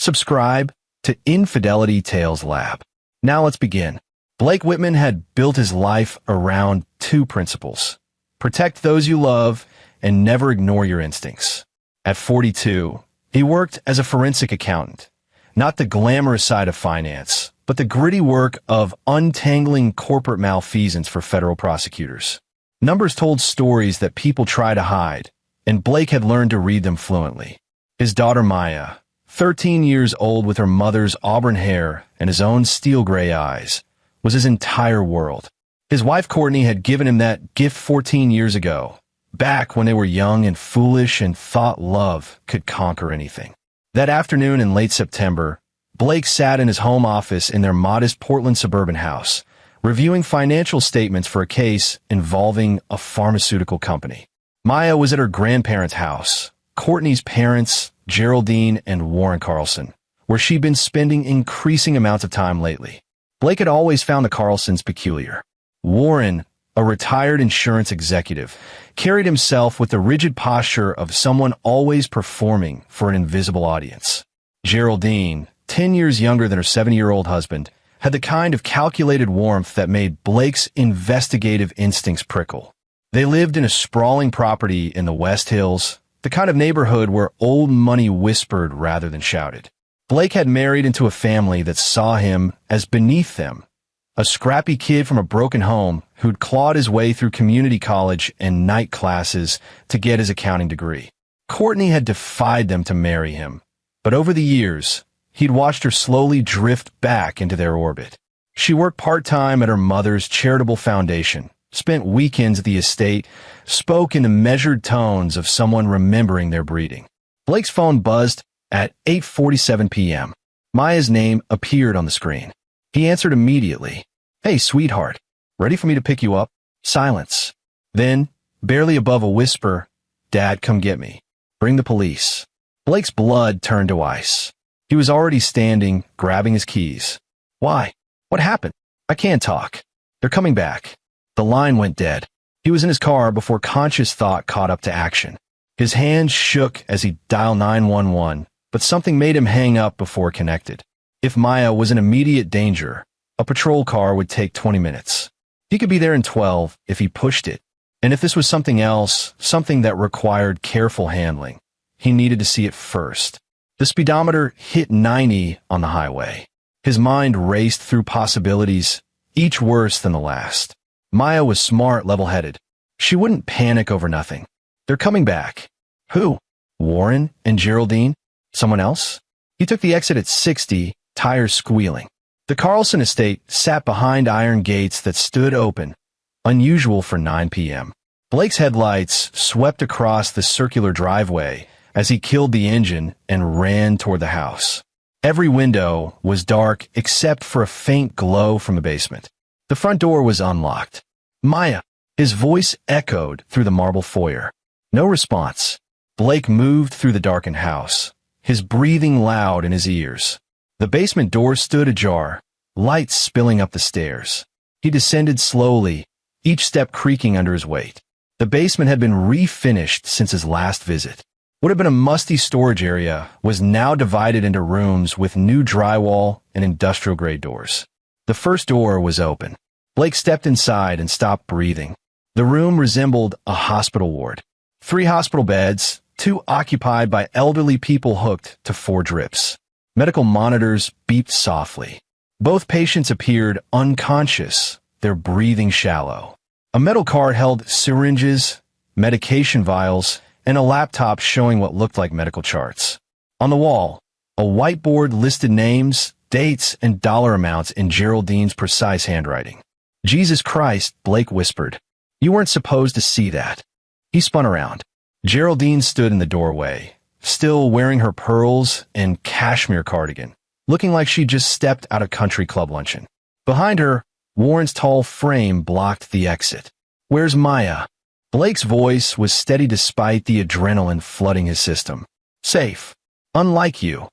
Subscribe to Infidelity Tales Lab. Now let's begin. Blake Whitman had built his life around two principles: protect those you love and never ignore your instincts. At 42, he worked as a forensic accountant, not the glamorous side of finance, but the gritty work of untangling corporate malfeasance for federal prosecutors. Numbers told stories that people try to hide, and Blake had learned to read them fluently. His daughter Maya, 13 years old with her mother's auburn hair and his own steel gray eyes, was his entire world. His wife Courtney had given him that gift 14 years ago, back when they were young and foolish and thought love could conquer anything. That afternoon in late September, Blake sat in his home office in their modest Portland suburban house, reviewing financial statements for a case involving a pharmaceutical company. Maya was at her grandparents' house, Courtney's parents, Geraldine and Warren Carlson, where she'd been spending increasing amounts of time lately. Blake had always found the Carlsons peculiar. Warren, a retired insurance executive, carried himself with the rigid posture of someone always performing for an invisible audience. Geraldine, 10 years younger than her 70-year-old husband, had the kind of calculated warmth that made Blake's investigative instincts prickle. They lived in a sprawling property in the West Hills, the kind of neighborhood where old money whispered rather than shouted. Blake had married into a family that saw him as beneath them, a scrappy kid from a broken home who'd clawed his way through community college and night classes to get his accounting degree. Courtney had defied them to marry him, but over the years, he'd watched her slowly drift back into their orbit. She worked part-time at her mother's charitable foundation, spent weekends at the estate, spoke in the measured tones of someone remembering their breeding. Blake's phone buzzed at 8:47 p.m. Maya's name appeared on the screen. He answered immediately. "Hey, sweetheart, ready for me to pick you up?" Silence. Then, barely above a whisper, "Dad, come get me. Bring the police." Blake's blood turned to ice. He was already standing, grabbing his keys. "Why? What happened? I can't talk. They're coming back." The line went dead. He was in his car before conscious thought caught up to action. His hands shook as he dialed 911, but something made him hang up before it connected. If Maya was in immediate danger, a patrol car would take 20 minutes. He could be there in 12 if he pushed it. And if this was something else, something that required careful handling, he needed to see it first. The speedometer hit 90 on the highway. His mind raced through possibilities, each worse than the last. Maya was smart, level-headed. She wouldn't panic over nothing. They're coming back. Who? Warren and Geraldine? Someone else? He took the exit at 60, tires squealing. The Carlson estate sat behind iron gates that stood open, unusual for 9 p.m. Blake's headlights swept across the circular driveway as he killed the engine and ran toward the house. Every window was dark except for a faint glow from the basement. The front door was unlocked. "Maya!" His voice echoed through the marble foyer. No response. Blake moved through the darkened house, his breathing loud in his ears. The basement door stood ajar, lights spilling up the stairs. He descended slowly, each step creaking under his weight. The basement had been refinished since his last visit. What had been a musty storage area was now divided into rooms with new drywall and industrial-grade doors. The first door was open. Blake stepped inside and stopped breathing. The room resembled a hospital ward. 3 hospital beds, 2 occupied by elderly people hooked to 4 drips. Medical monitors beeped softly. Both patients appeared unconscious, their breathing shallow. A metal cart held syringes, medication vials, and a laptop showing what looked like medical charts. On the wall, a whiteboard listed names, dates, and dollar amounts in Geraldine's precise handwriting. "Jesus Christ," Blake whispered. "You weren't supposed to see that." He spun around. Geraldine stood in the doorway, still wearing her pearls and cashmere cardigan, looking like she'd just stepped out of country club luncheon. Behind her, Warren's tall frame blocked the exit. "Where's Maya?" Blake's voice was steady despite the adrenaline flooding his system. "Safe. Unlike you,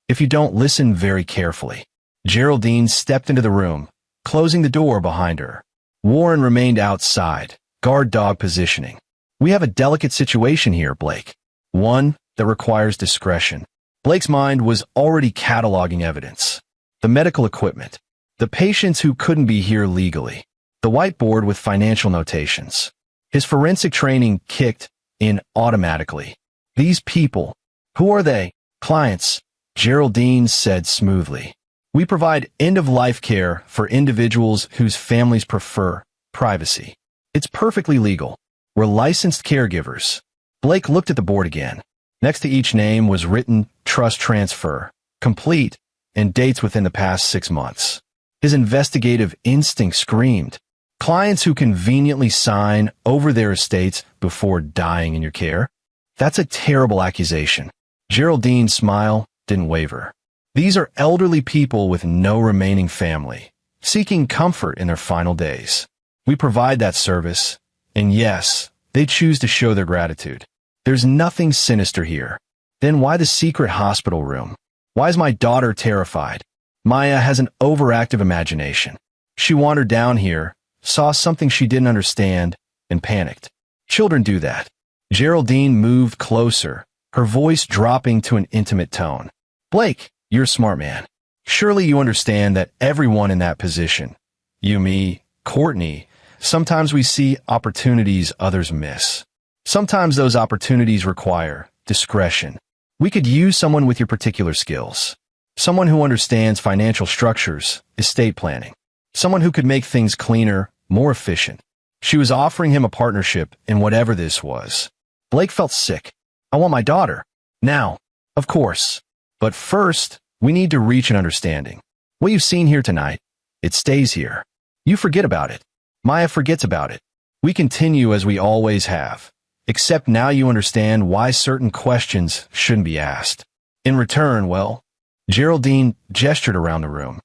if you don't listen very carefully." Geraldine stepped into the room, closing the door behind her. Warren remained outside, guard dog positioning. "We have a delicate situation here, Blake. One that requires discretion." Blake's mind was already cataloging evidence. The medical equipment, the patients who couldn't be here legally, the whiteboard with financial notations. His forensic training kicked in automatically. These people, who are they? Clients, Geraldine said smoothly. We provide end-of-life care for individuals whose families prefer privacy. It's perfectly legal. We're licensed caregivers. Blake looked at the board again. Next to each name was written trust transfer, complete, and dates within the past 6 months. His investigative instinct screamed. Clients who conveniently sign over their estates before dying in your care? That's a terrible accusation. Geraldine's smile didn't waver. These are elderly people with no remaining family, seeking comfort in their final days. We provide that service, and yes, they choose to show their gratitude. There's nothing sinister here. Then why the secret hospital room? Why is my daughter terrified? Maya has an overactive imagination. She wandered down here, saw something she didn't understand, and panicked. Children do that. Geraldine moved closer, her voice dropping to an intimate tone. Blake, you're a smart man. Surely you understand that everyone in that position, you, me, Courtney, sometimes we see opportunities others miss. Sometimes those opportunities require discretion. We could use someone with your particular skills. Someone who understands financial structures, estate planning. Someone who could make things cleaner, more efficient. She was offering him a partnership in whatever this was. Blake felt sick. I want my daughter. Now. Of course. But first, we need to reach an understanding. What you've seen here tonight, it stays here. You forget about it. Maya forgets about it. We continue as we always have. Except now you understand why certain questions shouldn't be asked. In return, well, Geraldine gestured around the room.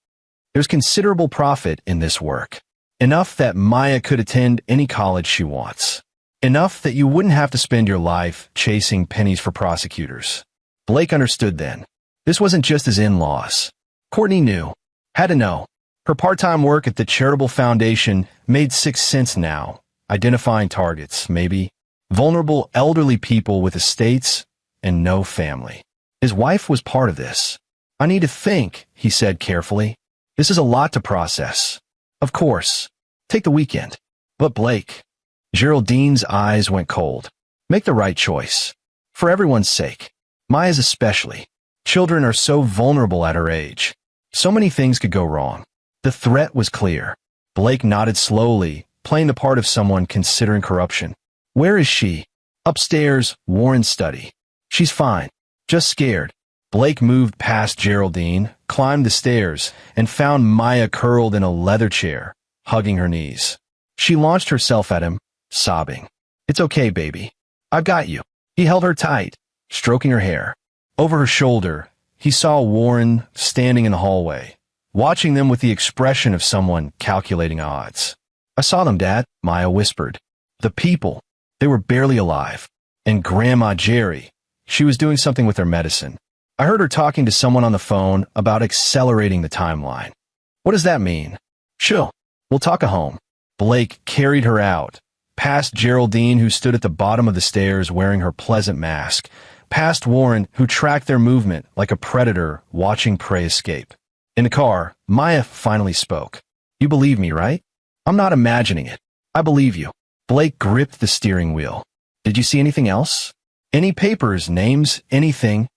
There's considerable profit in this work. Enough that Maya could attend any college she wants. Enough that you wouldn't have to spend your life chasing pennies for prosecutors. Blake understood then. This wasn't just his in-laws. Courtney knew. Had to know. Her part-time work at the charitable foundation made 6 cents now. Identifying targets, maybe. Vulnerable elderly people with estates and no family. His wife was part of this. I need to think, he said carefully. This is a lot to process. Of course. Take the weekend. But Blake. Geraldine's eyes went cold. Make the right choice. For everyone's sake. Maya's especially. Children are so vulnerable at her age. So many things could go wrong. The threat was clear. Blake nodded slowly, playing the part of someone considering corruption. Where is she? Upstairs, Warren's study. She's fine. Just scared. Blake moved past Geraldine, climbed the stairs, and found Maya curled in a leather chair, hugging her knees. She launched herself at him, sobbing. It's okay, baby. I've got you. He held her tight, stroking her hair. Over her shoulder, he saw Warren standing in the hallway, watching them with the expression of someone calculating odds. I saw them, Dad, Maya whispered. The people. They were barely alive. And Grandma Jerry, she was doing something with her medicine. I heard her talking to someone on the phone about accelerating the timeline. What does that mean? Chill. We'll talk at home. Blake carried her out, past Geraldine, who stood at the bottom of the stairs wearing her pleasant mask, past Warren, who tracked their movement like a predator watching prey escape. In the car, Maya finally spoke. You believe me, right? I'm not imagining it. I believe you. Blake gripped the steering wheel. Did you see anything else? Any papers, names, anything?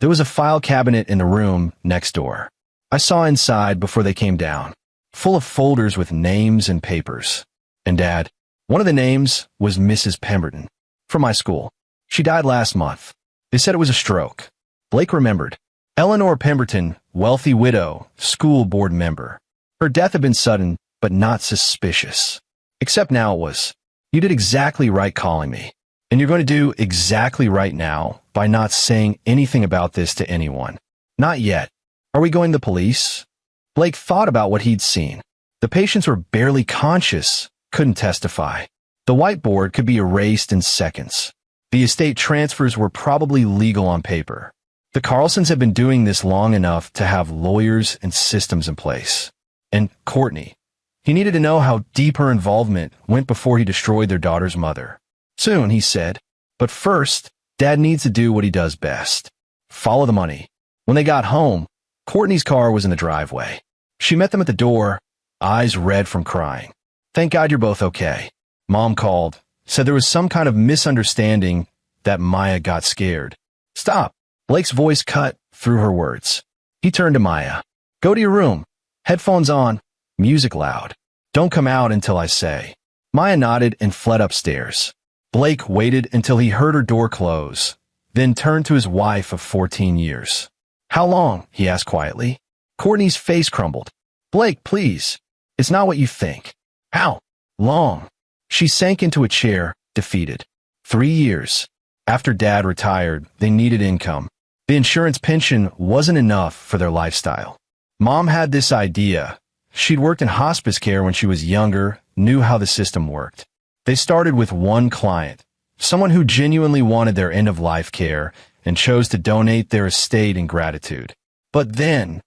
There was a file cabinet in the room next door. I saw inside before they came down, full of folders with names and papers. And Dad, one of the names was Mrs. Pemberton, from my school. She died last month. They said it was a stroke. Blake remembered. Eleanor Pemberton, wealthy widow, school board member. Her death had been sudden, but not suspicious. Except now it was. You did exactly right calling me. And you're going to do exactly right now by not saying anything about this to anyone. Not yet. Are we going to the police? Blake thought about what he'd seen. The patients were barely conscious, couldn't testify. The whiteboard could be erased in seconds. The estate transfers were probably legal on paper. The Carlsons had been doing this long enough to have lawyers and systems in place. And Courtney. He needed to know how deep her involvement went before he destroyed their daughter's mother. Soon, he said. But first, Dad needs to do what he does best. follow the money. When they got home, Courtney's car was in the driveway. She met them at the door, eyes red from crying. Thank God you're both okay. Mom called, said there was some kind of misunderstanding that Maya got scared. Stop. Blake's voice cut through her words. He turned to Maya. Go to your room. Headphones on. Music loud. Don't come out until I say. Maya nodded and fled upstairs. Blake waited until he heard her door close, then turned to his wife of 14 years. How long? He asked quietly. Courtney's face crumbled. Blake, please. It's not what you think. How long? She sank into a chair, defeated. 3 years. After Dad retired, they needed income. The insurance pension wasn't enough for their lifestyle. Mom had this idea. She'd worked in hospice care when she was younger, knew how the system worked. They started with one client, someone who genuinely wanted their end-of-life care and chose to donate their estate in gratitude. But then,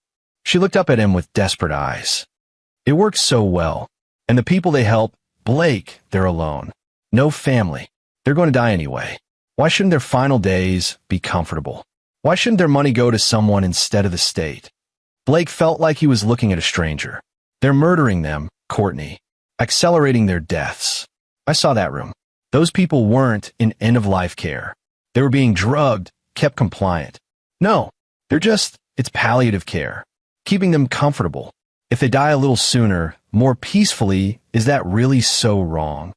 she looked up at him with desperate eyes. It worked so well, and the people they help, Blake, they're alone. No family. They're going to die anyway. Why shouldn't their final days be comfortable? Why shouldn't their money go to someone instead of the state? Blake felt like he was looking at a stranger. They're murdering them, Courtney, accelerating their deaths. I saw that room. Those people weren't in end-of-life care. They were being drugged, kept compliant. No, it's palliative care, keeping them comfortable. If they die a little sooner, more peacefully, is that really so wrong?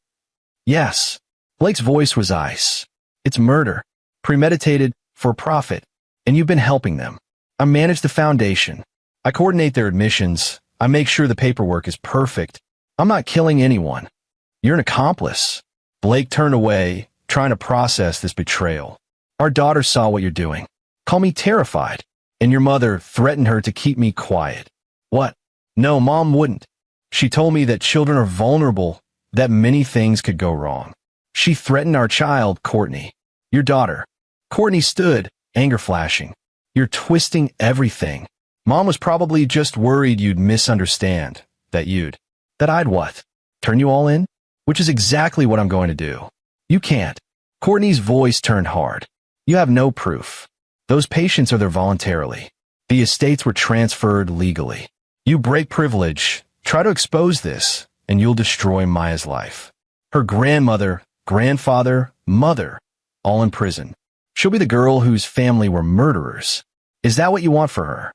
Yes. Blake's voice was ice. It's murder, premeditated, for profit, and you've been helping them. I manage the foundation. I coordinate their admissions. I make sure the paperwork is perfect. I'm not killing anyone. You're an accomplice. Blake turned away, trying to process this betrayal. Our daughter saw what you're doing. Call me terrified. And your mother threatened her to keep me quiet. What? No, Mom wouldn't. She told me that children are vulnerable, that many things could go wrong. She threatened our child, Courtney. Your daughter. Courtney stood, anger flashing. You're twisting everything. Mom was probably just worried you'd misunderstand. That I'd what? Turn you all in? Which is exactly what I'm going to do. You can't. Courtney's voice turned hard. You have no proof. Those patients are there voluntarily. The estates were transferred legally. You break privilege, try to expose this, and you'll destroy Maya's life. Her grandmother, grandfather, mother, all in prison. She'll be the girl whose family were murderers. Is that what you want for her?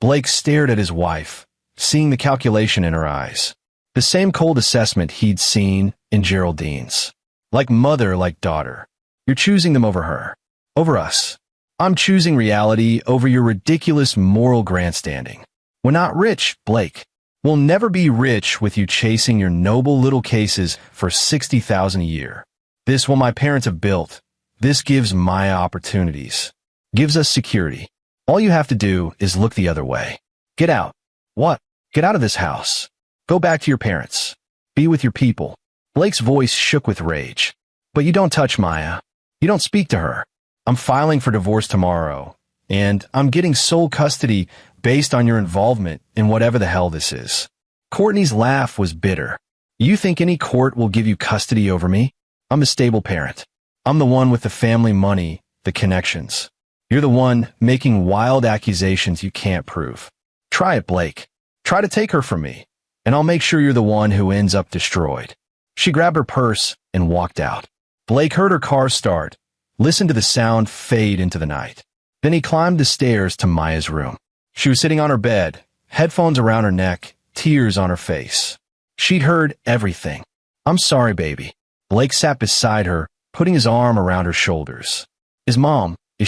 Blake stared at his wife, seeing the calculation in her eyes. The same cold assessment he'd seen in Geraldine's. Like mother, like daughter. You're choosing them over her. Over us. I'm choosing reality over your ridiculous moral grandstanding. We're not rich, Blake. We'll never be rich with you chasing your noble little cases for $60,000 a year. This what my parents have built. This gives Maya opportunities. Gives us security. All you have to do is look the other way. Get out. What? Get out of this house. Go back to your parents. Be with your people. Blake's voice shook with rage. But you don't touch Maya. You don't speak to her. I'm filing for divorce tomorrow, and I'm getting sole custody based on your involvement in whatever the hell this is. Courtney's laugh was bitter. You think any court will give you custody over me? I'm a stable parent. I'm the one with the family money, the connections. You're the one making wild accusations you can't prove. Try it, Blake. Try to take her from me, and I'll make sure you're the one who ends up destroyed. She grabbed her purse and walked out. Blake heard her car start, listened to the sound fade into the night. Then he climbed the stairs to Maya's room. She was sitting on her bed, headphones around her neck, tears on her face. She'd heard everything. I'm sorry, baby. Blake sat beside her, putting his arm around her shoulders. Is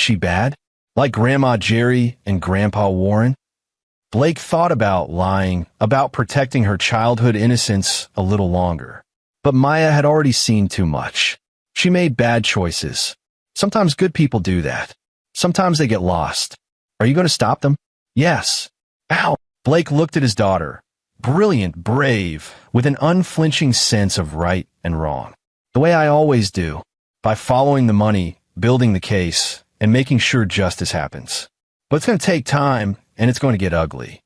she bad? Like Grandma Jerry and Grandpa Warren? Blake thought about lying, about protecting her childhood innocence a little longer. But Maya had already seen too much. She made bad choices. Sometimes good people do that. Sometimes they get lost. Are you going to stop them? Yes. Ow! Blake looked at his daughter. Brilliant, brave, with an unflinching sense of right and wrong. The way I always do. By following the money, building the case, and making sure justice happens. But it's going to take time, and it's going to get ugly.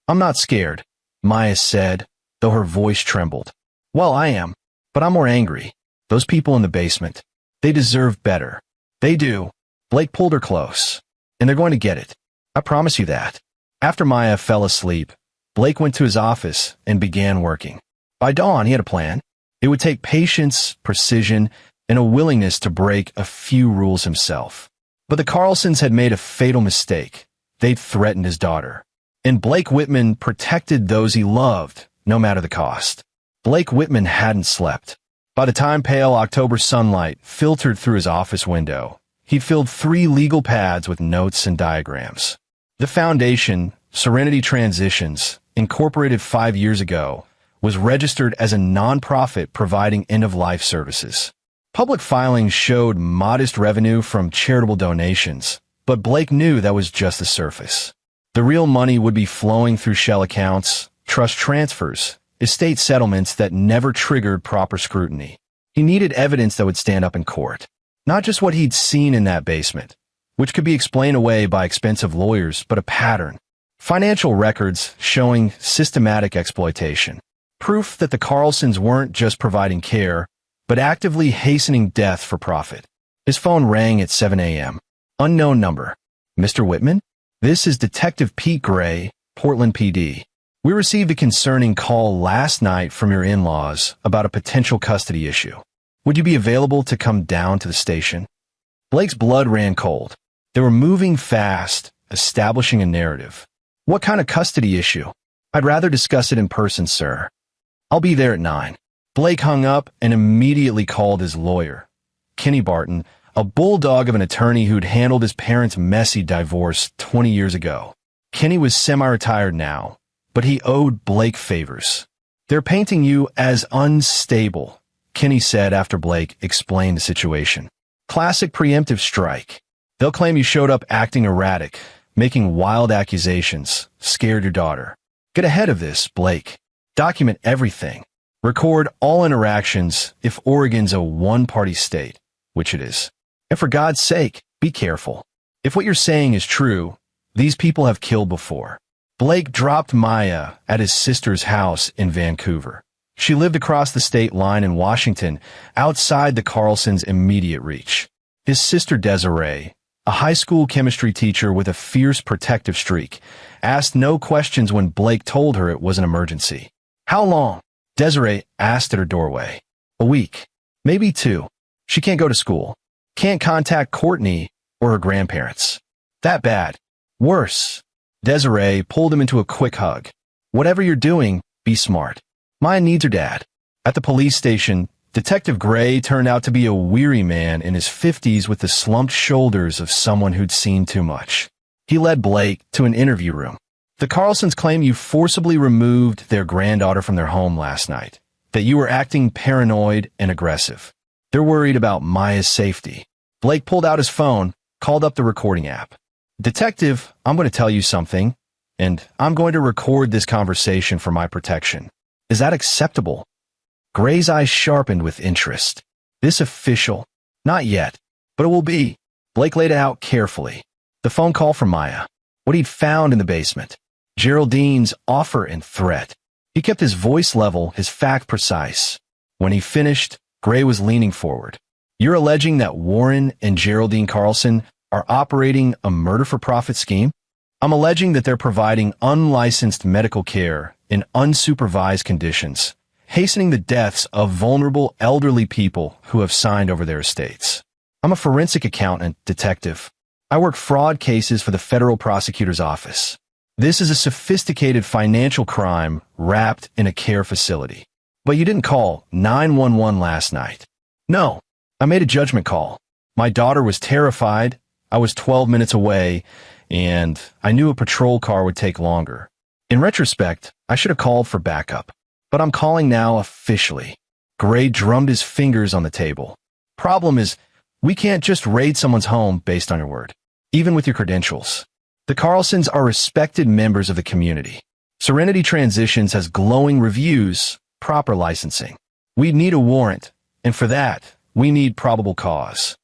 I'm not scared, Maya said, though her voice trembled. Well, I am, but I'm more angry. Those people in the basement, they deserve better. They do. Blake pulled her close. and they're going to get it. I promise you that. After Maya fell asleep, Blake went to his office and began working. By dawn, he had a plan. It would take patience, precision, and a willingness to break a few rules himself. But the Carlsons had made a fatal mistake. They'd threatened his daughter. And Blake Whitman protected those he loved, no matter the cost. Blake Whitman hadn't slept. By the time pale October sunlight filtered through his office window, he'd filled 3 legal pads with notes and diagrams. The foundation, Serenity Transitions, incorporated 5 years ago, was registered as a nonprofit providing end-of-life services. Public filings showed modest revenue from charitable donations, but Blake knew that was just the surface. The real money would be flowing through shell accounts, trust transfers, estate settlements that never triggered proper scrutiny. He needed evidence that would stand up in court, not just what he'd seen in that basement, which could be explained away by expensive lawyers, but a pattern. Financial records showing systematic exploitation. Proof that the Carlsons weren't just providing care, but actively hastening death for profit. His phone rang at 7 a.m. Unknown number. Mr. Whitman? This is Detective Pete Gray, Portland PD. We received a concerning call last night from your in-laws about a potential custody issue. Would you be available to come down to the station? Blake's blood ran cold. They were moving fast, establishing a narrative. What kind of custody issue? I'd rather discuss it in person, sir. I'll be there at 9. Blake hung up and immediately called his lawyer, Kenny Barton, a bulldog of an attorney who'd handled his parents' messy divorce 20 years ago. Kenny was semi-retired now, but he owed Blake favors. They're painting you as unstable, Kenny said after Blake explained the situation. Classic preemptive strike. They'll claim you showed up acting erratic, making wild accusations, scared your daughter. Get ahead of this, Blake. Document everything. Record all interactions if Oregon's a one-party state, which it is. And for God's sake, be careful. If what you're saying is true, these people have killed before. Blake dropped Maya at his sister's house in Vancouver. She lived across the state line in Washington, outside the Carlsons' immediate reach. His sister Desiree, a high school chemistry teacher with a fierce protective streak, asked no questions when Blake told her it was an emergency. How long? Desiree asked at her doorway. A week. Maybe 2. She can't go to school. Can't contact Courtney or her grandparents. That bad. Worse. Desiree pulled him into a quick hug. Whatever you're doing, be smart. Maya needs her dad. At the police station, Detective Gray turned out to be a weary man in his 50s with the slumped shoulders of someone who'd seen too much. He led Blake to an interview room. The Carlsons claim you forcibly removed their granddaughter from their home last night, that you were acting paranoid and aggressive. They're worried about Maya's safety. Blake pulled out his phone, called up the recording app. Detective, I'm going to tell you something, and I'm going to record this conversation for my protection. Is that acceptable? Gray's eyes sharpened with interest. This official? Not yet, but it will be. Blake laid it out carefully. The phone call from Maya. What he'd found in the basement. Geraldine's offer and threat. He kept his voice level, his fact precise. When he finished, Gray was leaning forward. You're alleging that Warren and Geraldine Carlson are operating a murder-for-profit scheme? I'm alleging that they're providing unlicensed medical care in unsupervised conditions, hastening the deaths of vulnerable elderly people who have signed over their estates. I'm a forensic accountant, detective. I work fraud cases for the federal prosecutor's office. This is a sophisticated financial crime wrapped in a care facility. But you didn't call 911 last night. No, I made a judgment call. My daughter was terrified. I was 12 minutes away, and I knew a patrol car would take longer. In retrospect, I should have called for backup. But I'm calling now officially. Gray drummed his fingers on the table. Problem is, we can't just raid someone's home based on your word, even with your credentials. The Carlsons are respected members of the community. Serenity Transitions has glowing reviews, proper licensing. We need a warrant, and for that, we need probable cause.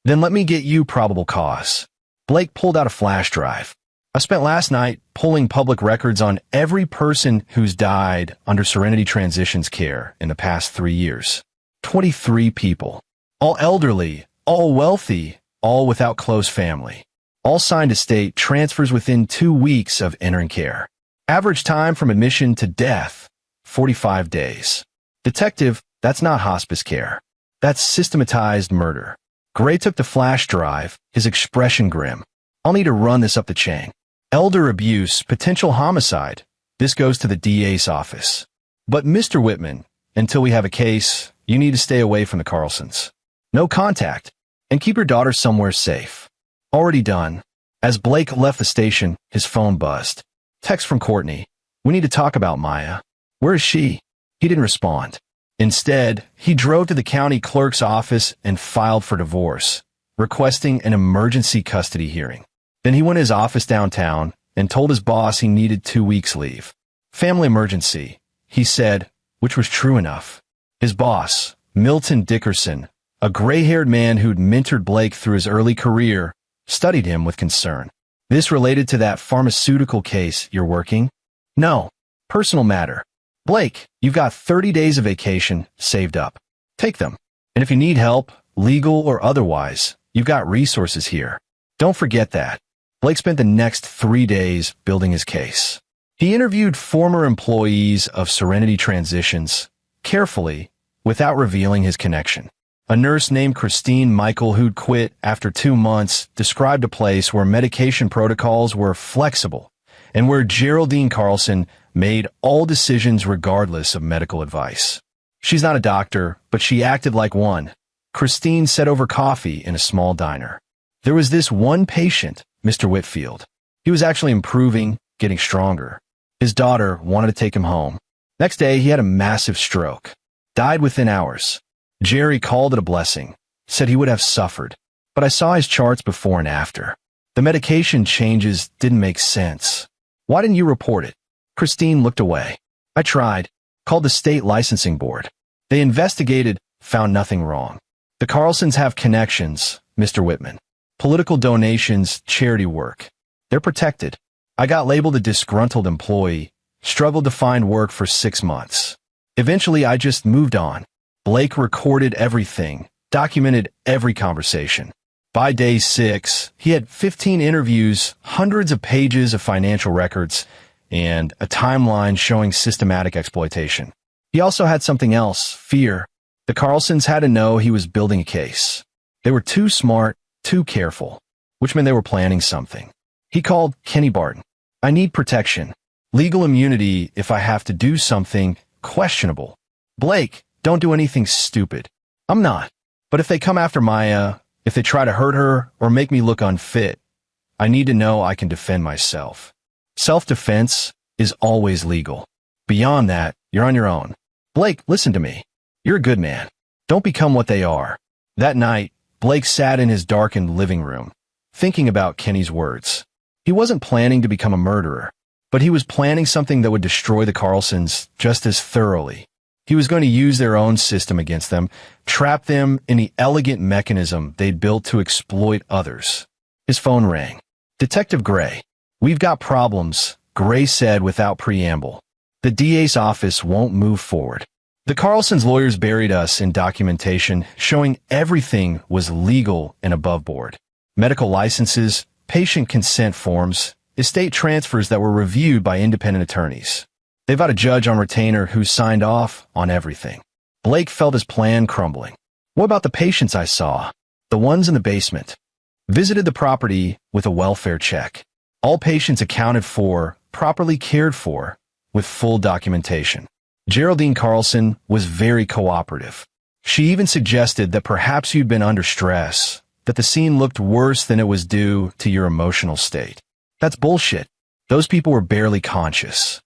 Then let me get you probable cause. Blake pulled out a flash drive. I spent last night pulling public records on every person who's died under Serenity Transitions care in the past 3 years. 23 people. All elderly, all wealthy, all without close family. All signed to state transfers within 2 weeks of entering care. Average time from admission to death, 45 days. Detective, that's not hospice care. That's systematized murder. Gray took the flash drive, his expression grim. I'll need to run this up the chain. Elder abuse, potential homicide. This goes to the DA's office. But Mr. Whitman, until we have a case, you need to stay away from the Carlsons. No contact, and keep your daughter somewhere safe. Already done. As Blake left the station, his phone buzzed. Text from Courtney. We need to talk about Maya. Where is she? He didn't respond. Instead, he drove to the county clerk's office and filed for divorce, requesting an emergency custody hearing. Then he went to his office downtown and told his boss he needed 2 weeks leave. Family emergency, he said, which was true enough. His boss, Milton Dickerson, a gray-haired man who'd mentored Blake through his early career, studied him with concern. This related to that pharmaceutical case you're working? No. Personal matter. Blake, you've got 30 days of vacation saved up. Take them. And if you need help, legal or otherwise, you've got resources here. Don't forget that. Blake spent the next 3 days building his case. He interviewed former employees of Serenity Transitions carefully without revealing his connection. A nurse named Christine Michael, who'd quit after 2 months, described a place where medication protocols were flexible and where Geraldine Carlson made all decisions regardless of medical advice. She's not a doctor, but she acted like one. Christine sat over coffee in a small diner. There was this one patient, Mr. Whitfield. He was actually improving, getting stronger. His daughter wanted to take him home. Next day, he had a massive stroke. Died within hours. Jerry called it a blessing, said he would have suffered. But I saw his charts before and after. The medication changes didn't make sense. Why didn't you report it? Christine looked away. I tried. Called the state licensing board. They investigated, found nothing wrong. The Carlsons have connections, Mr. Whitman. Political donations, charity work. They're protected. I got labeled a disgruntled employee, struggled to find work for 6 months. Eventually, I just moved on. Blake recorded everything, documented every conversation. By day 6, he had 15 interviews, hundreds of pages of financial records, and a timeline showing systematic exploitation. He also had something else, fear. The Carlsons had to know he was building a case. They were too smart, too careful, which meant they were planning something. He called Kenny Barton. I need protection. Legal immunity if I have to do something questionable. Blake, don't do anything stupid. I'm not. But if they come after Maya, if they try to hurt her or make me look unfit, I need to know I can defend myself. Self-defense is always legal. Beyond that, you're on your own. Blake, listen to me. You're a good man. Don't become what they are. That night, Blake sat in his darkened living room, thinking about Kenny's words. He wasn't planning to become a murderer, but he was planning something that would destroy the Carlsons just as thoroughly. He was going to use their own system against them, trap them in the elegant mechanism they'd built to exploit others. His phone rang. Detective Gray. We've got problems, Gray said without preamble. The DA's office won't move forward. The Carlsons' lawyers buried us in documentation showing everything was legal and above board. Medical licenses, patient consent forms, estate transfers that were reviewed by independent attorneys. They've got a judge on retainer who signed off on everything. Blake felt his plan crumbling. What about the patients I saw? The ones in the basement. Visited the property with a welfare check. All patients accounted for, properly cared for, with full documentation. Geraldine Carlson was very cooperative. She even suggested that perhaps you'd been under stress, that the scene looked worse than it was due to your emotional state. That's bullshit. Those people were barely conscious.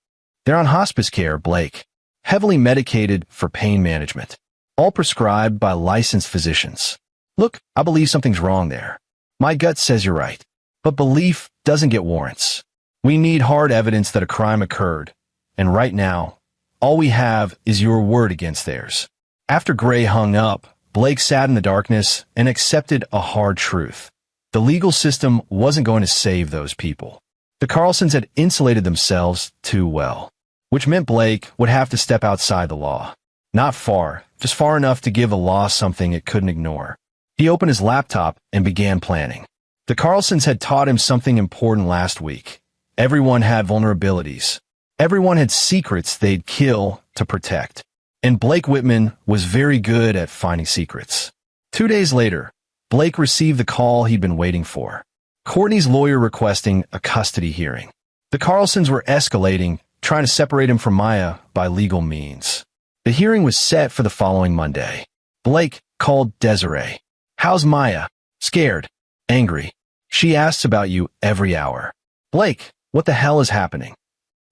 They're on hospice care, Blake. Heavily medicated for pain management. All prescribed by licensed physicians. Look, I believe something's wrong there. My gut says you're right. But belief doesn't get warrants. We need hard evidence that a crime occurred. And right now, all we have is your word against theirs. After Gray hung up, Blake sat in the darkness and accepted a hard truth. The legal system wasn't going to save those people. The Carlsons had insulated themselves too well, which meant Blake would have to step outside the law. Not far, just far enough to give the law something it couldn't ignore. He opened his laptop and began planning. The Carlsons had taught him something important last week. Everyone had vulnerabilities. Everyone had secrets they'd kill to protect. And Blake Whitman was very good at finding secrets. 2 days later, Blake received the call he'd been waiting for. Courtney's lawyer requesting a custody hearing. The Carlsons were escalating, trying to separate him from Maya by legal means. The hearing was set for the following Monday. Blake called Desiree. "How's Maya?" "Scared. Angry. She asks about you every hour." "Blake, what the hell is happening?"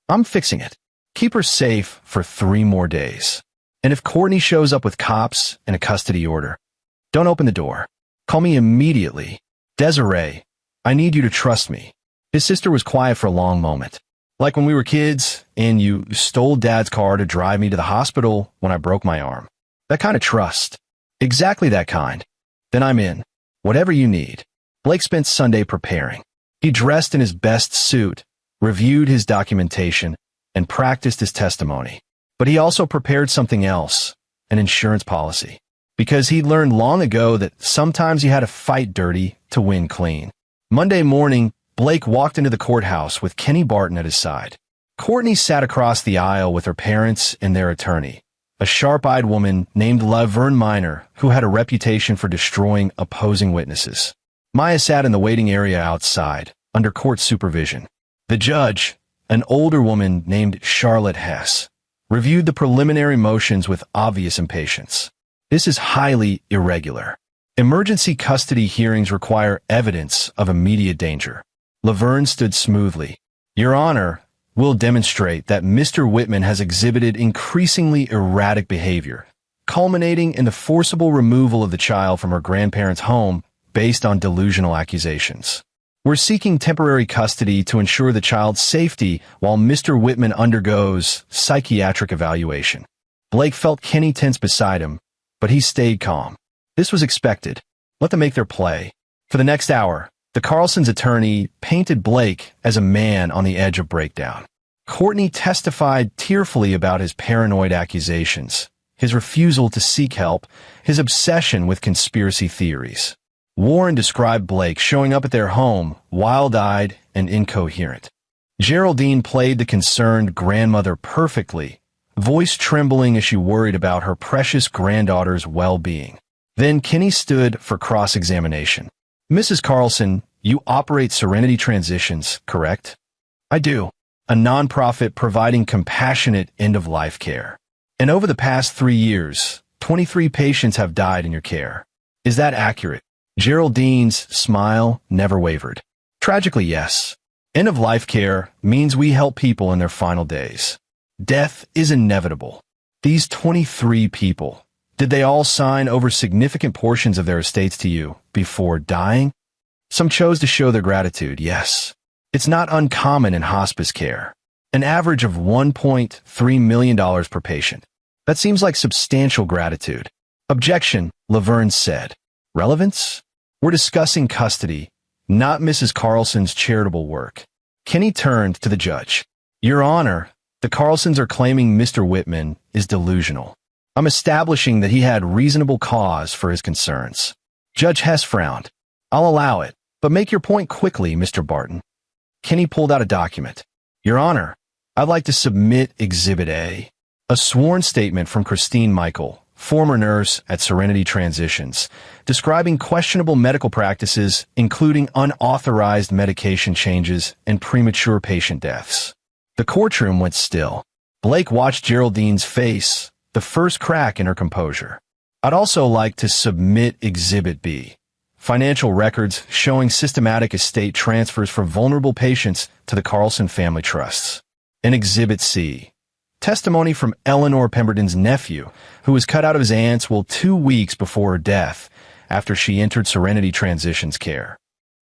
"I'm fixing it. Keep her safe for 3 more days. And if Courtney shows up with cops and a custody order, don't open the door. Call me immediately. Desiree, I need you to trust me." His sister was quiet for a long moment. "Like when we were kids and you stole Dad's car to drive me to the hospital when I broke my arm. That kind of trust." "Exactly that kind. Then I'm in. Whatever you need." Blake spent Sunday preparing. He dressed in his best suit, reviewed his documentation, and practiced his testimony. But he also prepared something else, an insurance policy. Because he'd learned long ago that sometimes you had to fight dirty to win clean. Monday morning, Blake walked into the courthouse with Kenny Barton at his side. Courtney sat across the aisle with her parents and their attorney, a sharp-eyed woman named Laverne Minor who had a reputation for destroying opposing witnesses. Maya sat in the waiting area outside, under court supervision. The judge, an older woman named Charlotte Hess, reviewed the preliminary motions with obvious impatience. This is highly irregular. Emergency custody hearings require evidence of immediate danger. Laverne stood smoothly. "Your Honor, will demonstrate that Mr. Whitman has exhibited increasingly erratic behavior, culminating in the forcible removal of the child from her grandparents' home based on delusional accusations. We're seeking temporary custody to ensure the child's safety while Mr. Whitman undergoes psychiatric evaluation." Blake felt Kenny tense beside him, but he stayed calm. This was expected. Let them make their play. For the next hour, the Carlsons' attorney painted Blake as a man on the edge of breakdown. Courtney testified tearfully about his paranoid accusations, his refusal to seek help, his obsession with conspiracy theories. Warren described Blake showing up at their home, wild-eyed and incoherent. Geraldine played the concerned grandmother perfectly, voice trembling as she worried about her precious granddaughter's well-being. Then Kenny stood for cross-examination. "Mrs. Carlson, you operate Serenity Transitions, correct?" "I do. A nonprofit providing compassionate end-of-life care. And over the past 3 years, 23 patients have died in your care. Is that accurate?" Geraldine's smile never wavered. "Tragically, yes. End-of-life care means we help people in their final days. Death is inevitable. These 23 people, did they all sign over significant portions of their estates to you before dying?" "Some chose to show their gratitude, yes. It's not uncommon in hospice care. An average of $1.3 million per patient. That seems like substantial gratitude." "Objection," Laverne said. "Relevance? We're discussing custody, not Mrs. Carlson's charitable work." Kenny turned to the judge. "Your Honor, the Carlsons are claiming Mr. Whitman is delusional. I'm establishing that he had reasonable cause for his concerns." Judge Hess frowned. "I'll allow it, but make your point quickly, Mr. Barton." Kenny pulled out a document. "Your Honor, I'd like to submit Exhibit A, a sworn statement from Christine Michael, former nurse at Serenity Transitions, describing questionable medical practices, including unauthorized medication changes and premature patient deaths." The courtroom went still. Blake watched Geraldine's face, the first crack in her composure. "I'd also like to submit Exhibit B, financial records showing systematic estate transfers for vulnerable patients to the Carlson family trusts. And Exhibit C, testimony from Eleanor Pemberton's nephew, who was cut out of his aunt's will 2 weeks before her death after she entered Serenity Transitions care."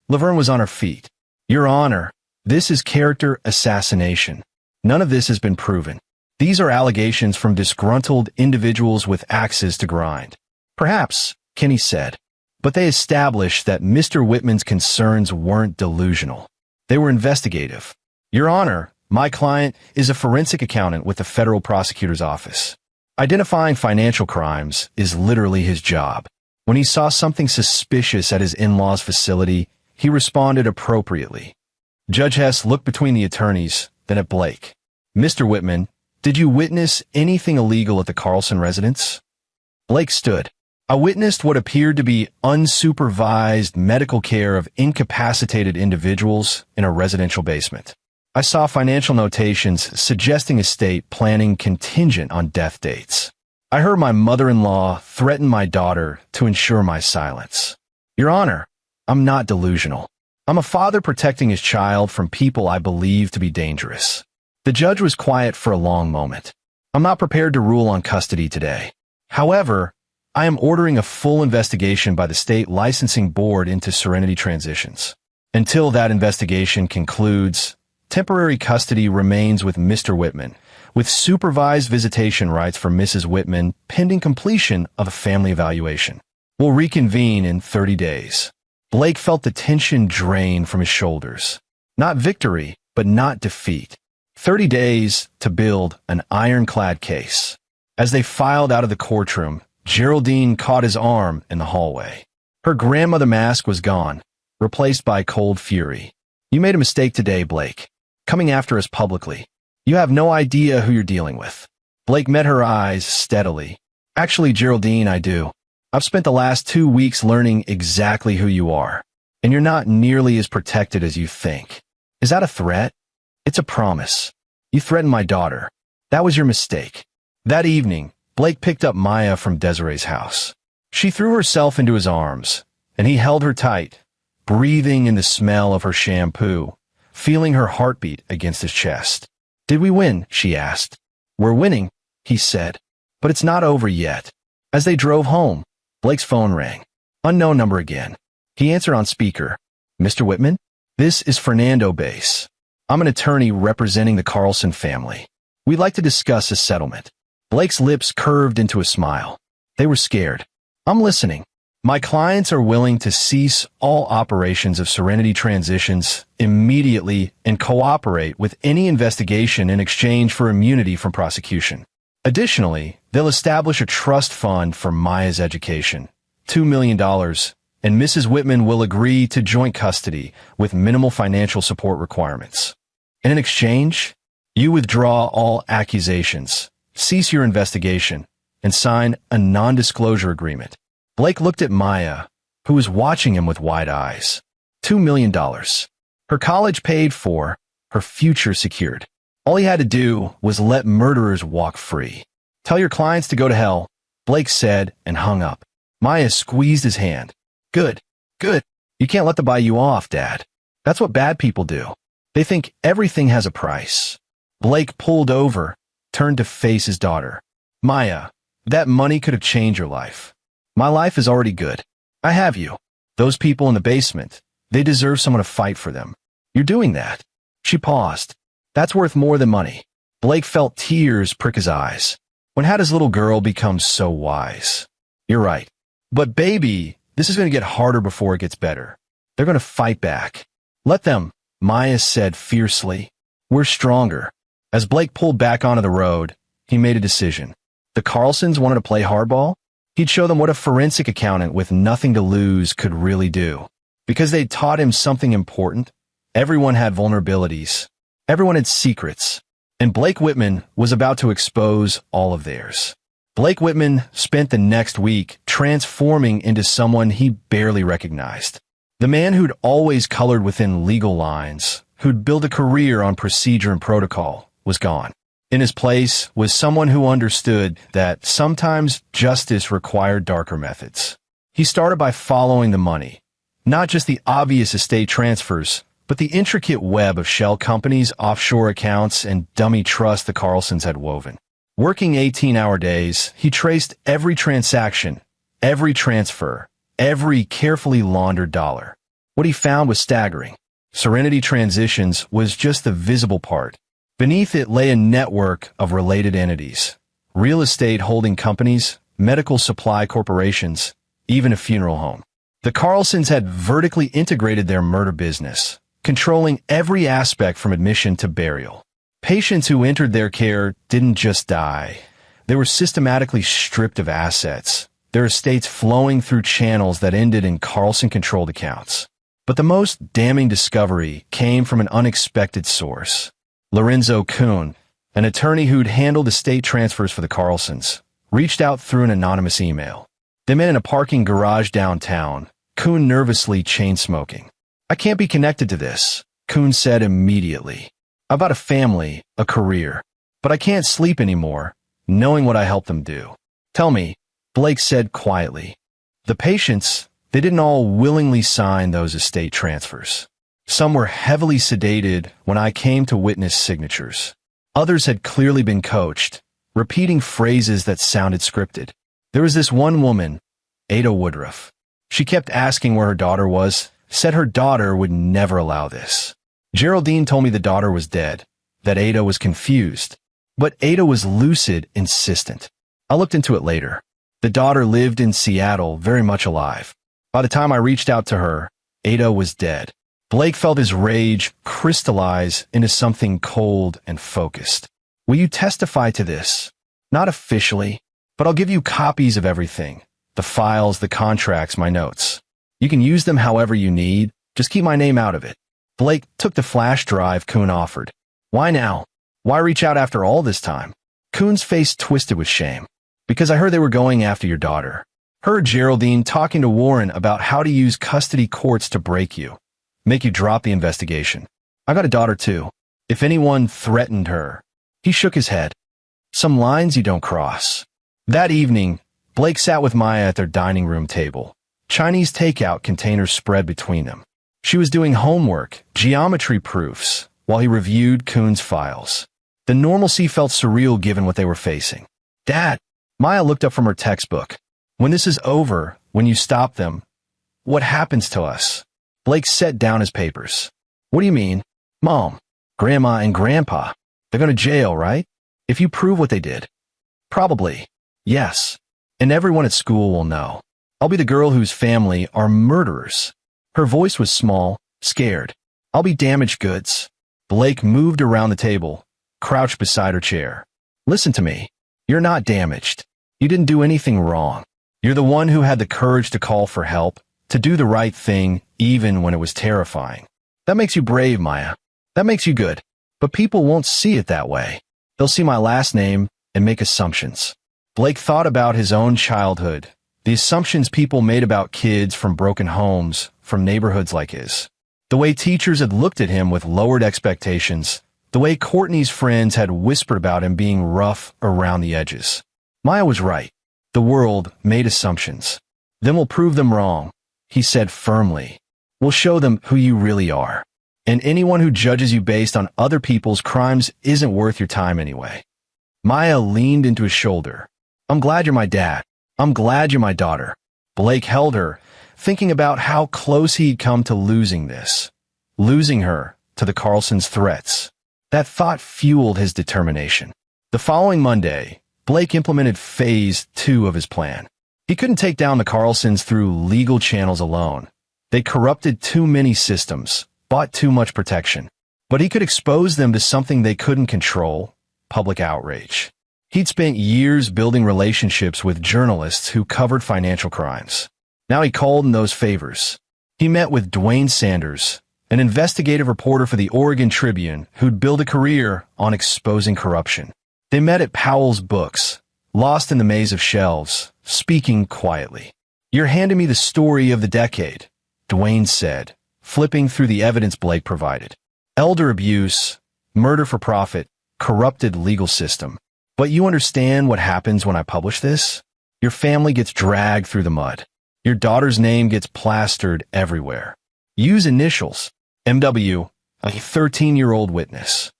Laverne was on her feet. "Your Honor, this is character assassination. None of this has been proven. These are allegations from disgruntled individuals with axes to grind." "Perhaps," Kenny said, "but they established that Mr. Whitman's concerns weren't delusional. They were investigative. Your Honor, my client is a forensic accountant with the federal prosecutor's office. Identifying financial crimes is literally his job. When he saw something suspicious at his in-laws' facility, he responded appropriately. Judge Hess looked between the attorneys, then at Blake. Mr. Whitman, did you witness anything illegal at the Carlson residence? Blake stood. I witnessed what appeared to be unsupervised medical care of incapacitated individuals in a residential basement. I saw financial notations suggesting estate planning contingent on death dates. I heard my mother-in-law threaten my daughter to ensure my silence. Your Honor, I'm not delusional. I'm a father protecting his child from people I believe to be dangerous. The judge was quiet for a long moment. I'm not prepared to rule on custody today. However, I am ordering a full investigation by the state licensing board into Serenity Transitions. Until that investigation concludes, temporary custody remains with Mr. Whitman, with supervised visitation rights for Mrs. Whitman pending completion of a family evaluation. We'll reconvene in 30 days. Blake felt the tension drain from his shoulders. Not victory, but not defeat. 30 days to build an ironclad case. As they filed out of the courtroom, Geraldine caught his arm in the hallway. Her grandmother mask was gone, replaced by cold fury. You made a mistake today, Blake. Coming after us publicly. You have no idea who you're dealing with. Blake met her eyes steadily. Actually, Geraldine, I do. I've spent the last 2 weeks learning exactly who you are. And you're not nearly as protected as you think. Is that a threat? It's a promise. You threatened my daughter. That was your mistake. That evening, Blake picked up Maya from Desiree's house. She threw herself into his arms, and he held her tight, breathing in the smell of her shampoo, feeling her heartbeat against his chest. Did we win? She asked. We're winning, he said. But it's not over yet. As they drove home, Blake's phone rang. Unknown number again. He answered on speaker. Mr. Whitman? This is Fernando Bass. I'm an attorney representing the Carlson family. We'd like to discuss a settlement. Blake's lips curved into a smile. They were scared. I'm listening. My clients are willing to cease all operations of Serenity Transitions immediately and cooperate with any investigation in exchange for immunity from prosecution. Additionally, they'll establish a trust fund for Maya's education, $2 million, and Mrs. Whitman will agree to joint custody with minimal financial support requirements. In exchange, you withdraw all accusations, cease your investigation, and sign a non-disclosure agreement. Blake looked at Maya, who was watching him with wide eyes. $2 million. Her college paid for, her future secured. All he had to do was let murderers walk free. Tell your clients to go to hell, Blake said and hung up. Maya squeezed his hand. Good, good. You can't let them buy you off, Dad. That's what bad people do. They think everything has a price. Blake pulled over, turned to face his daughter. Maya, that money could have changed your life. My life is already good. I have you. Those people in the basement, they deserve someone to fight for them. You're doing that. She paused. That's worth more than money. Blake felt tears prick his eyes. When had his little girl become so wise? You're right. But baby, this is going to get harder before it gets better. They're going to fight back. Let them, Maya said fiercely. We're stronger. As Blake pulled back onto the road, he made a decision. The Carlsons wanted to play hardball? He'd show them what a forensic accountant with nothing to lose could really do. Because they'd taught him something important. Everyone had vulnerabilities. Everyone had secrets. And Blake Whitman was about to expose all of theirs. Blake Whitman spent the next week transforming into someone he barely recognized. The man who'd always colored within legal lines, who'd built a career on procedure and protocol, was gone. In his place was someone who understood that sometimes justice required darker methods. He started by following the money, not just the obvious estate transfers, but the intricate web of shell companies, offshore accounts, and dummy trusts the Carlsons had woven. Working 18-hour days, he traced every transaction, every transfer, every carefully laundered dollar. What he found was staggering. Serenity Transitions was just the visible part. Beneath it lay a network of related entities, real estate holding companies, medical supply corporations, even a funeral home. The Carlsons had vertically integrated their murder business, controlling every aspect from admission to burial. Patients who entered their care didn't just die. They were systematically stripped of assets, their estates flowing through channels that ended in Carlson-controlled accounts. But the most damning discovery came from an unexpected source. Lorenzo Kuhn, an attorney who'd handled estate transfers for the Carlsons, reached out through an anonymous email. They met in a parking garage downtown, Kuhn nervously chain-smoking. "I can't be connected to this," Kuhn said immediately. "I've got a family, a career, but I can't sleep anymore, knowing what I helped them do." "Tell me," Blake said quietly. "The patients, they didn't all willingly sign those estate transfers. Some were heavily sedated when I came to witness signatures. Others had clearly been coached, repeating phrases that sounded scripted. There was this one woman, Ada Woodruff. She kept asking where her daughter was, said her daughter would never allow this. Geraldine told me the daughter was dead, that Ada was confused. But Ada was lucid, insistent. I looked into it later. The daughter lived in Seattle, very much alive. By the time I reached out to her, Ada was dead." Blake felt his rage crystallize into something cold and focused. "Will you testify to this? Not officially, but I'll give you copies of everything. The files, the contracts, my notes. You can use them however you need, just keep my name out of it." Blake took the flash drive Kuhn offered. "Why now? Why reach out after all this time?" Kuhn's face twisted with shame. "Because I heard they were going after your daughter. Heard Geraldine talking to Warren about how to use custody courts to break you, make you drop the investigation. I got a daughter too. If anyone threatened her." He shook his head. "Some lines you don't cross." That evening, Blake sat with Maya at their dining room table. Chinese takeout containers spread between them. She was doing homework, geometry proofs, while he reviewed Kuhn's files. The normalcy felt surreal given what they were facing. "Dad," Maya looked up from her textbook. "When this is over, when you stop them, what happens to us?" Blake set down his papers. "What do you mean?" "Mom, Grandma, and Grandpa. They're going to jail, right? If you prove what they did." "Probably. Yes. And everyone at school will know. I'll be the girl whose family are murderers." Her voice was small, scared. "I'll be damaged goods." Blake moved around the table, crouched beside her chair. "Listen to me. You're not damaged. You didn't do anything wrong. You're the one who had the courage to call for help, to do the right thing, even when it was terrifying. That makes you brave, Maya. That makes you good. But people won't see it that way. They'll see my last name and make assumptions." Blake thought about his own childhood, the assumptions people made about kids from broken homes, from neighborhoods like his. The way teachers had looked at him with lowered expectations, the way Courtney's friends had whispered about him being rough around the edges. Maya was right. The world made assumptions. "Then we'll prove them wrong," he said firmly. "We'll show them who you really are. And anyone who judges you based on other people's crimes isn't worth your time anyway." Maya leaned into his shoulder. "I'm glad you're my dad. I'm glad you're my daughter." Blake held her, thinking about how close he'd come to losing this. Losing her to the Carlsons' threats. That thought fueled his determination. The following Monday, Blake implemented phase 2 of his plan. He couldn't take down the Carlsons through legal channels alone. They corrupted too many systems, bought too much protection. But he could expose them to something they couldn't control: public outrage. He'd spent years building relationships with journalists who covered financial crimes. Now he called in those favors. He met with Dwayne Sanders, an investigative reporter for the Oregon Tribune who'd built a career on exposing corruption. They met at Powell's Books, lost in the maze of shelves, speaking quietly. "You're handing me the story of the decade," Dwayne said, flipping through the evidence Blake provided. "Elder abuse, murder for profit, corrupted legal system. But you understand what happens when I publish this? Your family gets dragged through the mud. Your daughter's name gets plastered everywhere. Use initials, MW, a 13-year-old witness.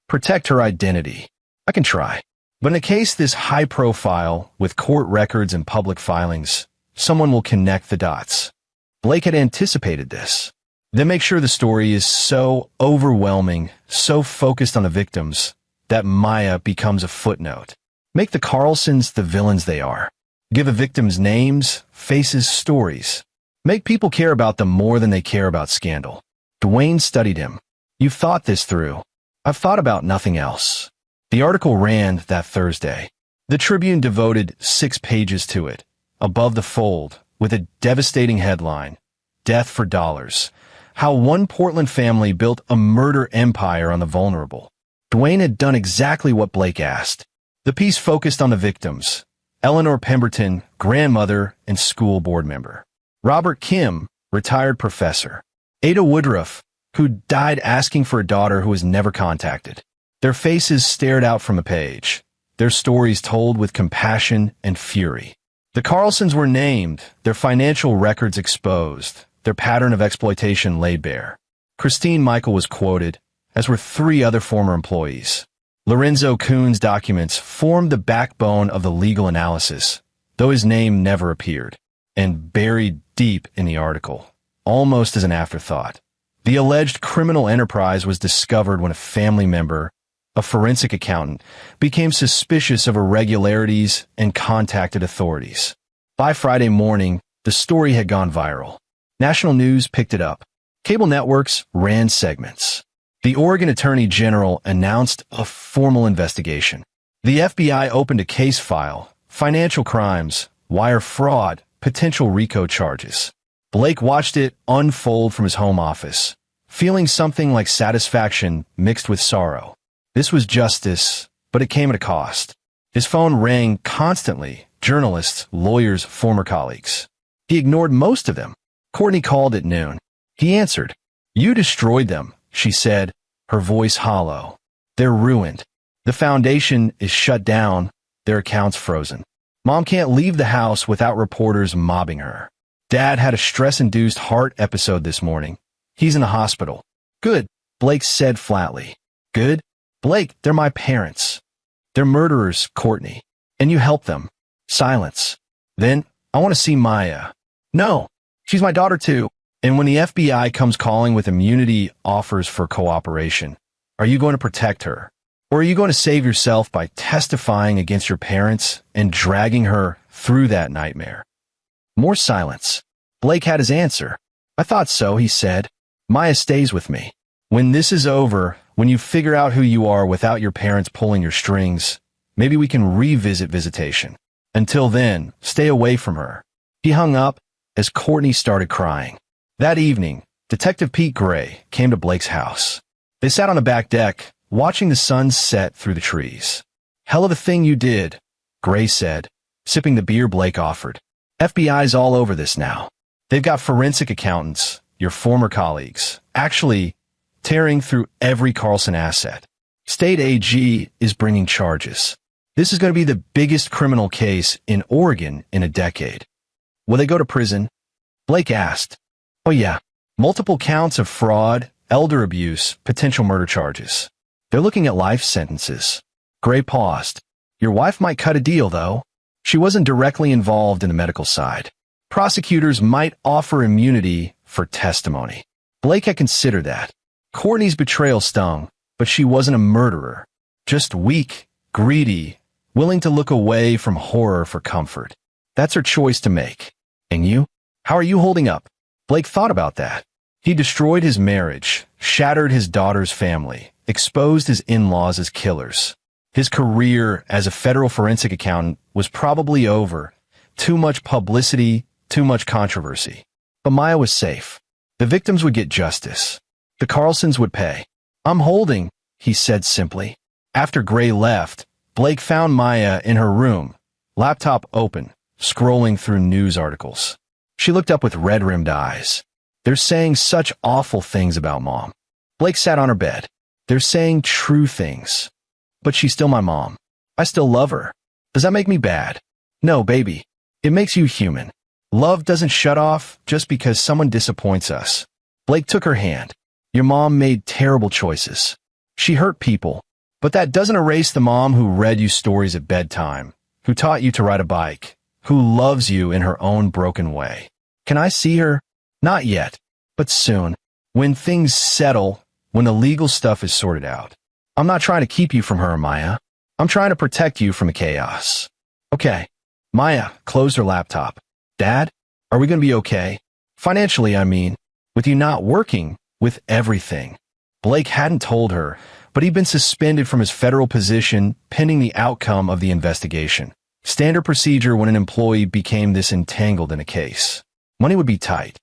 Protect her identity. I can try. But in a case this high profile, with court records and public filings, someone will connect the dots." Blake had anticipated this. Then make sure the story is so overwhelming, so focused on the victims, that Maya becomes a footnote. Make the Carlsons the villains they are. Give the victims names, faces, stories. Make people care about them more than they care about scandal. Dwayne studied him. "You've thought this through." "I've thought about nothing else." The article ran that Thursday. The Tribune devoted 6 pages to it, above the fold, with a devastating headline: "Death for Dollars. How one Portland family built a murder empire on the vulnerable. Dwayne had done exactly what Blake asked. The piece focused on the victims: Eleanor Pemberton, grandmother and school board member; Robert Kim, retired professor; Ada Woodruff, who died asking for a daughter who was never contacted. Their faces stared out from a page, their stories told with compassion and fury. The Carlsons were named, their financial records exposed, their pattern of exploitation laid bare. Christine Michael was quoted, as were 3 other former employees. Lorenzo Kuhn's documents formed the backbone of the legal analysis, though his name never appeared. And buried deep in the article, almost as an afterthought, the alleged criminal enterprise was discovered when a family member, a forensic accountant, became suspicious of irregularities and contacted authorities. By Friday morning, the story had gone viral. National news picked it up. Cable networks ran segments. The Oregon Attorney General announced a formal investigation. The FBI opened a case file: financial crimes, wire fraud, potential RICO charges. Blake watched it unfold from his home office, feeling something like satisfaction mixed with sorrow. This was justice, but it came at a cost. His phone rang constantly: journalists, lawyers, former colleagues. He ignored most of them. Courtney called at noon. He answered. "You destroyed them," she said, her voice hollow. "They're ruined. The foundation is shut down, their accounts frozen. Mom can't leave the house without reporters mobbing her. Dad had a stress-induced heart episode this morning. He's in the hospital." "Good," Blake said flatly. "Good? Blake, they're my parents. They're murderers, Courtney. And you help them." Silence. "Then, I want to see Maya." "No, she's my daughter too." "And when the FBI comes calling with immunity offers for cooperation, are you going to protect her? Or are you going to save yourself by testifying against your parents and dragging her through that nightmare?" More silence. Blake had his answer. "I thought so," he said. "Maya stays with me. When this is over, when you figure out who you are without your parents pulling your strings, maybe we can revisit visitation. Until then, stay away from her." He hung up as Courtney started crying. That evening, Detective Pete Gray came to Blake's house. They sat on the back deck, watching the sun set through the trees. "Hell of a thing you did," Gray said, sipping the beer Blake offered. "FBI's all over this now. They've got forensic accountants, your former colleagues, actually tearing through every Carlson asset. State AG is bringing charges. This is going to be the biggest criminal case in Oregon in a decade." "Will they go to prison?" Blake asked. "Oh yeah, multiple counts of fraud, elder abuse, potential murder charges. They're looking at life sentences." Gray paused. "Your wife might cut a deal, though. She wasn't directly involved in the medical side. Prosecutors might offer immunity for testimony." Blake had considered that. Courtney's betrayal stung, but she wasn't a murderer. Just weak, greedy, willing to look away from horror for comfort. That's her choice to make. And you? How are you holding up? Blake thought about that. He destroyed his marriage, shattered his daughter's family, exposed his in-laws as killers. His career as a federal forensic accountant was probably over. Too much publicity, too much controversy. But Maya was safe. The victims would get justice. The Carlsons would pay. "I'm holding," he said simply. After Gray left, Blake found Maya in her room, laptop open, scrolling through news articles. She looked up with red-rimmed eyes. "They're saying such awful things about Mom." Blake sat on her bed. "They're saying true things. But she's still my mom. I still love her. Does that make me bad?" "No, baby. It makes you human. Love doesn't shut off just because someone disappoints us." Blake took her hand. "Your mom made terrible choices. She hurt people. But that doesn't erase the mom who read you stories at bedtime, who taught you to ride a bike, who loves you in her own broken way. Can I see her? Not yet, but soon. When things settle, when the legal stuff is sorted out. I'm not trying to keep you from her, Maya. I'm trying to protect you from the chaos." "Okay." Maya closed her laptop. "Dad, are we going to be okay? Financially, I mean. With you not working, with everything." Blake hadn't told her, but he'd been suspended from his federal position pending the outcome of the investigation. Standard procedure when an employee became this entangled in a case. Money would be tight.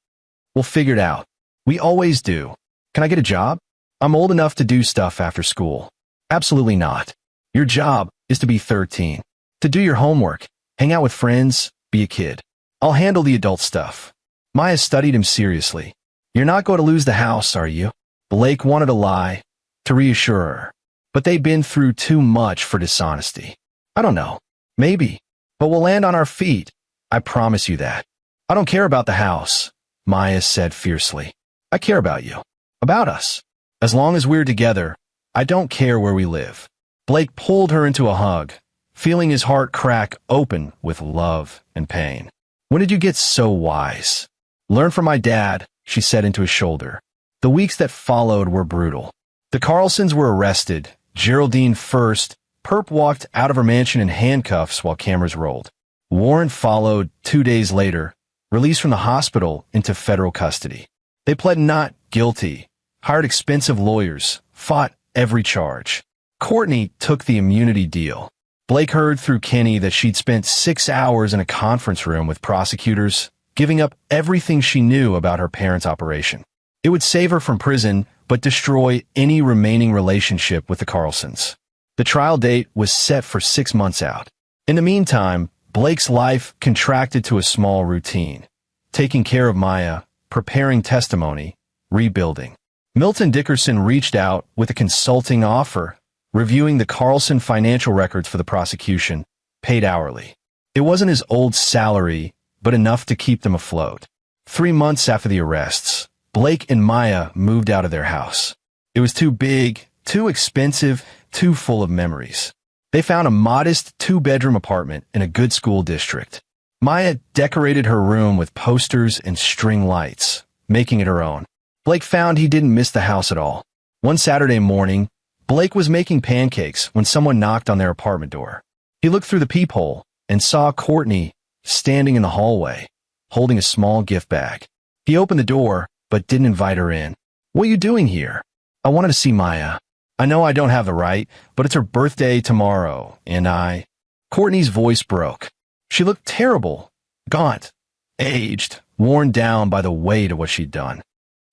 "We'll figure it out." We always do. Can I get a job? I'm old enough to do stuff after school. Absolutely not. Your job is to be 13. To do your homework, hang out with friends, be a kid. I'll handle the adult stuff. Maya studied him seriously. You're not going to lose the house, are you? Blake wanted to lie, to reassure her. But they'd been through too much for dishonesty. I don't know. Maybe. But we'll land on our feet. I promise you that. I don't care about the house, Maya said fiercely. I care about you. About us. As long as we're together, I don't care where we live. Blake pulled her into a hug, feeling his heart crack open with love and pain. When did you get so wise? Learn from my dad, she said into his shoulder. The weeks that followed were brutal. The Carlsons were arrested, Geraldine first. Perp walked out of her mansion in handcuffs while cameras rolled. Warren followed 2 days later, released from the hospital into federal custody. They pled not guilty, hired expensive lawyers, fought every charge. Courtney took the immunity deal. Blake heard through Kenny that she'd spent 6 hours in a conference room with prosecutors, giving up everything she knew about her parents' operation. It would save her from prison, but destroy any remaining relationship with the Carlsons. The trial date was set for 6 months out. In the meantime, Blake's life contracted to a small routine, taking care of Maya, preparing testimony, rebuilding. Milton Dickerson reached out with a consulting offer, reviewing the Carlson financial records for the prosecution, paid hourly. It wasn't his old salary, but enough to keep them afloat. 3 months after the arrests, Blake and Maya moved out of their house. It was too big, too expensive, too full of memories. They found a modest 2-bedroom apartment in a good school district. Maya decorated her room with posters and string lights, making it her own. Blake found he didn't miss the house at all. One Saturday morning, Blake was making pancakes when someone knocked on their apartment door. He looked through the peephole and saw Courtney standing in the hallway, holding a small gift bag. He opened the door, but didn't invite her in. "What are you doing here?" "I wanted to see Maya. I know I don't have the right, but it's her birthday tomorrow, and Courtney's voice broke. She looked terrible, gaunt, aged, worn down by the weight of what she'd done.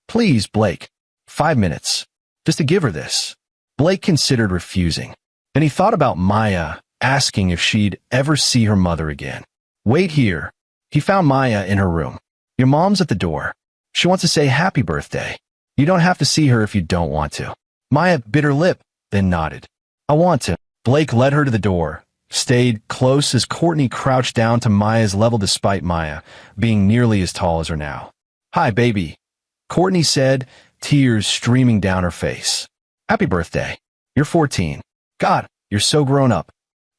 "Please, Blake, 5 minutes, just to give her this." Blake considered refusing. Then he thought about Maya, asking if she'd ever see her mother again. "Wait here." He found Maya in her room. "Your mom's at the door. She wants to say happy birthday. You don't have to see her if you don't want to." Maya bit her lip, then nodded. "I want to." Blake led her to the door, stayed close as Courtney crouched down to Maya's level despite Maya being nearly as tall as her now. "Hi, baby," Courtney said, tears streaming down her face. "Happy birthday. You're 14. God, you're so grown up."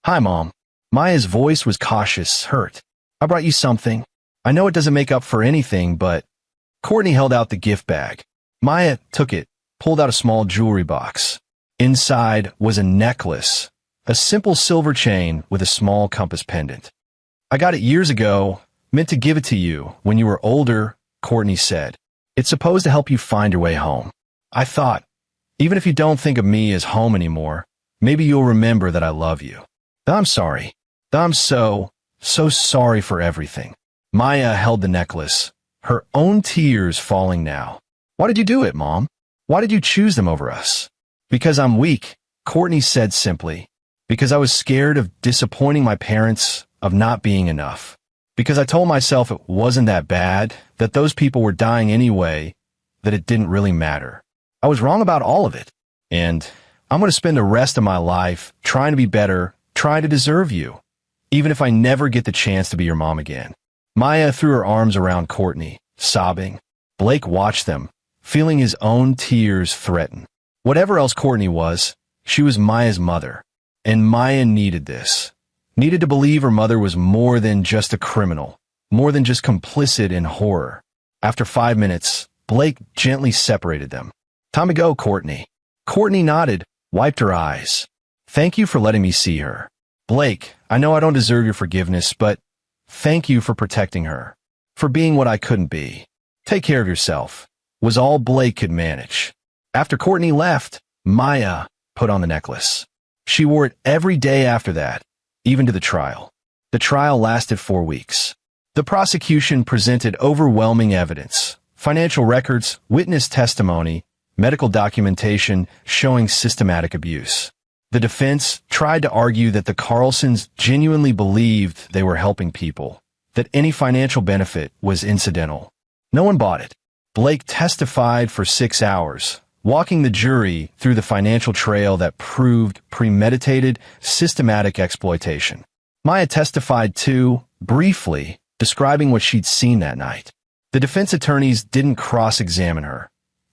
"Hi, Mom." Maya's voice was cautious, hurt. "I brought you something. I know it doesn't make up for anything, but..." Courtney held out the gift bag. Maya took it, pulled out a small jewelry box. Inside was a necklace, a simple silver chain with a small compass pendant. "I got it years ago, meant to give it to you when you were older," Courtney said. "It's supposed to help you find your way home. I thought, even if you don't think of me as home anymore, maybe you'll remember that I love you. I'm sorry. I'm so sorry for everything." Maya held the necklace, her own tears falling now. "Why did you do it, Mom? Why did you choose them over us?" "Because I'm weak," Courtney said simply. "Because I was scared of disappointing my parents, of not being enough. Because I told myself it wasn't that bad, that those people were dying anyway, that it didn't really matter. I was wrong about all of it. And I'm going to spend the rest of my life trying to be better, trying to deserve you, even if I never get the chance to be your mom again." Maya threw her arms around Courtney, sobbing. Blake watched them, feeling his own tears threaten. Whatever else Courtney was, she was Maya's mother. And Maya needed this. Needed to believe her mother was more than just a criminal, more than just complicit in horror. After 5 minutes, Blake gently separated them. "Time to go, Courtney." Courtney nodded, wiped her eyes. "Thank you for letting me see her. Blake, I know I don't deserve your forgiveness, but thank you for protecting her, for being what I couldn't be. Take care of yourself," was all Blake could manage. After Courtney left, Maya put on the necklace. She wore it every day after that, even to the trial. The trial lasted 4 weeks. The prosecution presented overwhelming evidence, Financial records, witness testimony, medical documentation showing systematic abuse. The defense tried to argue that the Carlsons genuinely believed they were helping people, that any financial benefit was incidental. No one bought it. Blake testified for 6 hours, walking the jury through the financial trail that proved premeditated, systematic exploitation. Maya testified too, briefly, describing what she'd seen that night. The defense attorneys didn't cross-examine her.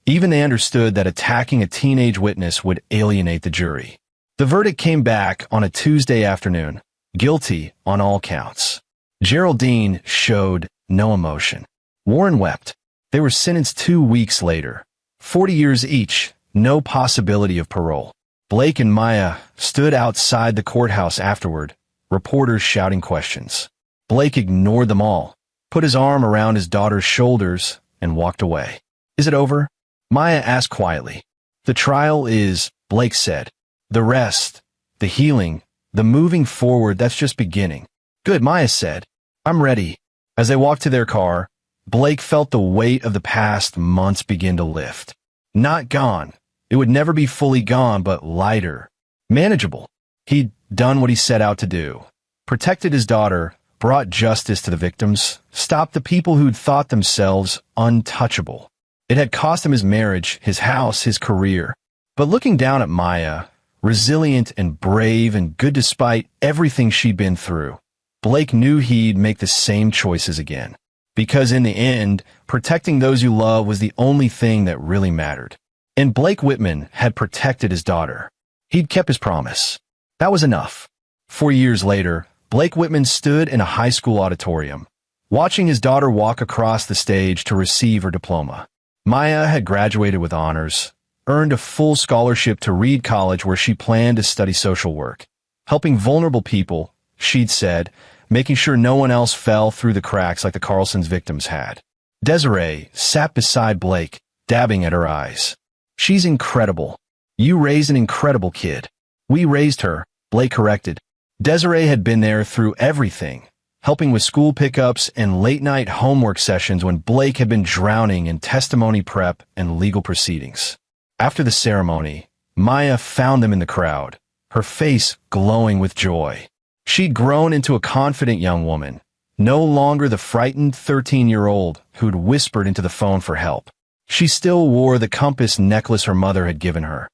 Even they understood that attacking a teenage witness would alienate the jury. The verdict came back on a Tuesday afternoon, guilty on all counts. Geraldine showed no emotion. Warren wept. They were sentenced 2 weeks later. 40 years each, no possibility of parole. Blake and Maya stood outside the courthouse afterward, reporters shouting questions. Blake ignored them all, put his arm around his daughter's shoulders, and walked away. Is it over? Maya asked quietly. The trial is, Blake said. The rest, the healing, the moving forward, that's just beginning. Good, Maya said. I'm ready. As they walked to their car, Blake felt the weight of the past months begin to lift. Not gone. It would never be fully gone, but lighter. Manageable. He'd done what he set out to do. Protected his daughter, brought justice to the victims, stopped the people who'd thought themselves untouchable. It had cost him his marriage, his house, his career. But looking down at Maya, resilient and brave and good despite everything she'd been through, Blake knew he'd make the same choices again. Because in the end, protecting those you love was the only thing that really mattered. And Blake Whitman had protected his daughter. He'd kept his promise. That was enough. 4 years later, Blake Whitman stood in a high school auditorium, watching his daughter walk across the stage to receive her diploma. Maya had graduated with honors, earned a full scholarship to Reed College where she planned to study social work. Helping vulnerable people, she'd said, making sure no one else fell through the cracks like the Carlsons' victims had. Desiree sat beside Blake, dabbing at her eyes. She's incredible. You raised an incredible kid. We raised her, Blake corrected. Desiree had been there through everything, helping with school pickups and late-night homework sessions when Blake had been drowning in testimony prep and legal proceedings. After the ceremony, Maya found them in the crowd, her face glowing with joy. She'd grown into a confident young woman, no longer the frightened 13-year-old who'd whispered into the phone for help. She still wore the compass necklace her mother had given her,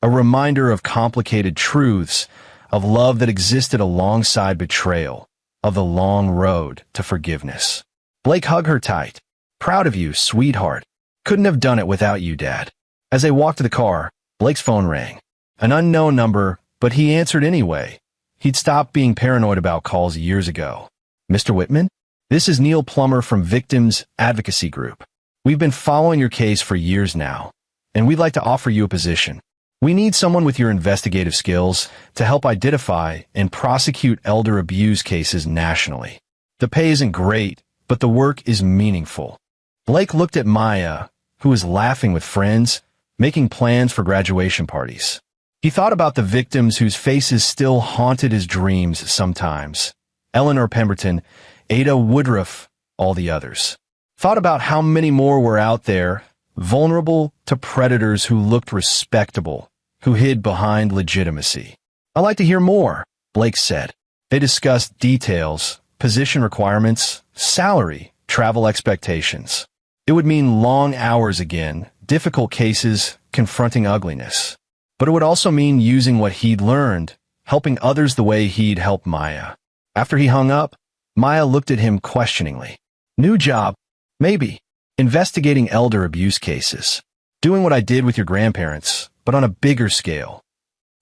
a reminder of complicated truths, of love that existed alongside betrayal, of the long road to forgiveness. Blake hugged her tight. Proud of you, sweetheart. Couldn't have done it without you, Dad. As they walked to the car, Blake's phone rang. An unknown number, but he answered anyway. He'd stopped being paranoid about calls years ago. Mr. Whitman? This is Neil Plummer from Victims Advocacy Group. We've been following your case for years now, and we'd like to offer you a position. We need someone with your investigative skills to help identify and prosecute elder abuse cases nationally. The pay isn't great, but the work is meaningful. Blake looked at Maya, who was laughing with friends, making plans for graduation parties. He thought about the victims whose faces still haunted his dreams sometimes. Eleanor Pemberton, Ada Woodruff, all the others. Thought about how many more were out there, vulnerable to predators who looked respectable, who hid behind legitimacy. I'd like to hear more, Blake said. They discussed details, position requirements, salary, travel expectations. It would mean long hours again, difficult cases, confronting ugliness. But it would also mean using what he'd learned, helping others the way he'd helped Maya. After he hung up, Maya looked at him questioningly. New job? Maybe. Investigating elder abuse cases. Doing what I did with your grandparents, but on a bigger scale.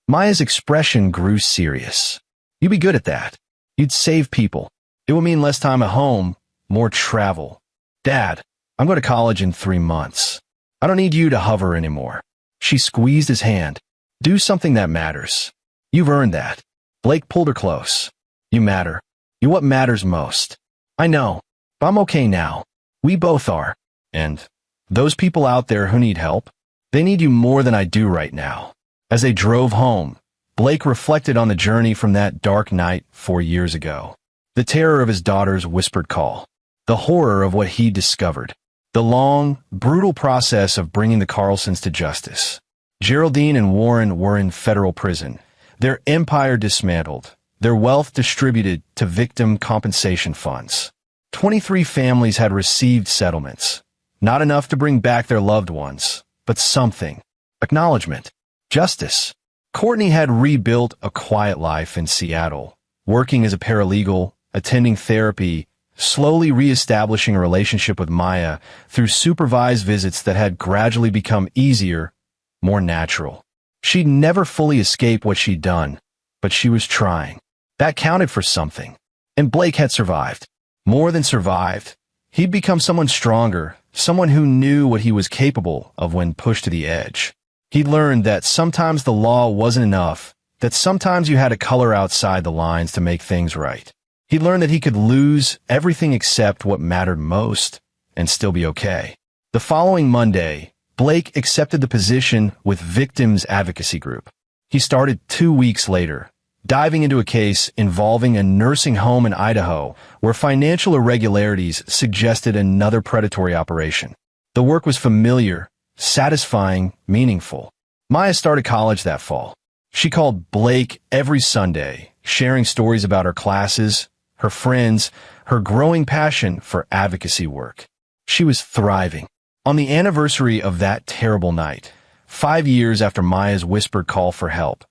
Maya's expression grew serious. You'd be good at that. You'd save people. It would mean less time at home, more travel. Dad, I'm going to college in 3 months. I don't need you to hover anymore. She squeezed his hand. Do something that matters. You've earned that. Blake pulled her close. You matter. You're what matters most. I know, but I'm okay now. We both are. And those people out there who need help, they need you more than I do right now. As they drove home, Blake reflected on the journey from that dark night 4 years ago. The terror of his daughter's whispered call. The horror of what he discovered. The long, brutal process of bringing the Carlsons to justice. Geraldine and Warren were in federal prison, their empire dismantled, their wealth distributed to victim compensation funds. 23 families had received settlements. Not enough to bring back their loved ones, but something. Acknowledgement. Justice. Courtney had rebuilt a quiet life in Seattle, working as a paralegal, attending therapy, slowly reestablishing a relationship with Maya through supervised visits that had gradually become easier, more natural. She'd never fully escaped what she'd done, but she was trying. That counted for something. And Blake had survived. More than survived. He'd become someone stronger, someone who knew what he was capable of when pushed to the edge. He learned that sometimes the law wasn't enough, that sometimes you had to color outside the lines to make things right. He learned that he could lose everything except what mattered most and still be okay. The following Monday, Blake accepted the position with Victims Advocacy Group. He started 2 weeks later, diving into a case involving a nursing home in Idaho where financial irregularities suggested another predatory operation. The work was familiar, satisfying, meaningful. Maya started college that fall. She called Blake every Sunday, sharing stories about her classes, her friends, her growing passion for advocacy work. She was thriving. On the anniversary of that terrible night, 5 years after Maya's whispered call for help,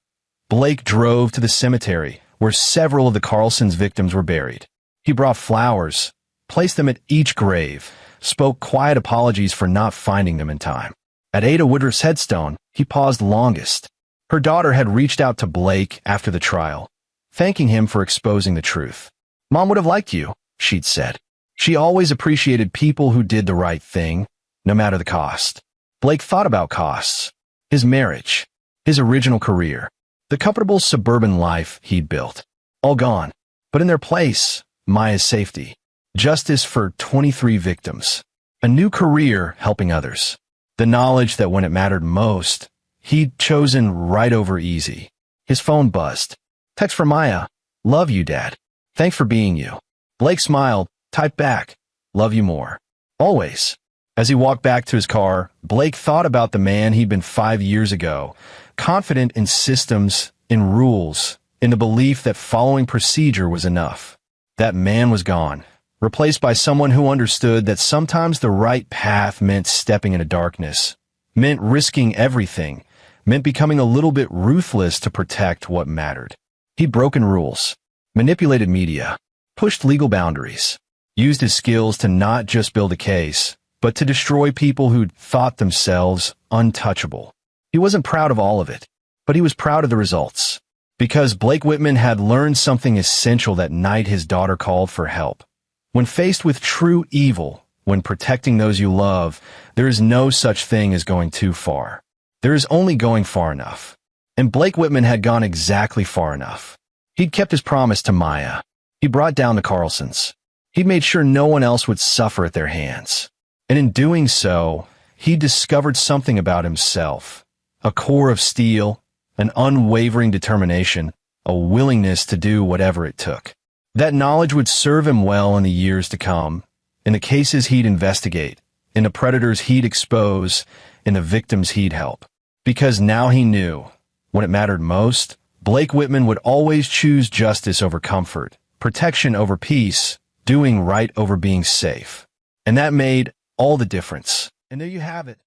Blake drove to the cemetery where several of the Carlsons' victims were buried. He brought flowers, placed them at each grave, spoke quiet apologies for not finding them in time. At Ada Woodruff's headstone, he paused longest. Her daughter had reached out to Blake after the trial, thanking him for exposing the truth. "Mom would have liked you," she'd said. She always appreciated people who did the right thing, no matter the cost. Blake thought about costs. His marriage, his original career, the comfortable suburban life he'd built. All gone. But in their place, Maya's safety. Justice for 23 victims. A new career helping others. The knowledge that when it mattered most, he'd chosen right over easy. His phone buzzed. Text from Maya. "Love you, Dad. Thanks for being you." Blake smiled, typed back. "Love you more. Always." As he walked back to his car, Blake thought about the man he'd been 5 years ago, confident in systems, in rules, in the belief that following procedure was enough. That man was gone, replaced by someone who understood that sometimes the right path meant stepping into darkness, meant risking everything, meant becoming a little bit ruthless to protect what mattered. He'd broken rules, manipulated media, pushed legal boundaries, used his skills to not just build a case, but to destroy people who'd thought themselves untouchable. He wasn't proud of all of it, but he was proud of the results. Because Blake Whitman had learned something essential that night his daughter called for help. When faced with true evil, when protecting those you love, there is no such thing as going too far. There is only going far enough. And Blake Whitman had gone exactly far enough. He'd kept his promise to Maya. He brought down the Carlsons. He'd made sure no one else would suffer at their hands. And in doing so, he discovered something about himself. A core of steel, an unwavering determination, a willingness to do whatever it took. That knowledge would serve him well in the years to come, in the cases he'd investigate, in the predators he'd expose, in the victims he'd help. Because now he knew, when it mattered most, Blake Whitman would always choose justice over comfort, protection over peace, doing right over being safe. And that made all the difference. And there you have it.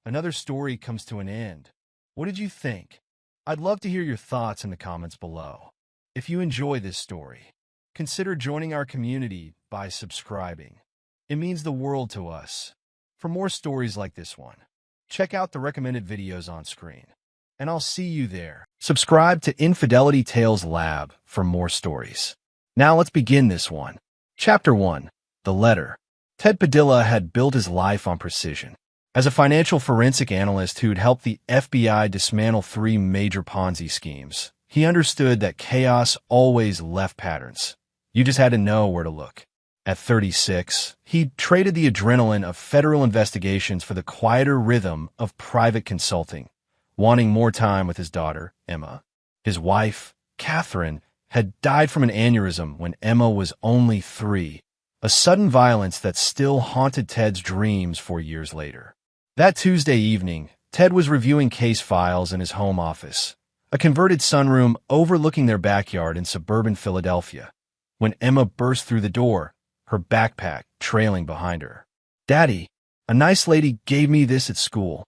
Another story comes to an end. What did you think? I'd love to hear your thoughts in the comments below. If you enjoy this story, consider joining our community by subscribing. It means the world to us. For more stories like this one, check out the recommended videos on screen. And I'll see you there. Subscribe to Infidelity Tales Lab for more stories. Now let's begin this one. Chapter 1. The Letter. Ted Padilla had built his life on precision. As a financial forensic analyst who'd helped the FBI dismantle 3 major Ponzi schemes, he understood that chaos always left patterns. You just had to know where to look. At 36, he traded the adrenaline of federal investigations for the quieter rhythm of private consulting, wanting more time with his daughter, Emma. His wife, Catherine, had died from an aneurysm when Emma was only 3, a sudden violence that still haunted Ted's dreams 4 years later. That Tuesday evening, Ted was reviewing case files in his home office, a converted sunroom overlooking their backyard in suburban Philadelphia, when Emma burst through the door, her backpack trailing behind her. "Daddy, a nice lady gave me this at school."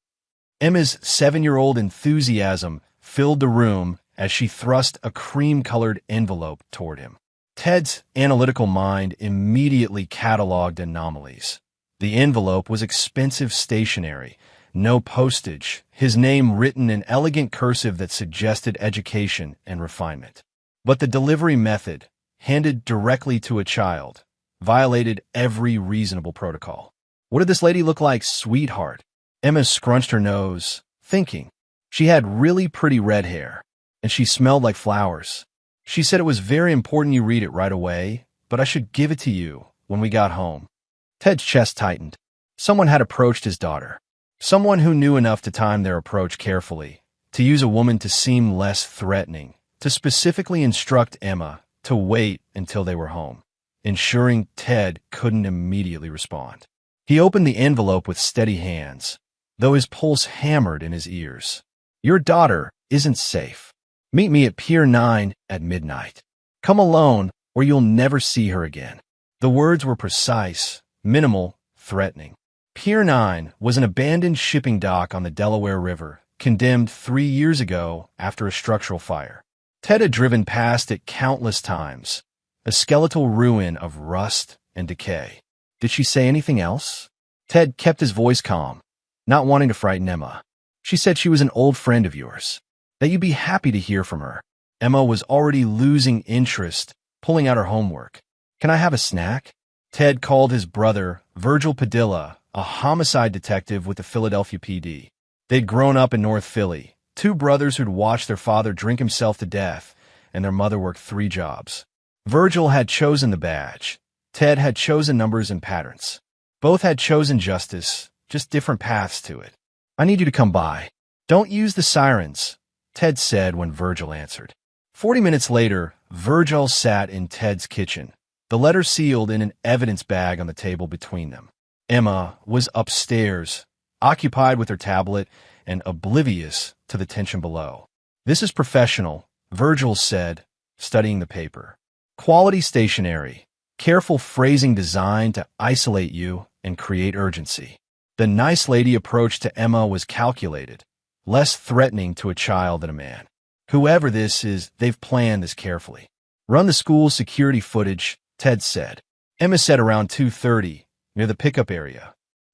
Emma's 7-year-old enthusiasm filled the room as she thrust a cream-colored envelope toward him. Ted's analytical mind immediately cataloged anomalies. The envelope was expensive stationery, no postage, his name written in elegant cursive that suggested education and refinement. But the delivery method, handed directly to a child, violated every reasonable protocol. "What did this lady look like, sweetheart?" Emma scrunched her nose, thinking. She had really pretty red hair, and she smelled like flowers. "She said it was very important you read it right away, but I should give it to you when we got home." Ted's chest tightened. Someone had approached his daughter. Someone who knew enough to time their approach carefully, to use a woman to seem less threatening, to specifically instruct Emma to wait until they were home, ensuring Ted couldn't immediately respond. He opened the envelope with steady hands, though his pulse hammered in his ears. "Your daughter isn't safe. Meet me at Pier 9 at midnight. Come alone, or you'll never see her again." The words were precise, minimal, threatening. Pier 9 was an abandoned shipping dock on the Delaware River, condemned 3 years ago after a structural fire. Ted had driven past it countless times, a skeletal ruin of rust and decay. "Did she say anything else?" Ted kept his voice calm, not wanting to frighten Emma. "She said she was an old friend of yours, that you'd be happy to hear from her." Emma was already losing interest, pulling out her homework. "Can I have a snack?" Ted called his brother, Virgil Padilla, a homicide detective with the Philadelphia PD. They'd grown up in North Philly, two brothers who'd watched their father drink himself to death, and their mother worked 3 jobs. Virgil had chosen the badge. Ted had chosen numbers and patterns. Both had chosen justice, just different paths to it. "I need you to come by. Don't use the sirens," Ted said when Virgil answered. 40 minutes later, Virgil sat in Ted's kitchen, the letter sealed in an evidence bag on the table between them. Emma was upstairs, occupied with her tablet and oblivious to the tension below. "This is professional," Virgil said, studying the paper. "Quality stationery, careful phrasing designed to isolate you and create urgency." The nice lady approach to Emma was calculated, less threatening to a child than a man. "Whoever this is, they've planned this carefully." "Run the school security footage," Ted said. Emma said around 2:30, near the pickup area.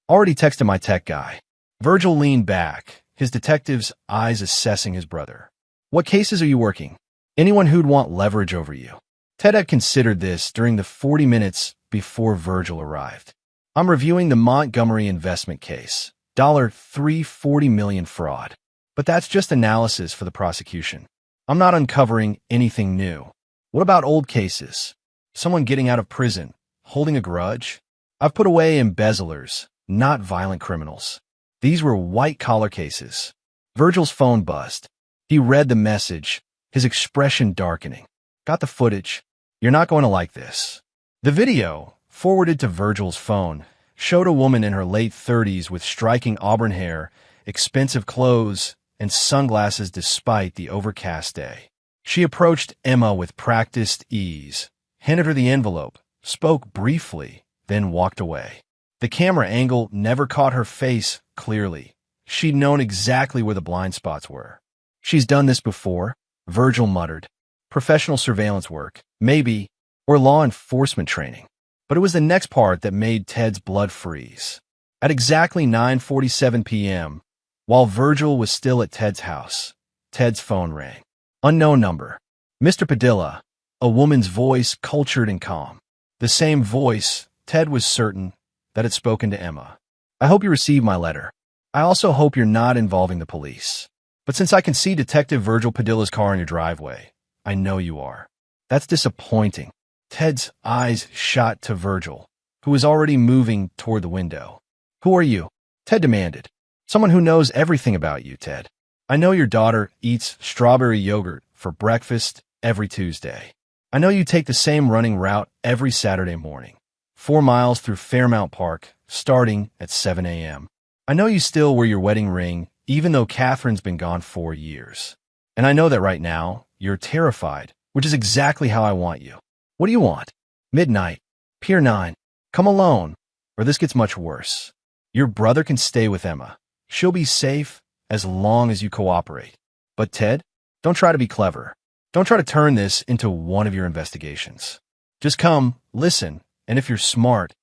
"Already texted my tech guy." Virgil leaned back, his detective's eyes assessing his brother. "What cases are you working? Anyone who'd want leverage over you?" Ted had considered this during the 40 minutes before Virgil arrived. "I'm reviewing the Montgomery investment case, $340 million fraud. But that's just analysis for the prosecution. I'm not uncovering anything new." "What about old cases? Someone getting out of prison, holding a grudge?" "I've put away embezzlers, not violent criminals. These were white-collar cases." Virgil's phone buzzed. He read the message, his expression darkening. "Got the footage. You're not going to like this." The video, forwarded to Virgil's phone, showed a woman in her late 30s with striking auburn hair, expensive clothes, and sunglasses despite the overcast day. She approached Emma with practiced ease, handed her the envelope, spoke briefly, then walked away. The camera angle never caught her face clearly. She'd known exactly where the blind spots were. "She's done this before," Virgil muttered. "Professional surveillance work, maybe, or law enforcement training." But it was the next part that made Ted's blood freeze. At exactly 9:47 p.m., while Virgil was still at Ted's house, Ted's phone rang. Unknown number. "Mr. Padilla," a woman's voice cultured and calm. The same voice, Ted was certain, that had spoken to Emma. "I hope you received my letter. I also hope you're not involving the police. But since I can see Detective Virgil Padilla's car in your driveway, I know you are." "That's disappointing." Ted's eyes shot to Virgil, who was already moving toward the window. "Who are you?" Ted demanded. "Someone who knows everything about you, Ted. I know your daughter eats strawberry yogurt for breakfast every Tuesday. I know you take the same running route every Saturday morning. 4 miles through Fairmount Park, starting at 7 a.m. I know you still wear your wedding ring, even though Catherine's been gone 4 years. And I know that right now, you're terrified, which is exactly how I want you. What do you want? Midnight. Pier 9. Come alone, or this gets much worse. Your brother can stay with Emma. She'll be safe as long as you cooperate. But Ted, don't try to be clever. Don't try to turn this into one of your investigations. Just come, listen, and if you're smart,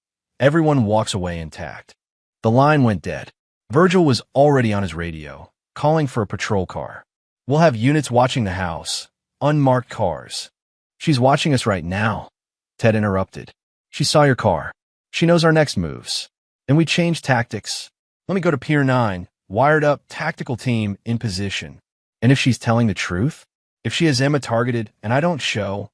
everyone walks away intact. The line went dead. Virgil was already on his radio, calling for a patrol car. We'll have units watching the house, unmarked cars. She's watching us right now, Ted interrupted. She saw your car. She knows our next moves. And we changed tactics. Let me go to Pier 9, wired up tactical team in position. And if she's telling the truth, if she has Emma targeted and I don't show.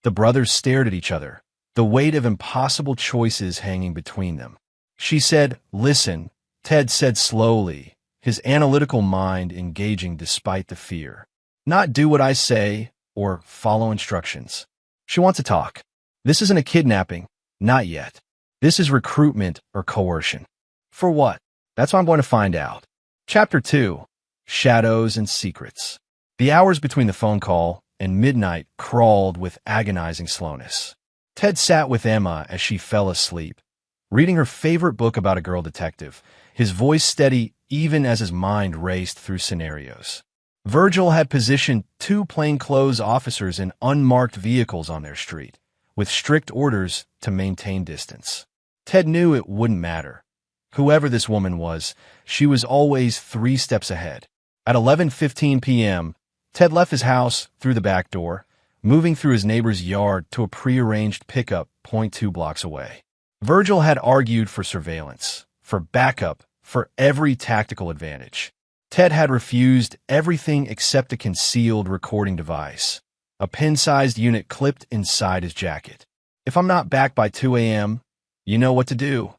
The brothers stared at each other, the weight of impossible choices hanging between them. She said, "Listen," Ted said slowly, his analytical mind engaging despite the fear. "Not do what I say or follow instructions. She wants to talk. This isn't a kidnapping. Not yet. This is recruitment or coercion. For what? That's what I'm going to find out." Chapter 2. Shadows and Secrets. The hours between the phone call and midnight crawled with agonizing slowness. Ted sat with Emma as she fell asleep, reading her favorite book about a girl detective, his voice steady even as his mind raced through scenarios. Virgil had positioned 2 plainclothes officers in unmarked vehicles on their street, with strict orders to maintain distance. Ted knew it wouldn't matter. Whoever this woman was, she was always 3 steps ahead. At 11:15 p.m., Ted left his house through the back door, moving through his neighbor's yard to a prearranged pickup 0.2 blocks away. Virgil had argued for surveillance, for backup, for every tactical advantage. Ted had refused everything except a concealed recording device, a pin-sized unit clipped inside his jacket. "If I'm not back by 2 a.m., you know what to do,"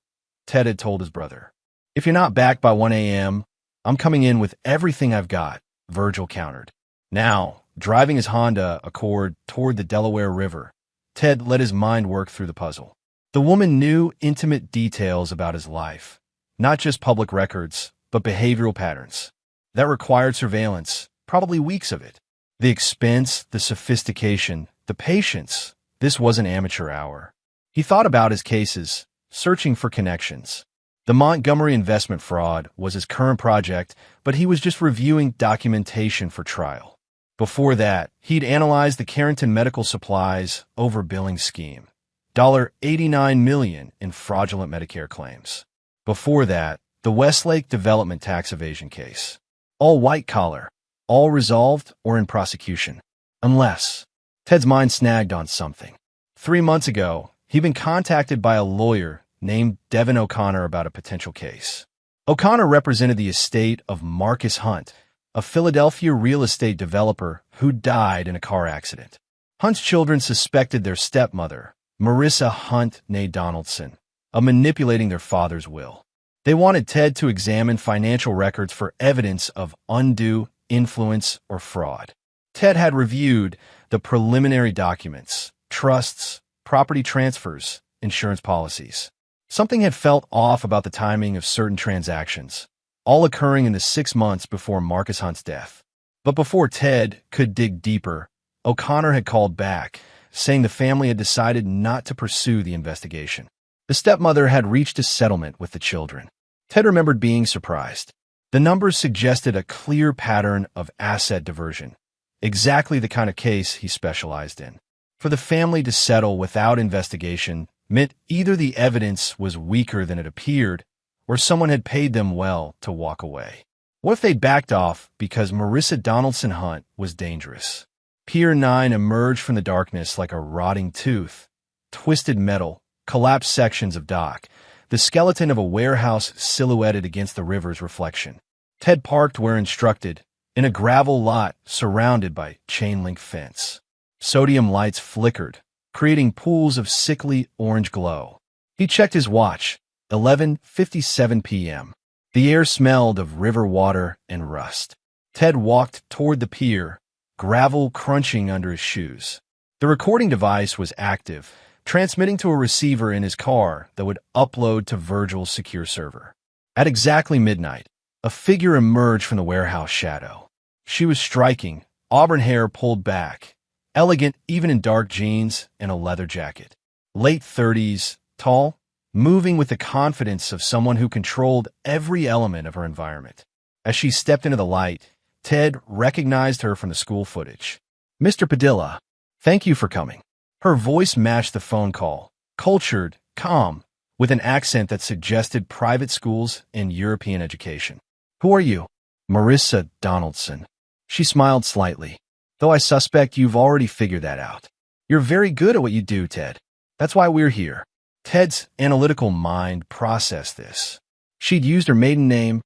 Ted had told his brother. "If you're not back by 1 a.m., I'm coming in with everything I've got," Virgil countered. Now, driving his Honda Accord toward the Delaware River, Ted let his mind work through the puzzle. The woman knew intimate details about his life, not just public records, but behavioral patterns. That required surveillance, probably weeks of it. The expense, the sophistication, the patience. This was an amateur hour. He thought about his cases, searching for connections. The Montgomery investment fraud was his current project, but he was just reviewing documentation for trial. Before that, he'd analyzed the Carrington Medical Supplies overbilling scheme, $89 million in fraudulent Medicare claims. Before that, the Westlake development tax evasion case. All white-collar, all resolved or in prosecution. Unless Ted's mind snagged on something. 3 months ago, he'd been contacted by a lawyer named Devin O'Connor about a potential case. O'Connor represented the estate of Marcus Hunt, a Philadelphia real estate developer who died in a car accident. Hunt's children suspected their stepmother, Marissa Hunt née Donaldson, of manipulating their father's will. They wanted Ted to examine financial records for evidence of undue influence or fraud. Ted had reviewed the preliminary documents, trusts, property transfers, insurance policies. Something had felt off about the timing of certain transactions, all occurring in the 6 months before Marcus Hunt's death. But before Ted could dig deeper, O'Connor had called back, saying the family had decided not to pursue the investigation. The stepmother had reached a settlement with the children. Ted remembered being surprised. The numbers suggested a clear pattern of asset diversion, exactly the kind of case he specialized in. For the family to settle without investigation meant either the evidence was weaker than it appeared, or someone had paid them well to walk away. What if they backed off because Marissa Donaldson Hunt was dangerous? Pier 9 emerged from the darkness like a rotting tooth, twisted metal, collapsed sections of dock, the skeleton of a warehouse silhouetted against the river's reflection. Ted parked where instructed, in a gravel lot surrounded by chain-link fence. Sodium lights flickered, creating pools of sickly orange glow. He checked his watch, 11:57 p.m. The air smelled of river water and rust. Ted walked toward the pier, gravel crunching under his shoes. The recording device was active, transmitting to a receiver in his car that would upload to Virgil's secure server. At exactly midnight, a figure emerged from the warehouse shadow. She was striking, auburn hair pulled back, elegant even in dark jeans and a leather jacket. Late 30s, tall, moving with the confidence of someone who controlled every element of her environment. As she stepped into the light, Ted recognized her from the school footage. "Mr. Padilla, thank you for coming." Her voice matched the phone call, cultured, calm, with an accent that suggested private schools and European education. "Who are you?" "Marissa Donaldson." She smiled slightly. "Though I suspect you've already figured that out. You're very good at what you do, Ted. That's why we're here." Ted's analytical mind processed this. She'd used her maiden name,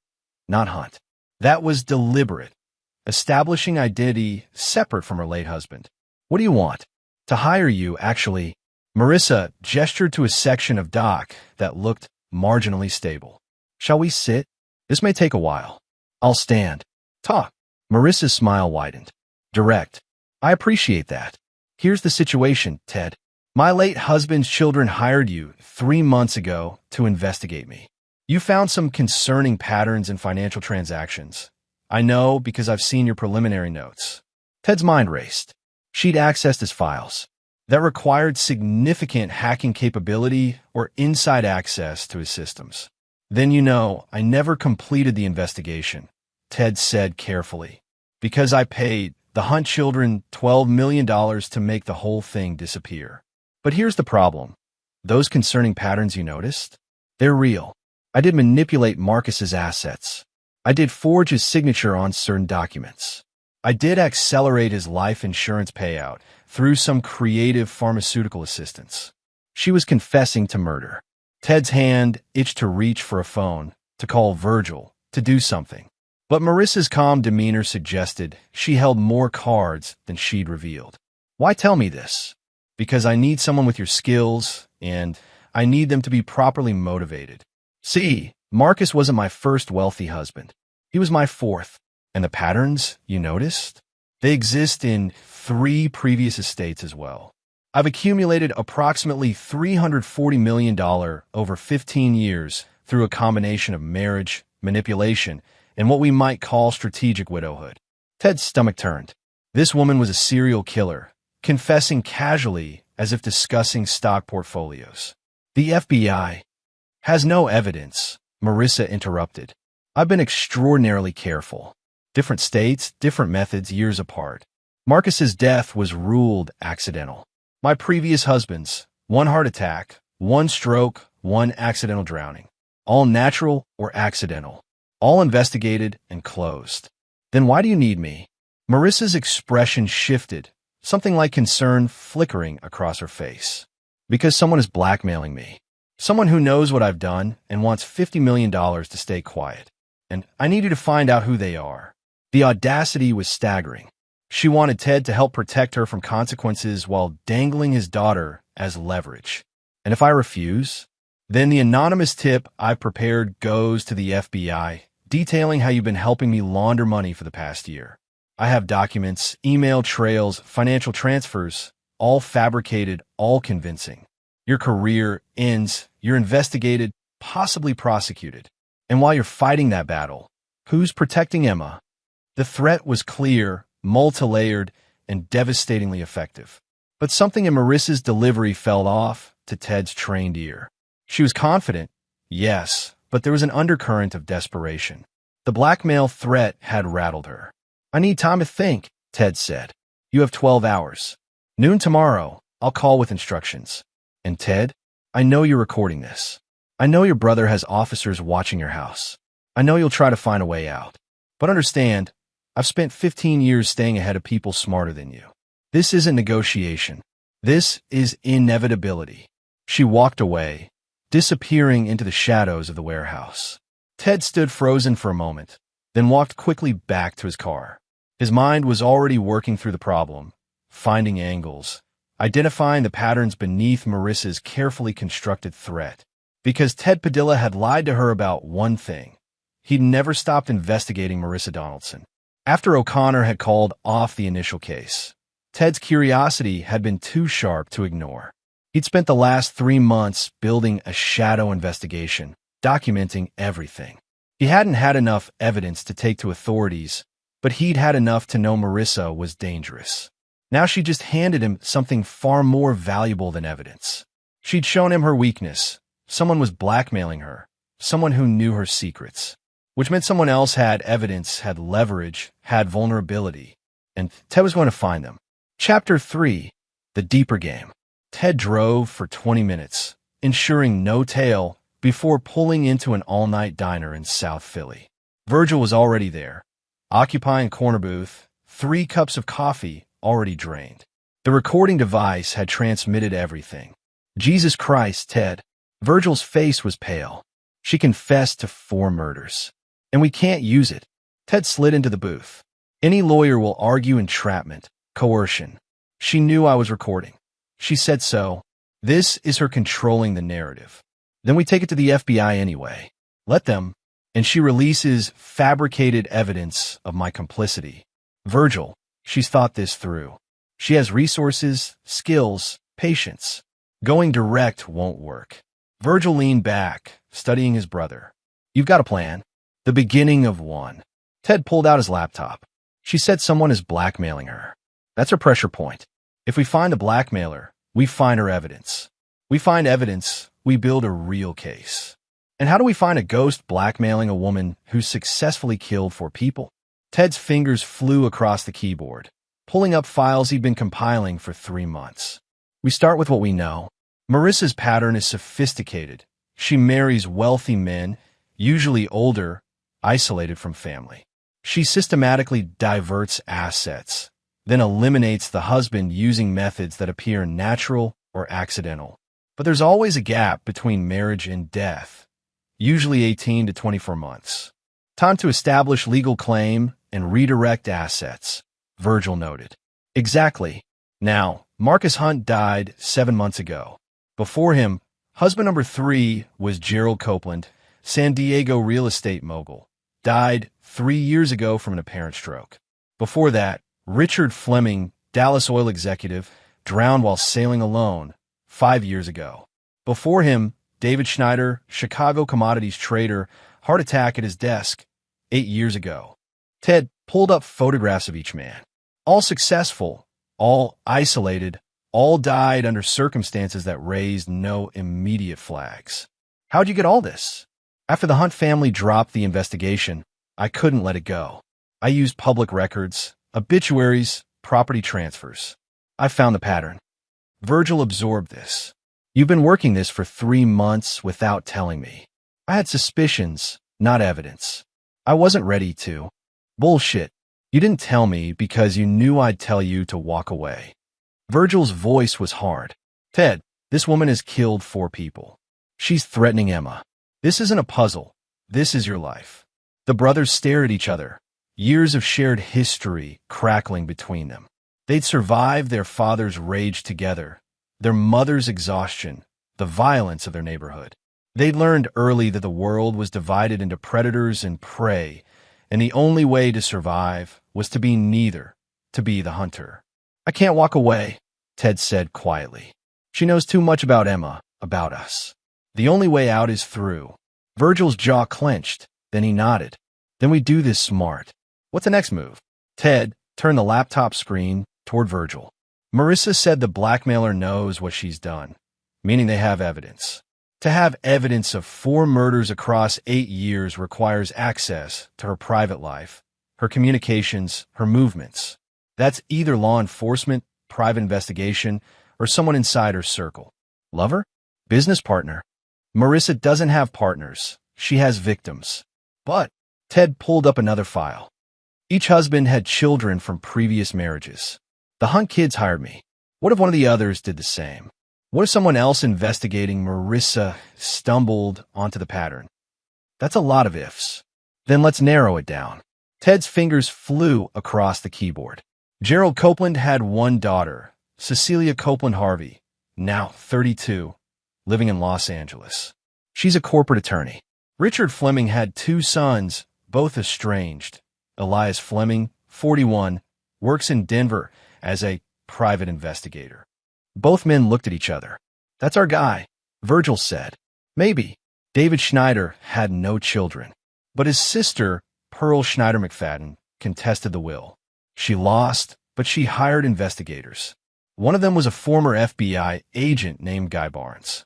not Hunt. That was deliberate, establishing identity separate from her late husband. "What do you want?" "To hire you, actually." Marissa gestured to a section of dock that looked marginally stable. "Shall we sit? This may take a while." "I'll stand." "Talk." Marissa's smile widened. Direct. "I appreciate that. Here's the situation, Ted. My late husband's children hired you 3 months ago to investigate me. You found some concerning patterns in financial transactions. I know because I've seen your preliminary notes." Ted's mind raced. She'd accessed his files. That required significant hacking capability or inside access to his systems. "Then I never completed the investigation," Ted said carefully, "because I paid the Hunt children $12 million to make the whole thing disappear. But here's the problem. Those concerning patterns you noticed? They're real. I did manipulate Marcus's assets. I did forge his signature on certain documents. I did accelerate his life insurance payout through some creative pharmaceutical assistance." She was confessing to murder. Ted's hand itched to reach for a phone, to call Virgil, to do something. But Marissa's calm demeanor suggested she held more cards than she'd revealed. "Why tell me this?" "Because I need someone with your skills, and I need them to be properly motivated. See, Marcus wasn't my first wealthy husband. He was my fourth. And the patterns you noticed? They exist in 3 previous estates as well. I've accumulated approximately $340 million over 15 years through a combination of marriage, manipulation, and what we might call strategic widowhood." Ted's stomach turned. This woman was a serial killer, confessing casually as if discussing stock portfolios. "The FBI has no evidence," Marissa interrupted. "I've been extraordinarily careful. Different states, different methods, years apart. Marcus's death was ruled accidental. My previous husband's, 1 heart attack, 1 stroke, 1 accidental drowning. All natural or accidental. All investigated and closed." "Then why do you need me?" Marissa's expression shifted, something like concern flickering across her face. "Because someone is blackmailing me. Someone who knows what I've done and wants $50 million to stay quiet. And I need you to find out who they are." The audacity was staggering. She wanted Ted to help protect her from consequences while dangling his daughter as leverage. "And if I refuse? Then the anonymous tip I prepared goes to the FBI, detailing how you've been helping me launder money for the past year. I have documents, email trails, financial transfers, all fabricated, all convincing. Your career ends, you're investigated, possibly prosecuted. And while you're fighting that battle, who's protecting Emma?" The threat was clear, multi-layered, and devastatingly effective. But something in Marissa's delivery fell off to Ted's trained ear. She was confident, yes, but there was an undercurrent of desperation. The blackmail threat had rattled her. "I need time to think," Ted said. "You have 12 hours. Noon tomorrow, I'll call with instructions. And Ted, I know you're recording this. I know your brother has officers watching your house. I know you'll try to find a way out. But understand, I've spent 15 years staying ahead of people smarter than you. This isn't negotiation. This is inevitability." She walked away, disappearing into the shadows of the warehouse. Ted stood frozen for a moment, then walked quickly back to his car. His mind was already working through the problem, finding angles, identifying the patterns beneath Marissa's carefully constructed threat. Because Ted Padilla had lied to her about one thing. He'd never stopped investigating Marissa Donaldson. After O'Connor had called off the initial case, Ted's curiosity had been too sharp to ignore. He'd spent the last 3 months building a shadow investigation, documenting everything. He hadn't had enough evidence to take to authorities, but he'd had enough to know Marissa was dangerous. Now she just handed him something far more valuable than evidence. She'd shown him her weakness. Someone was blackmailing her, someone who knew her secrets, which meant someone else had evidence, had leverage, had vulnerability, and Ted was going to find them. Chapter 3, The Deeper Game. Ted drove for 20 minutes, ensuring no tail, before pulling into an all-night diner in South Philly. Virgil was already there, occupying corner booth, 3 cups of coffee already drained. The recording device had transmitted everything. Jesus Christ, Ted. Virgil's face was pale. She confessed to 4 murders. And we can't use it. Ted slid into the booth. Any lawyer will argue entrapment, coercion. She knew I was recording. She said so. This is her controlling the narrative. Then we take it to the FBI anyway. Let them. And she releases fabricated evidence of my complicity. Virgil, she's thought this through. She has resources, skills, patience. Going direct won't work. Virgil leaned back, studying his brother. You've got a plan. The beginning of one. Ted pulled out his laptop. She said someone is blackmailing her. That's her pressure point. If we find the blackmailer, we find her evidence. We find evidence, we build a real case. And how do we find a ghost blackmailing a woman who successfully killed 4 people? Ted's fingers flew across the keyboard, pulling up files he'd been compiling for 3 months. We start with what we know. Marissa's pattern is sophisticated. She marries wealthy men, usually older, isolated from family. She systematically diverts assets, then eliminates the husband using methods that appear natural or accidental. But there's always a gap between marriage and death, usually 18 to 24 months. Time to establish legal claim and redirect assets, Virgil noted. Exactly. Now, Marcus Hunt died 7 months ago. Before him, husband number 3 was Gerald Copeland, San Diego real estate mogul. Died 3 years ago from an apparent stroke. Before that, Richard Fleming, Dallas oil executive, drowned while sailing alone 5 years ago. Before him, David Schneider, Chicago commodities trader, heart attack at his desk 8 years ago. Ted pulled up photographs of each man. All successful, all isolated, all died under circumstances that raised no immediate flags. How'd you get all this? After the Hunt family dropped the investigation, I couldn't let it go. I used public records, obituaries, property transfers. I found the pattern. Virgil absorbed this. You've been working this for 3 months without telling me. I had suspicions, not evidence. I wasn't ready to. Bullshit. You didn't tell me because you knew I'd tell you to walk away. Virgil's voice was hard. Ted, this woman has killed 4 people. She's threatening Emma. This isn't a puzzle. This is your life. The brothers stare at each other. Years of shared history crackling between them. They'd survived their father's rage together, their mother's exhaustion, the violence of their neighborhood. They'd learned early that the world was divided into predators and prey, and the only way to survive was to be neither, to be the hunter. I can't walk away, Ted said quietly. She knows too much about Emma, about us. The only way out is through. Virgil's jaw clenched, then he nodded. Then we do this smart. What's the next move? Ted turned the laptop screen toward Virgil. Marissa said the blackmailer knows what she's done, meaning they have evidence. To have evidence of 4 murders across 8 years requires access to her private life, her communications, her movements. That's either law enforcement, private investigation, or someone inside her circle. Lover? Business partner? Marissa doesn't have partners. She has victims. But Ted pulled up another file. Each husband had children from previous marriages. The Hunt kids hired me. What if one of the others did the same? What if someone else investigating Marissa stumbled onto the pattern? That's a lot of ifs. Then let's narrow it down. Ted's fingers flew across the keyboard. Gerald Copeland had 1 daughter, Cecilia Copeland Harvey, now 32, living in Los Angeles. She's a corporate attorney. Richard Fleming had 2 sons, both estranged. Elias Fleming, 41, works in Denver as a private investigator. Both men looked at each other. That's our guy, Virgil said. Maybe. David Schneider had no children, but his sister, Pearl Schneider McFadden, contested the will. She lost, but she hired investigators. One of them was a former FBI agent named Guy Barnes.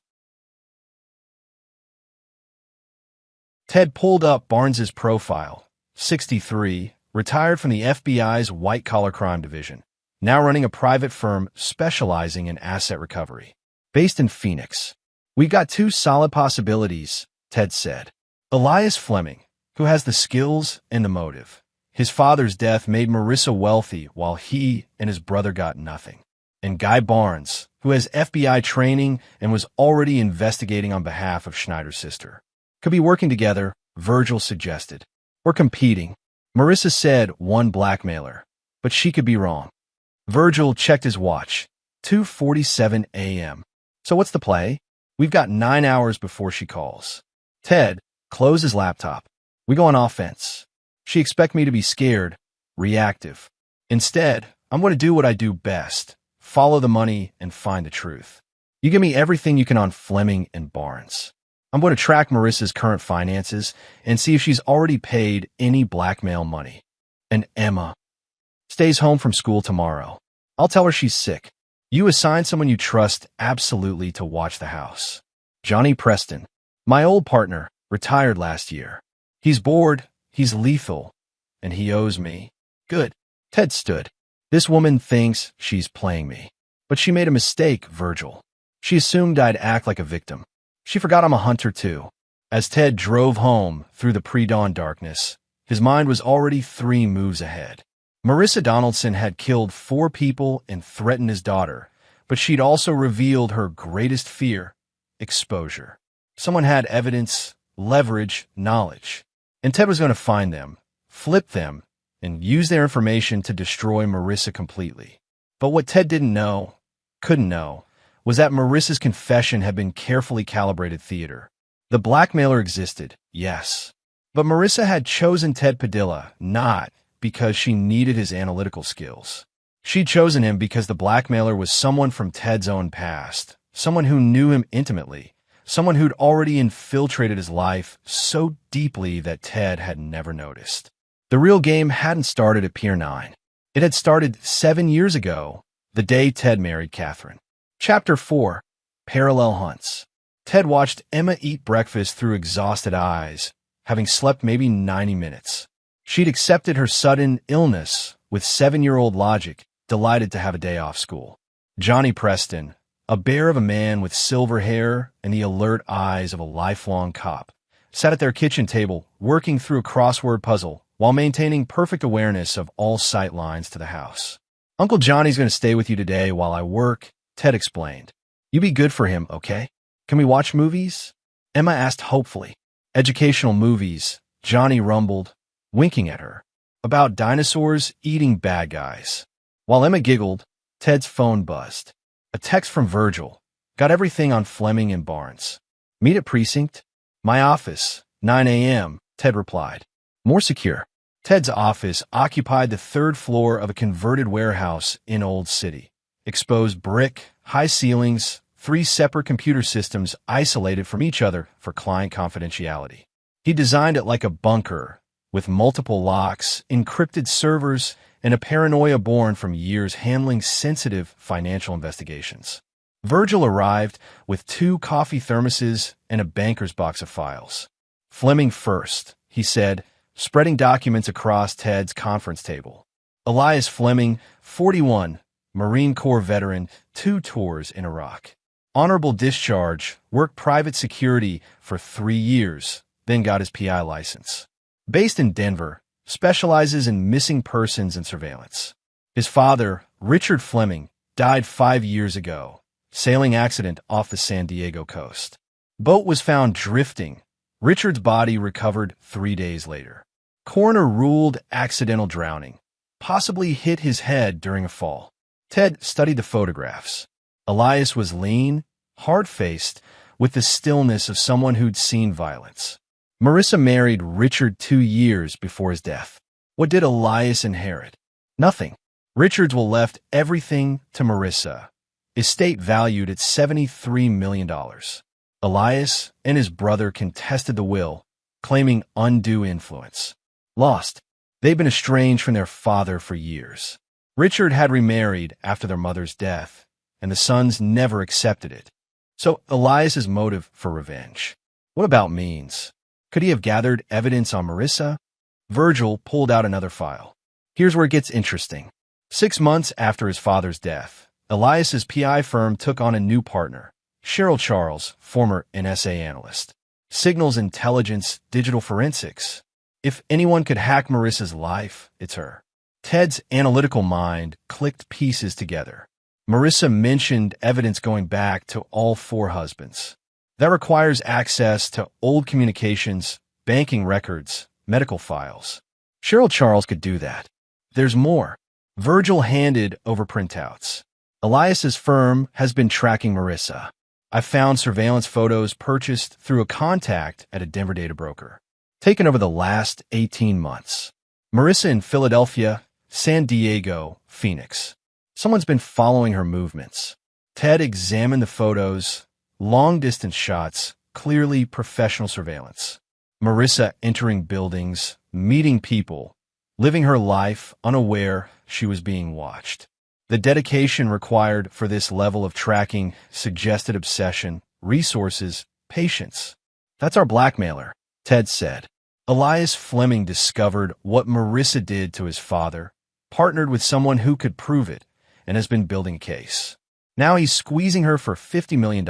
Ted pulled up Barnes's profile, 63, retired from the FBI's white-collar crime division, now running a private firm specializing in asset recovery. Based in Phoenix. "We got two solid possibilities," Ted said. Elias Fleming, who has the skills and the motive. His father's death made Marissa wealthy while he and his brother got nothing. And Guy Barnes, who has FBI training and was already investigating on behalf of Schneider's sister. "Could be working together," Virgil suggested. "Or competing." Marissa said one blackmailer, but she could be wrong. Virgil checked his watch. 2:47 a.m. "So what's the play?" "We've got 9 hours before she calls." Ted closed his laptop. "We go on offense. She expect me to be scared, reactive. Instead, I'm going to do what I do best, follow the money and find the truth. You give me everything you can on Fleming and Barnes. I'm going to track Marissa's current finances and see if she's already paid any blackmail money. And Emma stays home from school tomorrow. I'll tell her she's sick. You assign someone you trust absolutely to watch the house. Johnny Preston, my old partner, retired last year. He's bored, he's lethal, and he owes me." "Good." Ted stood. "This woman thinks she's playing me. But she made a mistake, Virgil. She assumed I'd act like a victim. She forgot I'm a hunter too." As Ted drove home through the pre-dawn darkness, his mind was already 3 moves ahead. Marissa Donaldson had killed 4 people and threatened his daughter, but she'd also revealed her greatest fear: exposure. Someone had evidence, leverage, knowledge. And Ted was going to find them, flip them, and use their information to destroy Marissa completely. But what Ted didn't know, couldn't know, was that Marissa's confession had been carefully calibrated theater. The blackmailer existed, yes. But Marissa had chosen Ted Padilla not because she needed his analytical skills. She'd chosen him because the blackmailer was someone from Ted's own past, someone who knew him intimately, someone who'd already infiltrated his life so deeply that Ted had never noticed. The real game hadn't started at Pier 9. It had started 7 years ago, the day Ted married Catherine. Chapter 4. Parallel Hunts. Ted watched Emma eat breakfast through exhausted eyes, having slept maybe 90 minutes. She'd accepted her sudden illness with 7-year-old logic, delighted to have a day off school. Johnny Preston, a bear of a man with silver hair and the alert eyes of a lifelong cop, sat at their kitchen table working through a crossword puzzle while maintaining perfect awareness of all sight lines to the house. "Uncle Johnny's going to stay with you today while I work," Ted explained. "You be good for him, okay? Can we watch movies?" Emma asked hopefully. "Educational movies," Johnny rumbled, winking at her. "About dinosaurs eating bad guys." While Emma giggled, Ted's phone buzzed. A text from Virgil. "Got everything on Fleming and Barnes. Meet at precinct?" "My office, 9 a.m., Ted replied. More secure. Ted's office occupied the 3rd floor of a converted warehouse in Old City. Exposed brick, high ceilings, 3 separate computer systems isolated from each other for client confidentiality. He designed it like a bunker, with multiple locks, encrypted servers, and a paranoia born from years handling sensitive financial investigations. Virgil arrived with 2 coffee thermoses and a banker's box of files. "Fleming first," he said, spreading documents across Ted's conference table. Elias Fleming, 41, Marine Corps veteran, 2 tours in Iraq. Honorable discharge, worked private security for 3 years, then got his PI license. Based in Denver, specializes in missing persons and surveillance. His father, Richard Fleming, died 5 years ago, sailing accident off the San Diego coast. Boat was found drifting. Richard's body recovered 3 days later. Coroner ruled accidental drowning, possibly hit his head during a fall. Ted studied the photographs. Elias was lean, hard-faced, with the stillness of someone who'd seen violence. Marissa married Richard 2 years before his death. What did Elias inherit? Nothing. Richard's will left everything to Marissa, estate valued at $73 million. Elias and his brother contested the will, claiming undue influence. Lost. They'd been estranged from their father for years. Richard had remarried after their mother's death, and the sons never accepted it. So Elias's motive for revenge. What about means? Could he have gathered evidence on Marissa? Virgil pulled out another file. Here's where it gets interesting. 6 months after his father's death, Elias's PI firm took on a new partner, Cheryl Charles, former NSA analyst. Signals intelligence, digital forensics. If anyone could hack Marissa's life, it's her. Ted's analytical mind clicked pieces together. Marissa mentioned evidence going back to all 4 husbands. That requires access to old communications, banking records, medical files. Cheryl Charles could do that. There's more. Virgil handed over printouts. Elias's firm has been tracking Marissa. I found surveillance photos purchased through a contact at a Denver data broker, taken over the last 18 months. Marissa in Philadelphia, San Diego, Phoenix. Someone's been following her movements. Ted examined the photos, long-distance shots, clearly professional surveillance. Marissa entering buildings, meeting people, living her life unaware she was being watched. The dedication required for this level of tracking suggested obsession, resources, patience. That's our blackmailer, Ted said. Elias Fleming discovered what Marissa did to his father, partnered with someone who could prove it, and has been building a case. Now he's squeezing her for $50 million.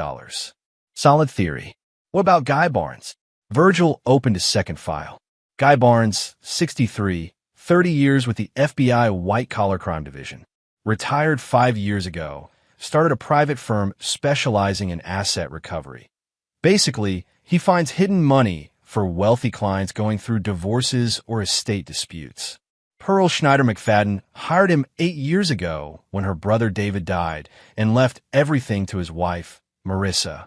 Solid theory. What about Guy Barnes? Virgil opened his second file. Guy Barnes, 63, 30 years with the FBI white-collar crime division. Retired 5 years ago, started a private firm specializing in asset recovery. Basically, he finds hidden money for wealthy clients going through divorces or estate disputes. Pearl Schneider McFadden hired him 8 years ago when her brother David died and left everything to his wife, Marissa.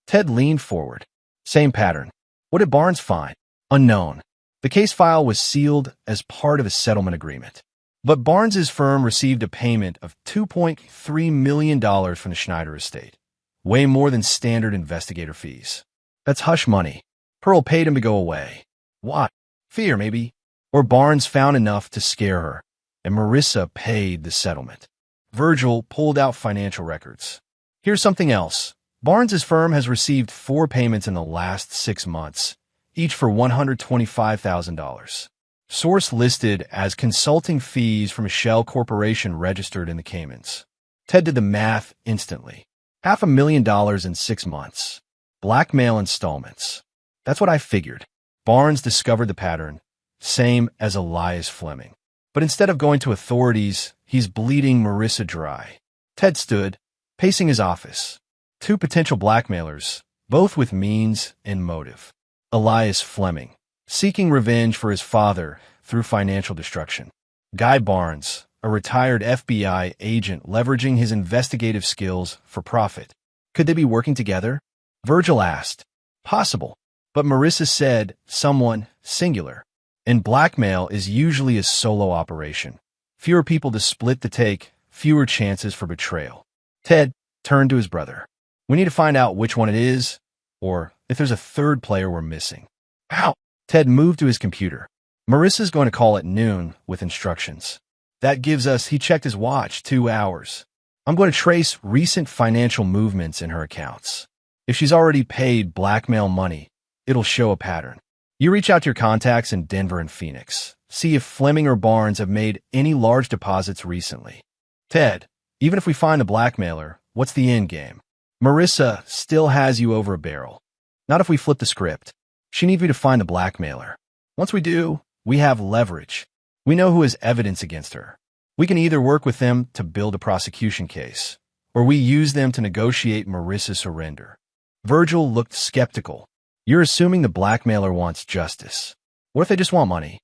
Ted leaned forward. Same pattern. What did Barnes find? Unknown. The case file was sealed as part of a settlement agreement. But Barnes's firm received a payment of $2.3 million from the Schneider estate, way more than standard investigator fees. That's hush money. Pearl paid him to go away. Why? Fear, maybe. Or Barnes found enough to scare her, and Marissa paid the settlement. Virgil pulled out financial records. Here's something else. Barnes's firm has received 4 payments in the last 6 months, each for $125,000. Source listed as consulting fees from a shell corporation registered in the Caymans. Ted did the math instantly. $500,000 in 6 months. Blackmail installments. That's what I figured. Barnes discovered the pattern, same as Elias Fleming. But instead of going to authorities, he's bleeding Marissa dry. Ted stood, pacing his office. 2 potential blackmailers, both with means and motive. Elias Fleming, seeking revenge for his father through financial destruction. Guy Barnes, a retired FBI agent leveraging his investigative skills for profit. Could they be working together? Virgil asked. Possible. But Marissa said someone singular. And blackmail is usually a solo operation. Fewer people to split the take, fewer chances for betrayal. Ted turned to his brother. We need to find out which one it is, or if there's a third player we're missing. How? Ted moved to his computer. Marissa's going to call at noon with instructions. That gives us, he checked his watch, 2 hours. I'm going to trace recent financial movements in her accounts. If she's already paid blackmail money, it'll show a pattern. You reach out to your contacts in Denver and Phoenix. See if Fleming or Barnes have made any large deposits recently. Ted, even if we find the blackmailer, what's the end game? Marissa still has you over a barrel. Not if we flip the script. She needs me to find the blackmailer. Once we do, we have leverage. We know who has evidence against her. We can either work with them to build a prosecution case, or we use them to negotiate Marissa's surrender. Virgil looked skeptical. You're assuming the blackmailer wants justice. What if they just want money?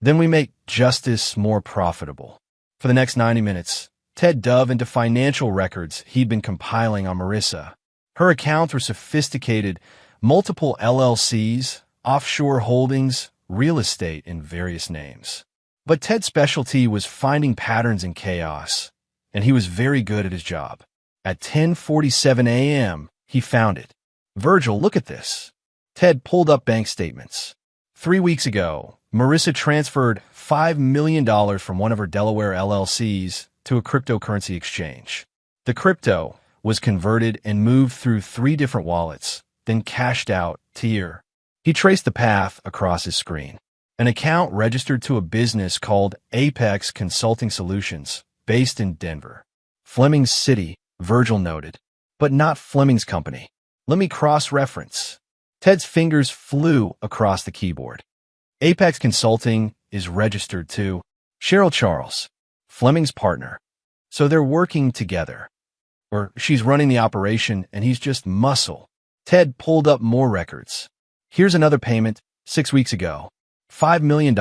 Then we make justice more profitable. For the next 90 minutes, Ted dove into financial records he'd been compiling on Marissa. Her accounts were sophisticated, multiple LLCs, offshore holdings, real estate in various names. But Ted's specialty was finding patterns in chaos, and he was very good at his job. At 10:47 a.m., he found it. Virgil, look at this. Ted pulled up bank statements. 3 weeks ago, Marissa transferred $5 million from one of her Delaware LLCs to a cryptocurrency exchange. The crypto was converted and moved through 3 different wallets, then cashed out here. He traced the path across his screen. An account registered to a business called Apex Consulting Solutions, based in Denver. Fleming's City, Virgil noted, but not Fleming's company. Let me cross-reference. Ted's fingers flew across the keyboard. Apex Consulting is registered to Cheryl Charles, Fleming's partner. So they're working together. Or she's running the operation and he's just muscle. Ted pulled up more records. Here's another payment 6 weeks ago. $5 million,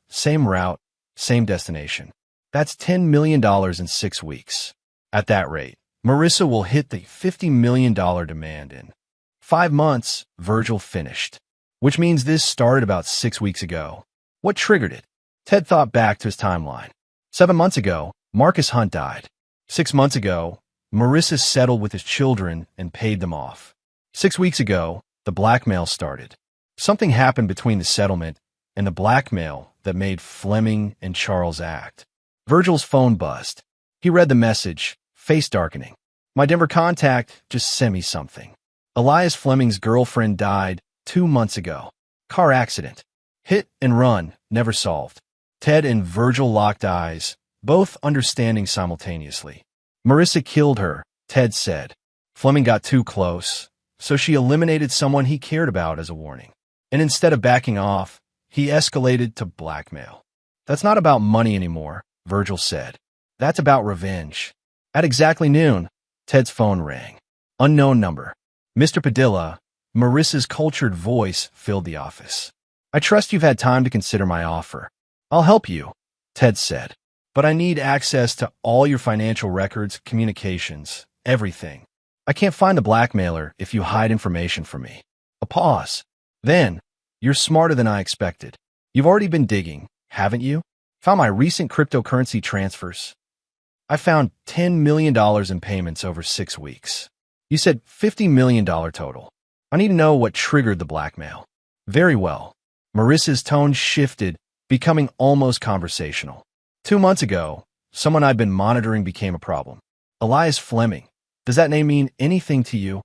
same route, same destination. That's $10 million in 6 weeks. At that rate, Marissa will hit the $50 million demand in 5 months, Virgil finished. Which means this started about 6 weeks ago. What triggered it? Ted thought back to his timeline. 7 months ago, Marcus Hunt died. 6 months ago, Marissa settled with his children and paid them off. 6 weeks ago, the blackmail started. Something happened between the settlement and the blackmail that made Fleming and Charles act. Virgil's phone buzzed. He read the message, face darkening. My Denver contact just sent me something. Elias Fleming's girlfriend died 2 months ago. Car accident. Hit and run, never solved. Ted and Virgil locked eyes, both understanding simultaneously. Marissa killed her, Ted said. Fleming got too close, so she eliminated someone he cared about as a warning. And instead of backing off, he escalated to blackmail. That's not about money anymore, Virgil said. That's about revenge. At exactly noon, Ted's phone rang. Unknown number. Mr. Padilla, Marissa's cultured voice filled the office. I trust you've had time to consider my offer. I'll help you, Ted said. But I need access to all your financial records, communications, everything. I can't find the blackmailer if you hide information from me. A pause. Then, you're smarter than I expected. You've already been digging, haven't you? Found my recent cryptocurrency transfers. I found $10 million in payments over 6 weeks. You said $50 million total. I need to know what triggered the blackmail. Very well. Marissa's tone shifted, becoming almost conversational. 2 months ago, someone I'd been monitoring became a problem. Elias Fleming. Does that name mean anything to you?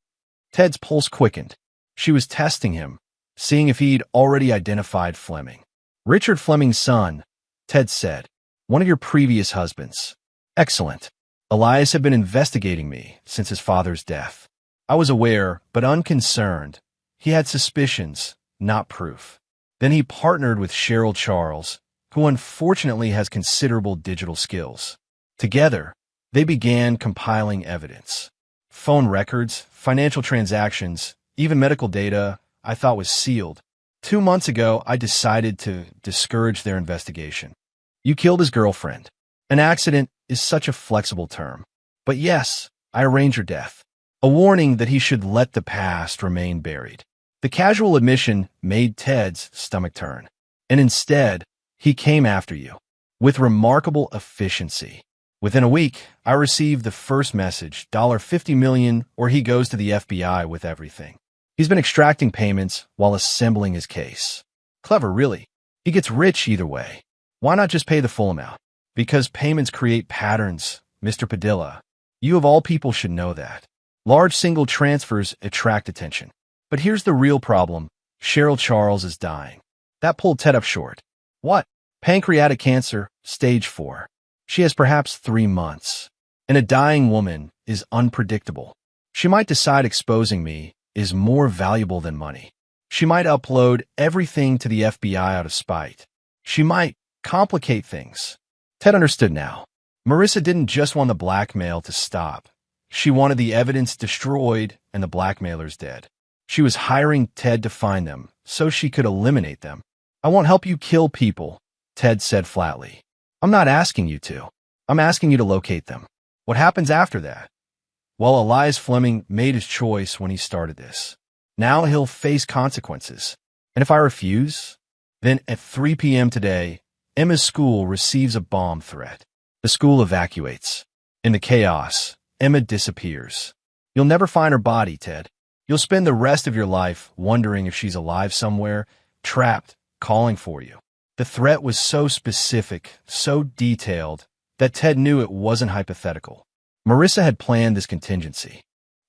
Ted's pulse quickened. She was testing him, seeing if he'd already identified Fleming. Richard Fleming's son, Ted said. One of your previous husbands. Excellent. Elias had been investigating me since his father's death. I was aware, but unconcerned. He had suspicions, not proof. Then he partnered with Cheryl Charles, who unfortunately has considerable digital skills. Together, they began compiling evidence. Phone records, financial transactions, even medical data I thought was sealed. 2 months ago, I decided to discourage their investigation. You killed his girlfriend. An accident is such a flexible term. But yes, I arranged her death. A warning that he should let the past remain buried. The casual admission made Ted's stomach turn. And instead, he came after you. With remarkable efficiency. Within a week, I received the first message, $50 million, or he goes to the FBI with everything. He's been extracting payments while assembling his case. Clever, really. He gets rich either way. Why not just pay the full amount? Because payments create patterns, Mr. Padilla. You of all people should know that. Large single transfers attract attention. But here's the real problem. Cheryl Charles is dying. That pulled Ted up short. What? Pancreatic cancer, stage 4. She has perhaps 3 months. And a dying woman is unpredictable. She might decide exposing me is more valuable than money. She might upload everything to the FBI out of spite. She might complicate things. Ted understood now. Marissa didn't just want the blackmail to stop. She wanted the evidence destroyed and the blackmailers dead. She was hiring Ted to find them so she could eliminate them. I won't help you kill people, Ted said flatly. I'm not asking you to. I'm asking you to locate them. What happens after that? Well, Elias Fleming made his choice when he started this. Now he'll face consequences. And if I refuse, then at 3 p.m. today, Emma's school receives a bomb threat. The school evacuates. In the chaos, Emma disappears. You'll never find her body, Ted. You'll spend the rest of your life wondering if she's alive somewhere, trapped, calling for you. The threat was so specific, so detailed, that Ted knew it wasn't hypothetical. Marissa had planned this contingency.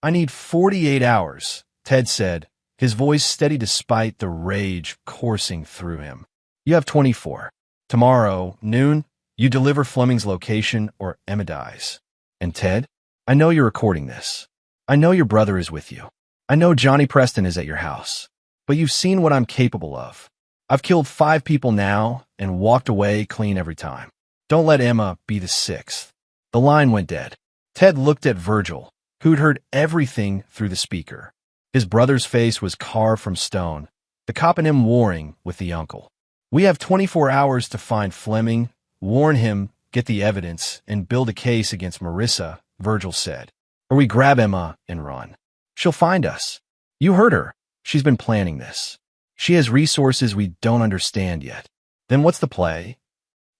"I need 48 hours, Ted said, his voice steady despite the rage coursing through him. "You have 24. Tomorrow, noon, you deliver Fleming's location or Emma dies. And Ted, I know you're recording this. I know your brother is with you. I know Johnny Preston is at your house. But you've seen what I'm capable of. I've killed 5 people now and walked away clean every time. Don't let Emma be the 6th. The line went dead. Ted looked at Virgil, who'd heard everything through the speaker. His brother's face was carved from stone, the cop and him warring with the uncle. "We have 24 hours to find Fleming, warn him, get the evidence, and build a case against Marissa," Virgil said. "Or we grab Emma and run. She'll find us. You heard her. She's been planning this. She has resources we don't understand yet. Then what's the play?"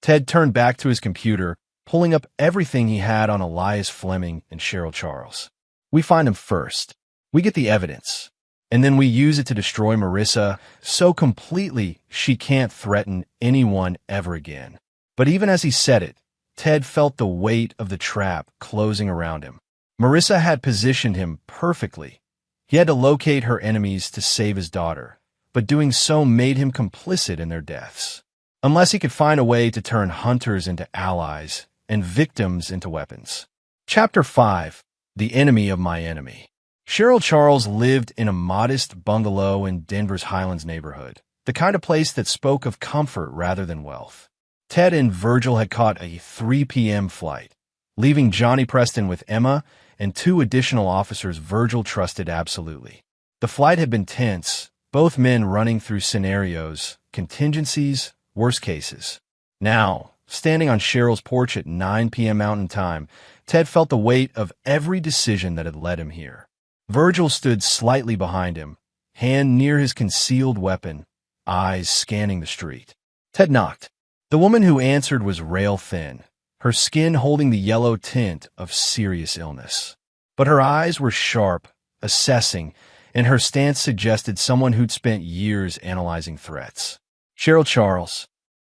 Ted turned back to his computer, pulling up everything he had on Elias Fleming and Cheryl Charles. "We find him first. We get the evidence. And then we use it to destroy Marissa so completely she can't threaten anyone ever again." But even as he said it, Ted felt the weight of the trap closing around him. Marissa had positioned him perfectly. He had to locate her enemies to save his daughter, but doing so made him complicit in their deaths. Unless he could find a way to turn hunters into allies and victims into weapons. Chapter 5. The Enemy of My Enemy. Cheryl Charles lived in a modest bungalow in Denver's Highlands neighborhood, the kind of place that spoke of comfort rather than wealth. Ted and Virgil had caught a 3 p.m. flight, leaving Johnny Preston with Emma and 2 additional officers Virgil trusted absolutely. The flight had been tense, both men running through scenarios, contingencies, worst cases. Now, standing on Cheryl's porch at 9 p.m. Mountain Time, Ted felt the weight of every decision that had led him here. Virgil stood slightly behind him, hand near his concealed weapon, eyes scanning the street. Ted knocked. The woman who answered was rail-thin, her skin holding the yellow tint of serious illness. But her eyes were sharp, assessing, and her stance suggested someone who'd spent years analyzing threats. "Cheryl Charles."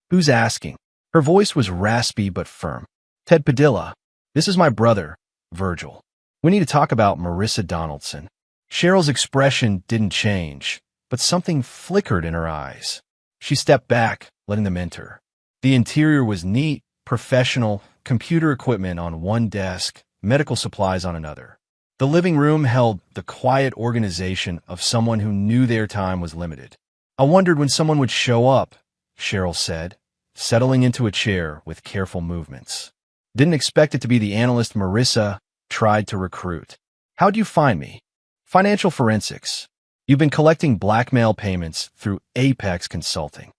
"Who's asking?" Her voice was raspy but firm. "Ted Padilla. This is my brother, Virgil. We need to talk about Marissa Donaldson." Cheryl's expression didn't change, but something flickered in her eyes. She stepped back, letting them enter. The interior was neat, professional, computer equipment on one desk, medical supplies on another. The living room held the quiet organization of someone who knew their time was limited. "I wondered when someone would show up," Cheryl said, settling into a chair with careful movements. "Didn't expect it to be the analyst Marissa tried to recruit. How'd you find me?" "Financial forensics. You've been collecting blackmail payments through Apex Consulting."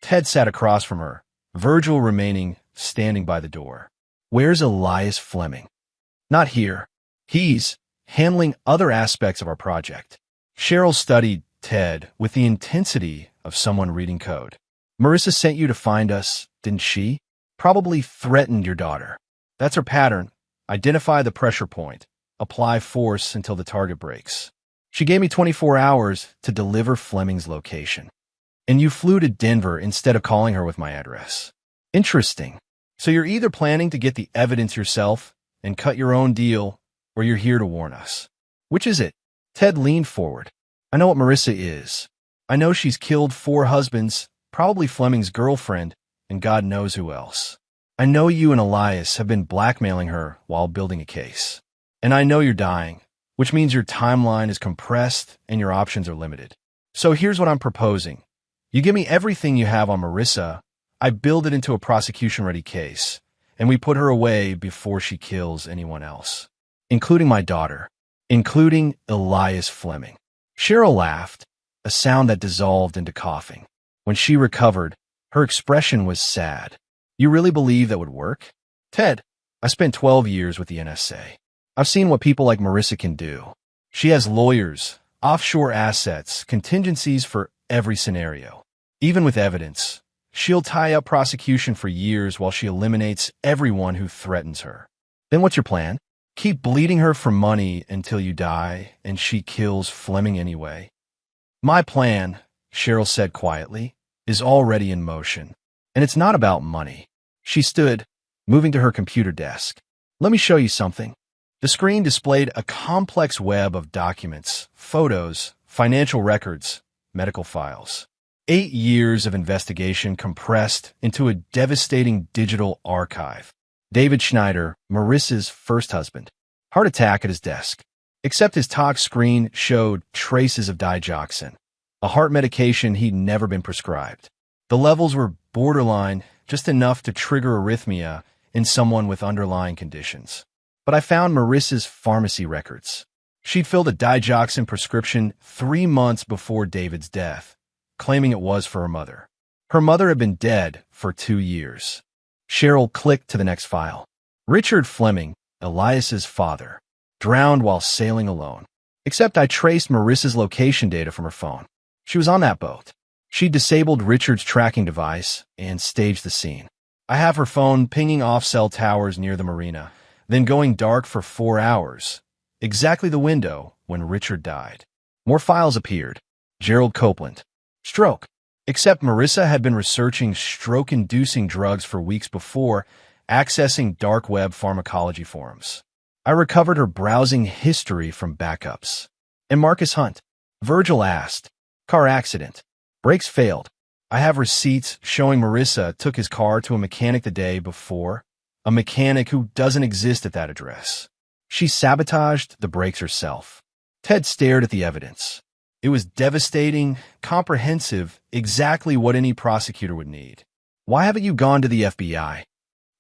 Ted sat across from her, Virgil remaining standing by the door. "Where's Elias Fleming?" "Not here. He's handling other aspects of our project." Cheryl studied Ted with the intensity of someone reading code. "Marissa sent you to find us, didn't she? Probably threatened your daughter. That's her pattern. Identify the pressure point. Apply force until the target breaks. She gave me 24 hours to deliver Fleming's location. And you flew to Denver instead of calling her with my address. Interesting. So you're either planning to get the evidence yourself and cut your own deal, or you're here to warn us. Which is it?" Ted leaned forward. "I know what Marissa is. I know she's killed 4 husbands, probably Fleming's girlfriend, and God knows who else. I know you and Elias have been blackmailing her while building a case. And I know you're dying, which means your timeline is compressed and your options are limited. So here's what I'm proposing. You give me everything you have on Marissa, I build it into a prosecution-ready case, and we put her away before she kills anyone else. Including my daughter. Including Elias Fleming." Cheryl laughed, a sound that dissolved into coughing. When she recovered, her expression was sad. "You really believe that would work?" "Ted, I spent 12 years with the NSA. I've seen what people like Marissa can do. She has lawyers, offshore assets, contingencies for every scenario. Even with evidence, she'll tie up prosecution for years while she eliminates everyone who threatens her." "Then what's your plan?" Keep bleeding her for money until you die, and she kills Fleming anyway. My plan, Cheryl said quietly, is already in motion. And it's not about money. She stood, moving to her computer desk. Let me show you something. The screen displayed a complex web of documents, photos, financial records, medical files. 8 years of investigation compressed into a devastating digital archive. David Schneider, Marissa's first husband. Heart attack at his desk. Except his talk screen showed traces of digoxin, a heart medication he'd never been prescribed. The levels were borderline, just enough to trigger arrhythmia in someone with underlying conditions. But I found Marissa's pharmacy records. She'd filled a digoxin prescription 3 months before David's death, claiming it was for her mother. Her mother had been dead for 2 years. Cheryl clicked to the next file. Richard Fleming, Elias's father, drowned while sailing alone. Except I traced Marissa's location data from her phone. She was on that boat. She disabled Richard's tracking device and staged the scene. I have her phone pinging off cell towers near the marina, then going dark for 4 hours, exactly the window when Richard died. More files appeared. Gerald Copeland. Stroke. Except Marissa had been researching stroke-inducing drugs for weeks before, accessing dark web pharmacology forums. I recovered her browsing history from backups. And Marcus Hunt. Virgil asked. Car accident. Brakes failed. I have receipts showing Marissa took his car to a mechanic the day before, a mechanic who doesn't exist at that address. She sabotaged the brakes herself. Ted stared at the evidence. It was devastating, comprehensive, exactly what any prosecutor would need. Why haven't you gone to the FBI?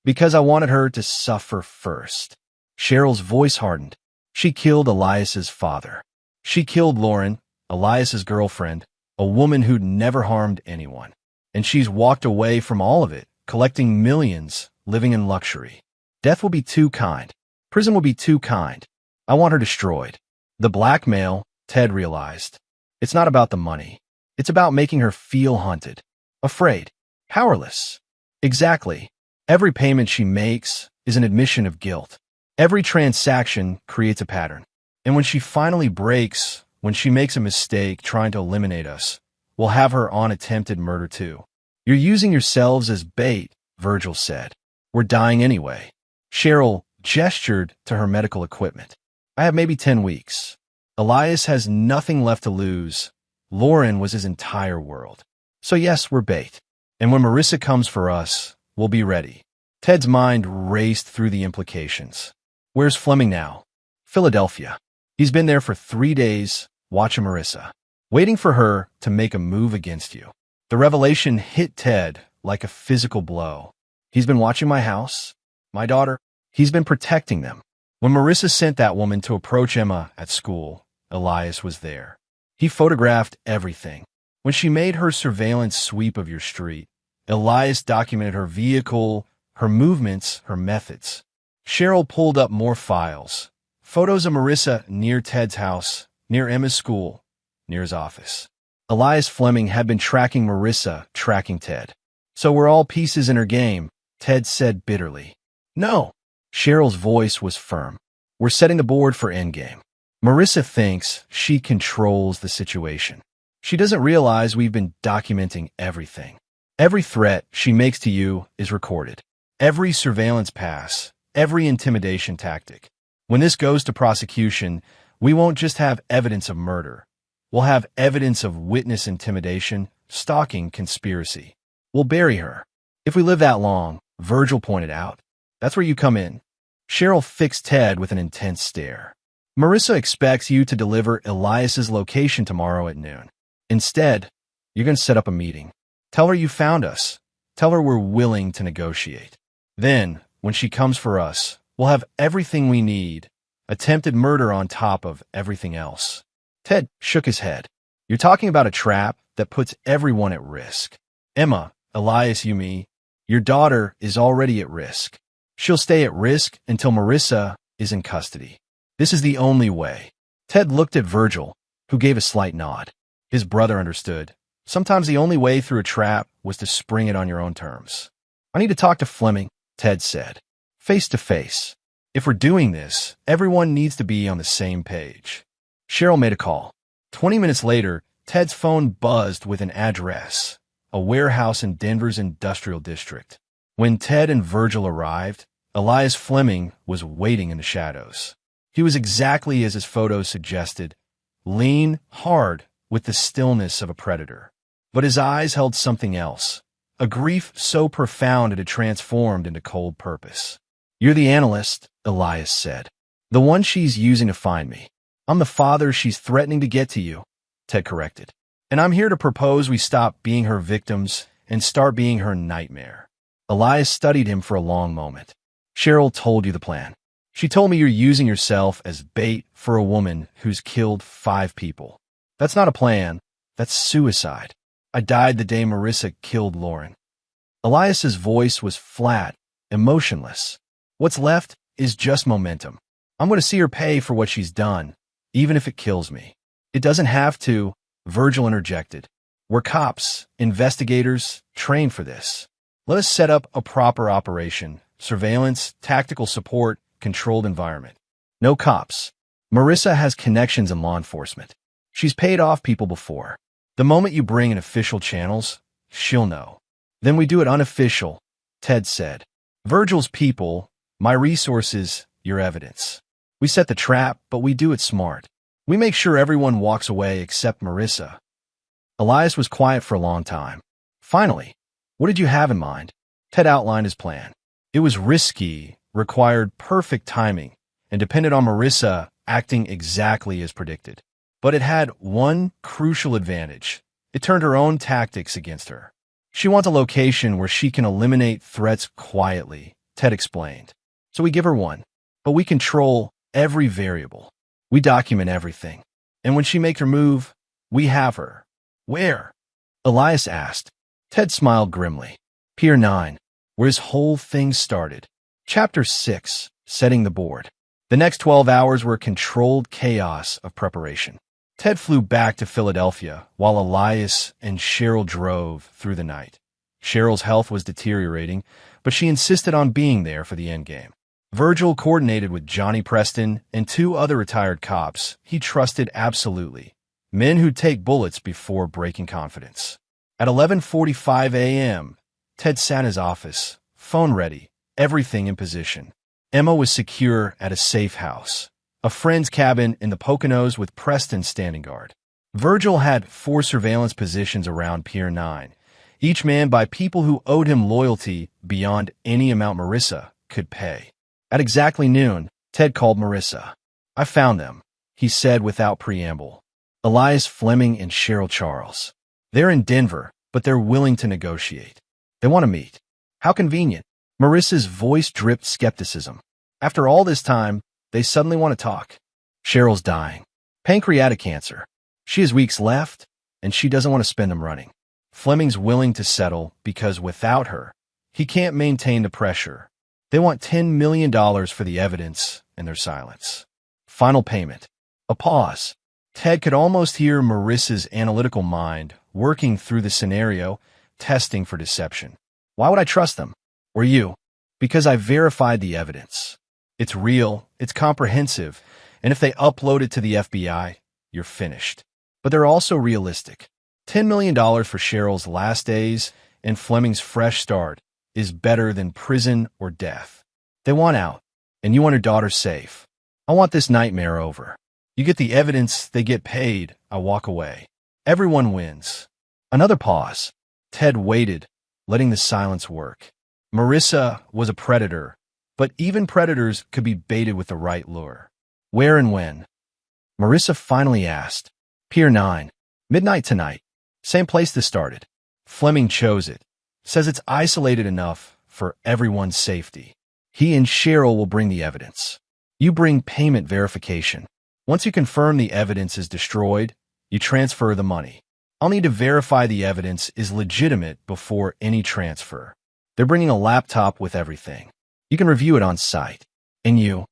Because I wanted her to suffer first. Cheryl's voice hardened. She killed Elias's father. She killed Lauren, Elias's girlfriend, a woman who'd never harmed anyone. And she's walked away from all of it, collecting millions, living in luxury. Death will be too kind. Prison will be too kind. I want her destroyed. The blackmail, Ted realized. It's not about the money. It's about making her feel haunted, afraid, powerless. Exactly. Every payment she makes is an admission of guilt. Every transaction creates a pattern. And when she finally breaks, when she makes a mistake trying to eliminate us, we'll have her on attempted murder too. You're using yourselves as bait, Virgil said. We're dying anyway. Cheryl gestured to her medical equipment. I have maybe 10 weeks. Elias has nothing left to lose. Lauren was his entire world. So yes, we're bait. And when Marissa comes for us, we'll be ready. Ted's mind raced through the implications. Where's Fleming now? Philadelphia. He's been there for 3 days, watching Marissa, waiting for her to make a move against you. The revelation hit Ted like a physical blow. He's been watching my house, my daughter. He's been protecting them. When Marissa sent that woman to approach Emma at school, Elias was there. He photographed everything. When she made her surveillance sweep of your street, Elias documented her vehicle, her movements, her methods. Cheryl pulled up more files. Photos of Marissa near Ted's house, near Emma's school, near his office. Elias Fleming had been tracking Marissa, tracking Ted. So we're all pieces in her game, Ted said bitterly. No. Cheryl's voice was firm. We're setting the board for endgame. Marissa thinks she controls the situation. She doesn't realize we've been documenting everything. Every threat she makes to you is recorded. Every surveillance pass, every intimidation tactic. When this goes to prosecution, we won't just have evidence of murder. We'll have evidence of witness intimidation, stalking, conspiracy. We'll bury her. If we live that long, Virgil pointed out. That's where you come in. Cheryl fixed Ted with an intense stare. Marissa expects you to deliver Elias's location tomorrow at noon. Instead, you're going to set up a meeting. Tell her you found us. Tell her we're willing to negotiate. Then, when she comes for us, we'll have everything we need. Attempted murder on top of everything else. Ted shook his head. You're talking about a trap that puts everyone at risk. Emma, Elias, your daughter is already at risk. She'll stay at risk until Marissa is in custody. This is the only way. Ted looked at Virgil, who gave a slight nod. His brother understood. Sometimes the only way through a trap was to spring it on your own terms. I need to talk to Fleming, Ted said. Face to face. If we're doing this, everyone needs to be on the same page. Cheryl made a call. 20 minutes later, Ted's phone buzzed with an address, a warehouse in Denver's industrial district. When Ted and Virgil arrived, Elias Fleming was waiting in the shadows. He was exactly as his photos suggested, lean, hard, with the stillness of a predator. But his eyes held something else, a grief so profound it had transformed into cold purpose. "You're the analyst," Elias said. "The one she's using to find me. I'm the father she's threatening to get to you," Ted corrected. "And I'm here to propose we stop being her victims and start being her nightmare." Elias studied him for a long moment. "Cheryl told you the plan. She told me you're using yourself as bait for a woman who's killed 5 people. That's not a plan. That's suicide. I died the day Marissa killed Lauren." Elias's voice was flat, emotionless. "What's left is just momentum. I'm going to see her pay for what she's done, even if it kills me." "It doesn't have to," Virgil interjected. "We're cops, investigators, trained for this. Let us set up a proper operation, surveillance, tactical support, controlled environment. No cops. Marissa has connections in law enforcement. She's paid off people before. The moment you bring in official channels, she'll know. Then we do it unofficial," Ted said. "Virgil's people, my resources, your evidence. We set the trap, but we do it smart. We make sure everyone walks away except Marissa." Elias was quiet for a long time. Finally, "What did you have in mind?" Ted outlined his plan. It was risky, required perfect timing, and depended on Marissa acting exactly as predicted. But it had one crucial advantage. It turned her own tactics against her. "She wants a location where she can eliminate threats quietly," Ted explained. "So we give her one, but we control every variable. We document everything. And when she makes her move, we have her." "Where?" Elias asked. Ted smiled grimly. "Pier 9, where his whole thing started." Chapter 6, Setting the Board. The next 12 hours were controlled chaos of preparation. Ted flew back to Philadelphia while Elias and Cheryl drove through the night. Cheryl's health was deteriorating, but she insisted on being there for the endgame. Virgil coordinated with Johnny Preston and 2 other retired cops he trusted absolutely, men who'd take bullets before breaking confidence. At 11:45 a.m., Ted sat in his office, phone ready, everything in position. Emma was secure at a safe house, a friend's cabin in the Poconos with Preston standing guard. Virgil had 4 surveillance positions around Pier 9, each manned by people who owed him loyalty beyond any amount Marissa could pay. At exactly noon, Ted called Marissa. "I found them," he said without preamble. "Elias Fleming and Cheryl Charles. They're in Denver, but they're willing to negotiate. They want to meet." "How convenient." Marissa's voice dripped skepticism. "After all this time, they suddenly want to talk." "Cheryl's dying. Pancreatic cancer. She has weeks left, and she doesn't want to spend them running. Fleming's willing to settle because without her, he can't maintain the pressure. They want $10 million for the evidence and their silence. Final payment." A pause. Ted could almost hear Marissa's analytical mind working through the scenario, testing for deception. "Why would I trust them? Or you?" "Because I verified the evidence. It's real, it's comprehensive, and if they upload it to the FBI, you're finished. But they're also realistic. $10 million for Cheryl's last days and Fleming's fresh start is better than prison or death. They want out, and you want her daughter safe. I want this nightmare over. You get the evidence, they get paid, I walk away. Everyone wins." Another pause. Ted waited, letting the silence work. Marissa was a predator, but even predators could be baited with the right lure. "Where and when?" Marissa finally asked. "Pier 9. Midnight tonight. Same place this started. Fleming chose it. Says it's isolated enough for everyone's safety. He and Cheryl will bring the evidence. You bring payment verification. Once you confirm the evidence is destroyed, you transfer the money. I'll need to verify the evidence is legitimate before any transfer. They're bringing a laptop with everything. You can review it on site. And you?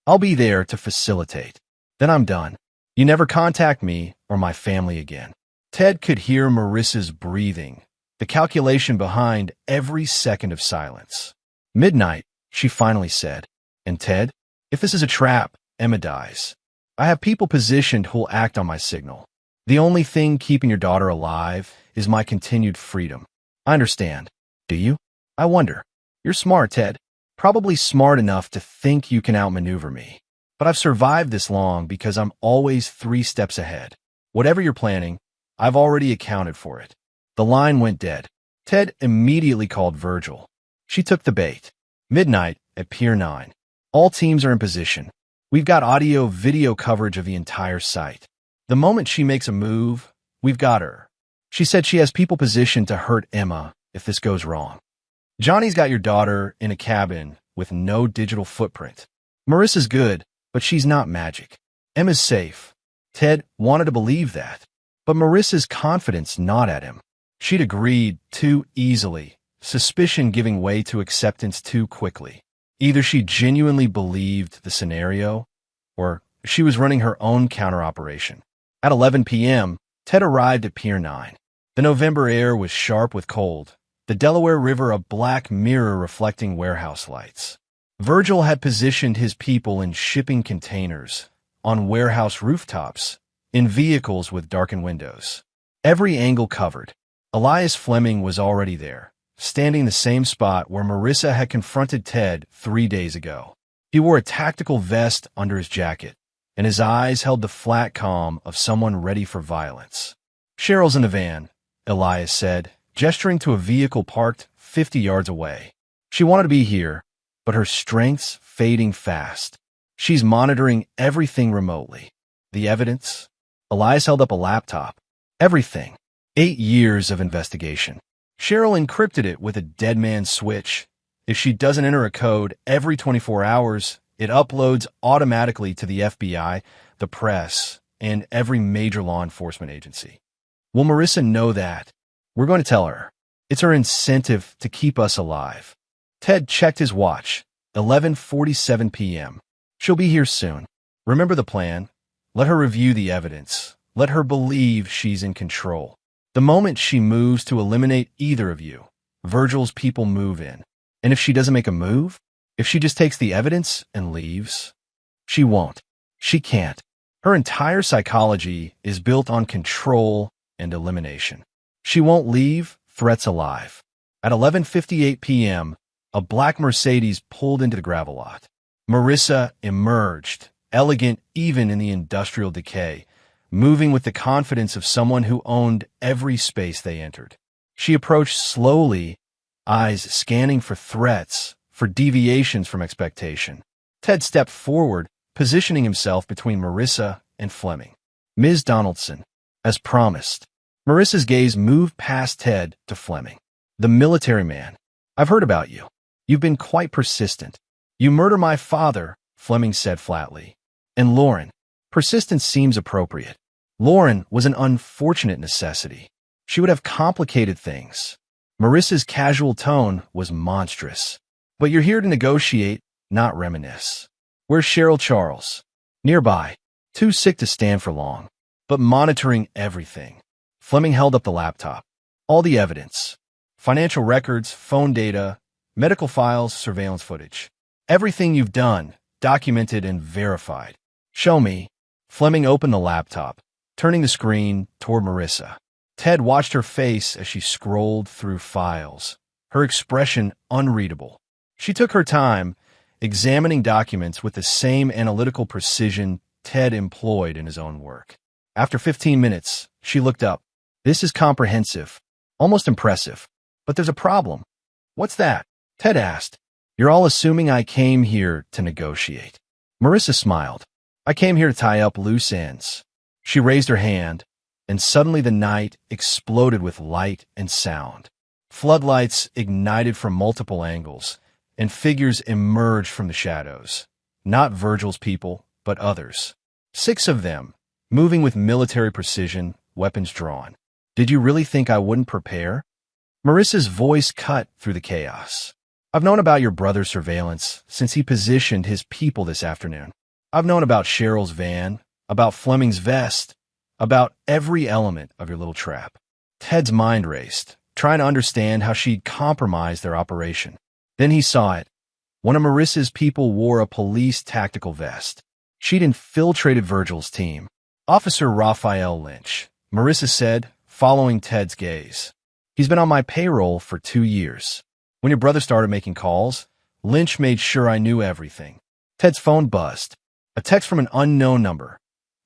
I'll be there to facilitate. Then I'm done. You never contact me or my family again." Ted could hear Marissa's breathing, the calculation behind every second of silence. "Midnight," she finally said. "And Ted?" If this is a trap, Emma dies. I have people positioned who'll act on my signal. The only thing keeping your daughter alive is my continued freedom. I understand. Do you? I wonder. You're smart, Ted. Probably smart enough to think you can outmaneuver me. But I've survived this long because I'm always 3 steps ahead. Whatever you're planning, I've already accounted for it. The line went dead. Ted immediately called Virgil. She took the bait. Midnight at Pier 9. All teams are in position. We've got audio-video coverage of the entire site. The moment she makes a move, we've got her. She said she has people positioned to hurt Emma if this goes wrong. Johnny's got your daughter in a cabin with no digital footprint. Marissa's good, but she's not magic. Emma's safe. Ted wanted to believe that, but Marissa's confidence gnawed at him. She'd agreed too easily, suspicion giving way to acceptance too quickly. Either she genuinely believed the scenario, or she was running her own counter-operation. At 11 p.m., Ted arrived at Pier 9. The November air was sharp with cold, the Delaware River a black mirror reflecting warehouse lights. Virgil had positioned his people in shipping containers, on warehouse rooftops, in vehicles with darkened windows. Every angle covered. Elias Fleming was already there, standing the same spot where Marissa had confronted Ted 3 days ago. He wore a tactical vest under his jacket, and his eyes held the flat calm of someone ready for violence. "Cheryl's in the van," Elias said, gesturing to a vehicle parked 50 yards away. "She wanted to be here, but her strength's fading fast. She's monitoring everything remotely." "The evidence?" Elias held up a laptop. "Everything. 8 years of investigation. Cheryl encrypted it with a dead man's switch. If she doesn't enter a code every 24 hours, it uploads automatically to the FBI, the press, and every major law enforcement agency. Will Marissa know that? We're going to tell her. It's her incentive to keep us alive." Ted checked his watch. 11:47 p.m. "She'll be here soon. Remember the plan. Let her review the evidence. Let her believe she's in control. The moment she moves to eliminate either of you, Virgil's people move in. And if she doesn't make a move, if she just takes the evidence and leaves, she won't. She can't. Her entire psychology is built on control and elimination. She won't leave threats alive." At 11:58 p.m., a black Mercedes pulled into the gravel lot. Marissa emerged, elegant even in the industrial decay, moving with the confidence of someone who owned every space they entered. She approached slowly, eyes scanning for threats, for deviations from expectation. Ted stepped forward, positioning himself between Marissa and Fleming. "Ms. Donaldson," as promised. Marissa's gaze moved past Ted to Fleming. "The military man. I've heard about you. You've been quite persistent. You murder my father," Fleming said flatly. "And Lauren." Persistence seems appropriate. Lauren was an unfortunate necessity. She would have complicated things. Marissa's casual tone was monstrous. "But you're here to negotiate, not reminisce. Where's Cheryl Charles?" "Nearby. Too sick to stand for long, but monitoring everything." Fleming held up the laptop. "All the evidence. Financial records, phone data, medical files, surveillance footage. Everything you've done, documented and verified." "Show me." Fleming opened the laptop, turning the screen toward Marissa. Ted watched her face as she scrolled through files, her expression unreadable. She took her time, examining documents with the same analytical precision Ted employed in his own work. After 15 minutes, she looked up. "This is comprehensive, almost impressive. But there's a problem." "What's that?" Ted asked. "You're all assuming I came here to negotiate." Marissa smiled. "I came here to tie up loose ends." She raised her hand, and suddenly the night exploded with light and sound. Floodlights ignited from multiple angles, and figures emerged from the shadows. Not Virgil's people, but others. 6 of them, moving with military precision, weapons drawn. "Did you really think I wouldn't prepare?" Marissa's voice cut through the chaos. "I've known about your brother's surveillance since he positioned his people this afternoon. I've known about Cheryl's van, about Fleming's vest, about every element of your little trap." Ted's mind raced, trying to understand how she'd compromised their operation. Then he saw it. One of Marissa's people wore a police tactical vest. She'd infiltrated Virgil's team. Officer Raphael Lynch, Marissa said, following Ted's gaze. He's been on my payroll for 2 years. When your brother started making calls, Lynch made sure I knew everything. Ted's phone buzzed. A text from an unknown number.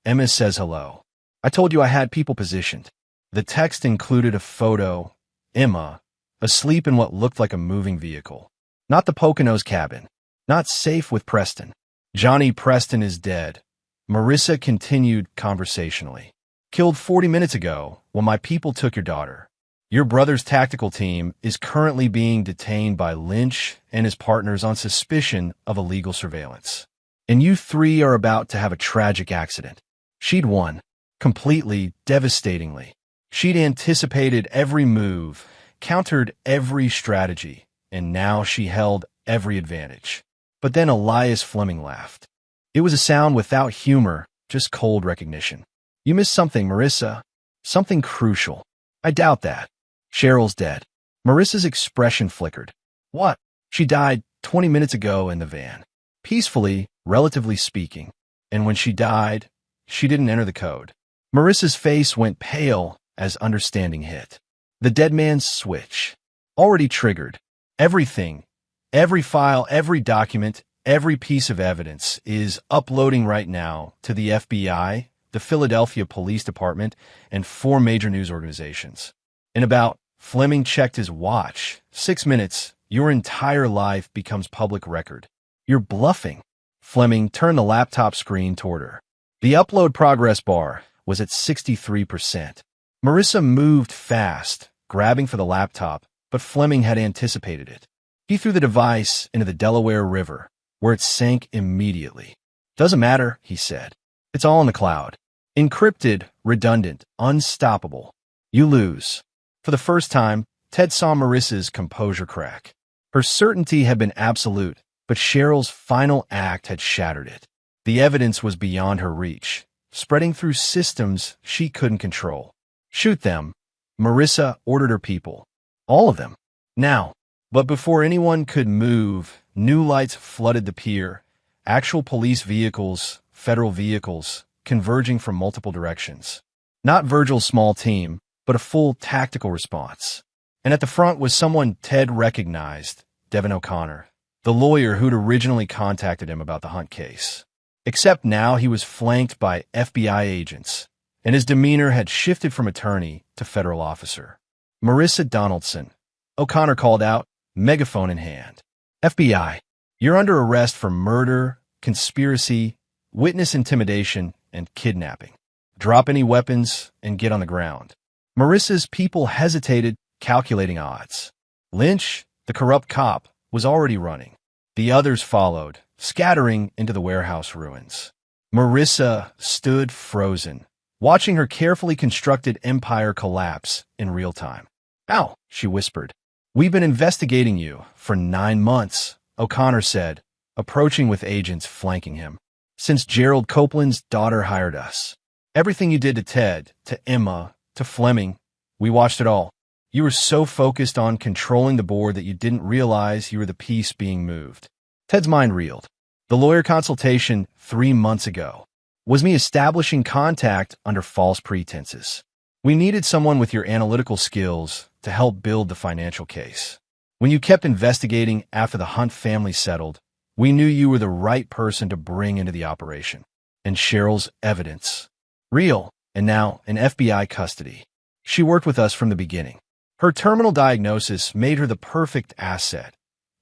Emma says hello. I told you I had people positioned. The text included a photo. Emma, asleep in what looked like a moving vehicle. Not the Poconos cabin. Not safe with Preston. Johnny Preston is dead. Marissa continued conversationally. Killed 40 minutes ago when my people took your daughter. Your brother's tactical team is currently being detained by Lynch and his partners on suspicion of illegal surveillance. And you 3 are about to have a tragic accident. She'd won. Completely, devastatingly. She'd anticipated every move, countered every strategy, and now she held every advantage. But then Elias Fleming laughed. It was a sound without humor, just cold recognition. You missed something, Marissa. Something crucial. I doubt that. Cheryl's dead. Marissa's expression flickered. What? She died 20 minutes ago in the van. Peacefully, relatively speaking. And when she died, she didn't enter the code. Marissa's face went pale as understanding hit. The dead man's switch. Already triggered. Everything, every file, every document, every piece of evidence is uploading right now to the FBI, the Philadelphia Police Department, and 4 major news organizations. In about, Fleming checked his watch. 6 minutes, your entire life becomes public record. You're bluffing. Fleming turned the laptop screen toward her. The upload progress bar was at 63%. Marissa moved fast, grabbing for the laptop, but Fleming had anticipated it. He threw the device into the Delaware River, where it sank immediately. Doesn't matter, he said. It's all in the cloud. Encrypted, redundant, unstoppable. You lose. For the first time, Ted saw Marissa's composure crack. Her certainty had been absolute, but Cheryl's final act had shattered it. The evidence was beyond her reach, spreading through systems she couldn't control. Shoot them, Marissa ordered her people. All of them. Now. But before anyone could move, new lights flooded the pier. Actual police vehicles, federal vehicles, converging from multiple directions. Not Virgil's small team, but a full tactical response. And at the front was someone Ted recognized, Devin O'Connor, the lawyer who'd originally contacted him about the Hunt case. Except now he was flanked by FBI agents, and his demeanor had shifted from attorney to federal officer. Marissa Donaldson, O'Connor called out, megaphone in hand. FBI, you're under arrest for murder, conspiracy, witness intimidation, and kidnapping. Drop any weapons and get on the ground. Marissa's people hesitated, calculating odds. Lynch, the corrupt cop, was already running. The others followed, scattering into the warehouse ruins. Marissa stood frozen, watching her carefully constructed empire collapse in real time. Ow, she whispered. We've been investigating you for 9 months, O'Connor said, approaching with agents flanking him. Since Gerald Copeland's daughter hired us. Everything you did to Ted, to Emma, to Fleming, we watched it all. You were so focused on controlling the board that you didn't realize you were the piece being moved. Ted's mind reeled. The lawyer consultation 3 months ago was me establishing contact under false pretenses. We needed someone with your analytical skills to help build the financial case. When you kept investigating after the Hunt family settled, we knew you were the right person to bring into the operation. And Cheryl's evidence. Real, and now in FBI custody. She worked with us from the beginning. Her terminal diagnosis made her the perfect asset.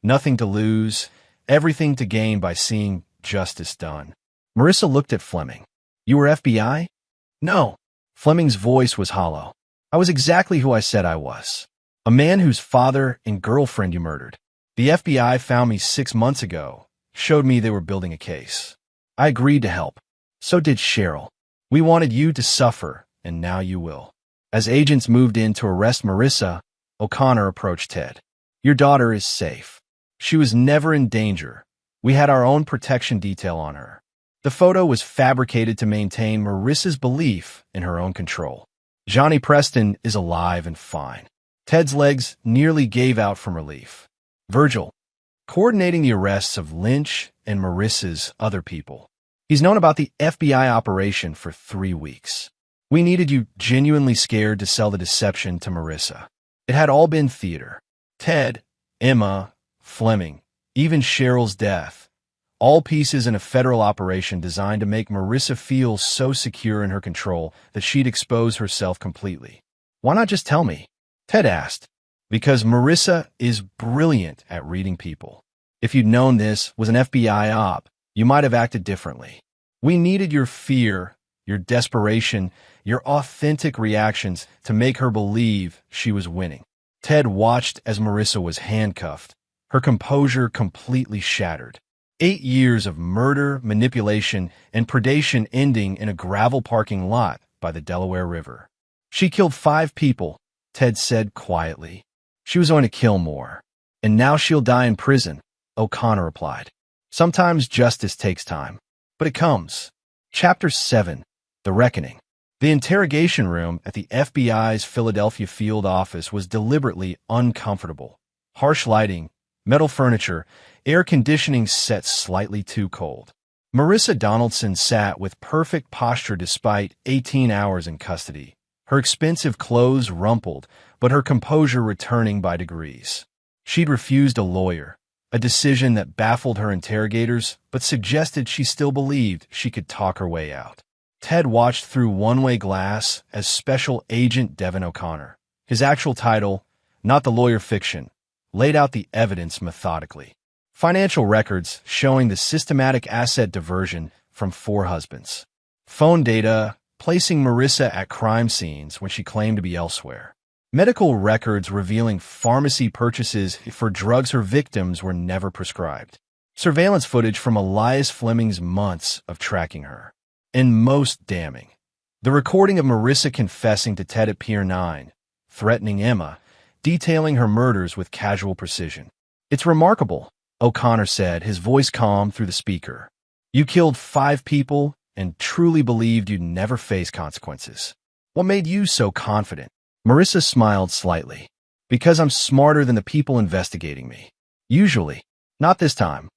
Nothing to lose, everything to gain by seeing justice done. Marissa looked at Fleming. You were FBI? No. Fleming's voice was hollow. I was exactly who I said I was. A man whose father and girlfriend you murdered. The FBI found me 6 months ago, showed me they were building a case. I agreed to help. So did Cheryl. We wanted you to suffer, and now you will. As agents moved in to arrest Marissa, O'Connor approached Ted. Your daughter is safe. She was never in danger. We had our own protection detail on her. The photo was fabricated to maintain Marissa's belief in her own control. Johnny Preston is alive and fine. Ted's legs nearly gave out from relief. Virgil, coordinating the arrests of Lynch and Marissa's other people. He's known about the FBI operation for 3 weeks. We needed you genuinely scared to sell the deception to Marissa. It had all been theater. Ted, Emma, Fleming, even Cheryl's death. All pieces in a federal operation designed to make Marissa feel so secure in her control that she'd expose herself completely. Why not just tell me? Ted asked. Because Marissa is brilliant at reading people. If you'd known this was an FBI op, you might have acted differently. We needed your fear, your desperation, your authentic reactions to make her believe she was winning. Ted watched as Marissa was handcuffed, her composure completely shattered. 8 years of murder, manipulation, and predation ending in a gravel parking lot by the Delaware River. She killed 5 people, Ted said quietly. She was going to kill more. And now she'll die in prison, O'Connor replied. Sometimes justice takes time, but it comes. Chapter 7, The Reckoning. The interrogation room at the FBI's Philadelphia field office was deliberately uncomfortable. Harsh lighting, metal furniture, air conditioning set slightly too cold. Marissa Donaldson sat with perfect posture despite 18 hours in custody. Her expensive clothes rumpled, but her composure returning by degrees. She'd refused a lawyer, a decision that baffled her interrogators, but suggested she still believed she could talk her way out. Ted watched through one-way glass as Special Agent Devin O'Connor. His actual title, not the lawyer fiction, laid out the evidence methodically. Financial records showing the systematic asset diversion from 4 husbands. Phone data placing Marissa at crime scenes when she claimed to be elsewhere. Medical records revealing pharmacy purchases for drugs her victims were never prescribed. Surveillance footage from Elias Fleming's months of tracking her. And most damning, the recording of Marissa confessing to Ted at Pier 9, threatening Emma, detailing her murders with casual precision. It's remarkable, O'Connor said, his voice calm through the speaker. You killed 5 people and truly believed you'd never face consequences. What made you so confident? Marissa smiled slightly. Because I'm smarter than the people investigating me. Usually. Not this time.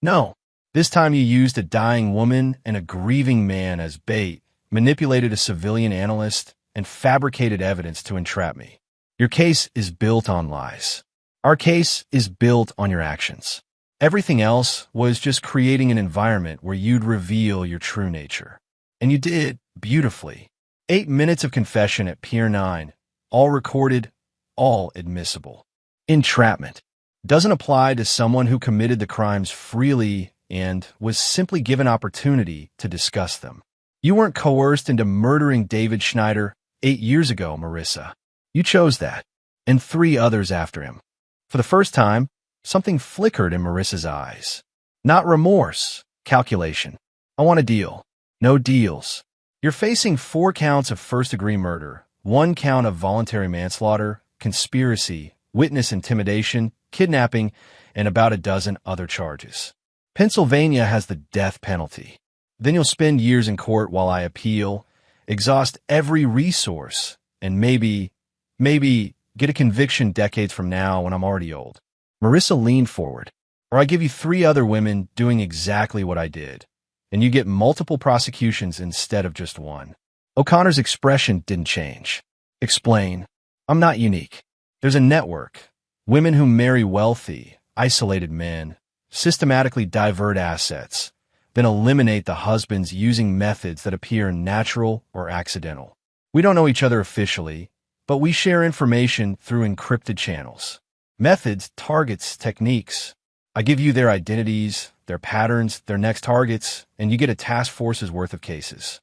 No. This time you used a dying woman and a grieving man as bait, manipulated a civilian analyst, and fabricated evidence to entrap me. Your case is built on lies. Our case is built on your actions. Everything else was just creating an environment where you'd reveal your true nature. And you did, beautifully. 8 minutes of confession at Pier 9, all recorded, all admissible. Entrapment doesn't apply to someone who committed the crimes freely and was simply given opportunity to discuss them. You weren't coerced into murdering David Schneider 8 years ago, Marissa. You chose that, and 3 others after him. For the first time, something flickered in Marissa's eyes. Not remorse, calculation. I want a deal. No deals. You're facing 4 counts of first-degree murder, 1 count of voluntary manslaughter, conspiracy, witness intimidation, kidnapping, and about a dozen other charges. Pennsylvania has the death penalty. Then you'll spend years in court while I appeal, exhaust every resource, and maybe get a conviction decades from now when I'm already old. Marissa leaned forward. Or I give you 3 other women doing exactly what I did, and you get multiple prosecutions instead of just 1. O'Connor's expression didn't change. Explain. I'm not unique. There's a network. Women who marry wealthy, isolated men, systematically divert assets, then eliminate the husbands using methods that appear natural or accidental. We don't know each other officially, but we share information through encrypted channels. Methods, targets, techniques. I give you their identities, their patterns, their next targets, and you get a task force's worth of cases.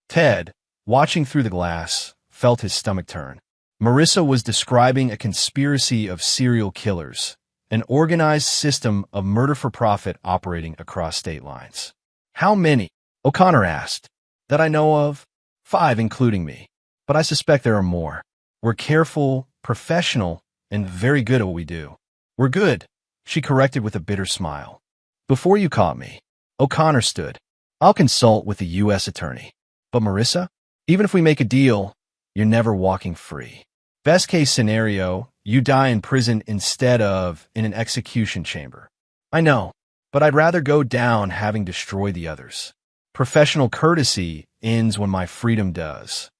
Ted, watching through the glass, felt his stomach turn. Marissa was describing a conspiracy of serial killers, an organized system of murder for profit operating across state lines. How many? O'Connor asked. That I know of? 5, including me. But I suspect there are more. We're careful, professional, and very good at what we do. We're good, she corrected with a bitter smile. Before you caught me, O'Connor stood. I'll consult with the U.S. attorney. But Marissa, even if we make a deal, you're never walking free. Best case scenario, you die in prison instead of in an execution chamber. I know, but I'd rather go down having destroyed the others. Professional courtesy ends when my freedom does.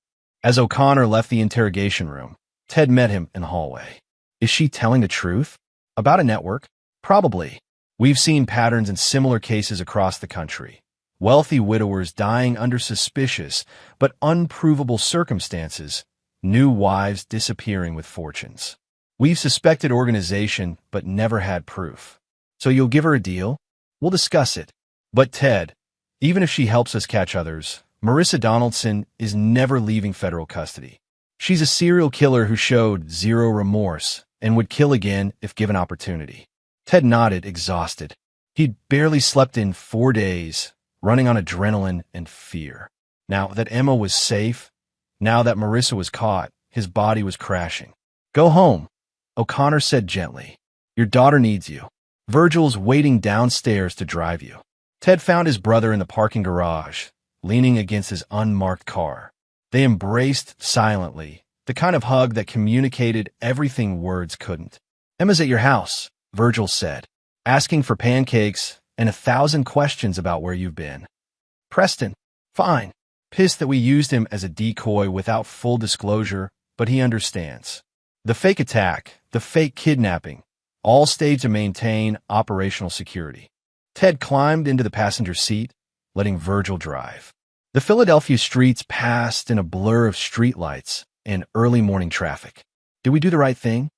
As O'Connor left the interrogation room, Ted met him in the hallway. Is she telling the truth? About a network? Probably. We've seen patterns in similar cases across the country. Wealthy widowers dying under suspicious but unprovable circumstances, new wives disappearing with fortunes. We've suspected organization but never had proof. So you'll give her a deal? We'll discuss it. But Ted, even if she helps us catch others, Marissa Donaldson is never leaving federal custody. She's a serial killer who showed zero remorse and would kill again if given opportunity. Ted nodded, exhausted. He'd barely slept in 4 days, running on adrenaline and fear. Now that Emma was safe, now that Marissa was caught, his body was crashing. Go home, O'Connor said gently. Your daughter needs you. Virgil's waiting downstairs to drive you. Ted found his brother in the parking garage, leaning against his unmarked car. They embraced silently, the kind of hug that communicated everything words couldn't. Emma's at your house, Virgil said, asking for pancakes and 1,000 questions about where you've been. Preston, fine. Pissed that we used him as a decoy without full disclosure, but he understands. The fake attack, the fake kidnapping, all staged to maintain operational security. Ted climbed into the passenger seat, letting Virgil drive. The Philadelphia streets passed in a blur of streetlights and early morning traffic. Did we do the right thing?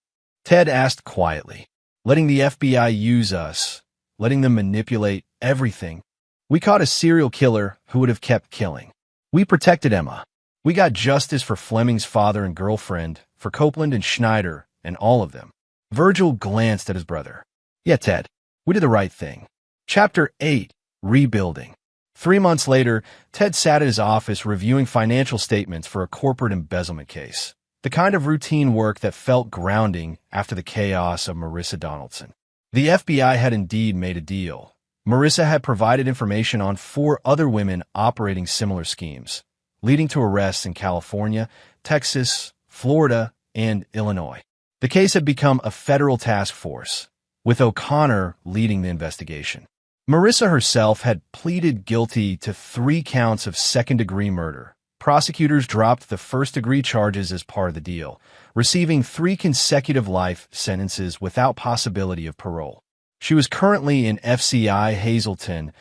Ted asked quietly. Letting the FBI use us, letting them manipulate everything. We caught a serial killer who would have kept killing. We protected Emma. We got justice for Fleming's father and girlfriend, for Copeland and Schneider, and all of them. Virgil glanced at his brother. Yeah, Ted, we did the right thing. Chapter 8, Rebuilding. 3 months later, Ted sat at his office reviewing financial statements for a corporate embezzlement case. The kind of routine work that felt grounding after the chaos of Marissa Donaldson. The FBI had indeed made a deal. Marissa had provided information on 4 other women operating similar schemes, leading to arrests in California, Texas, Florida, and Illinois. The case had become a federal task force, with O'Connor leading the investigation. Marissa herself had pleaded guilty to 3 counts of second-degree murder. Prosecutors dropped the first-degree charges as part of the deal, receiving 3 consecutive life sentences without possibility of parole. She was currently in FCI Hazleton,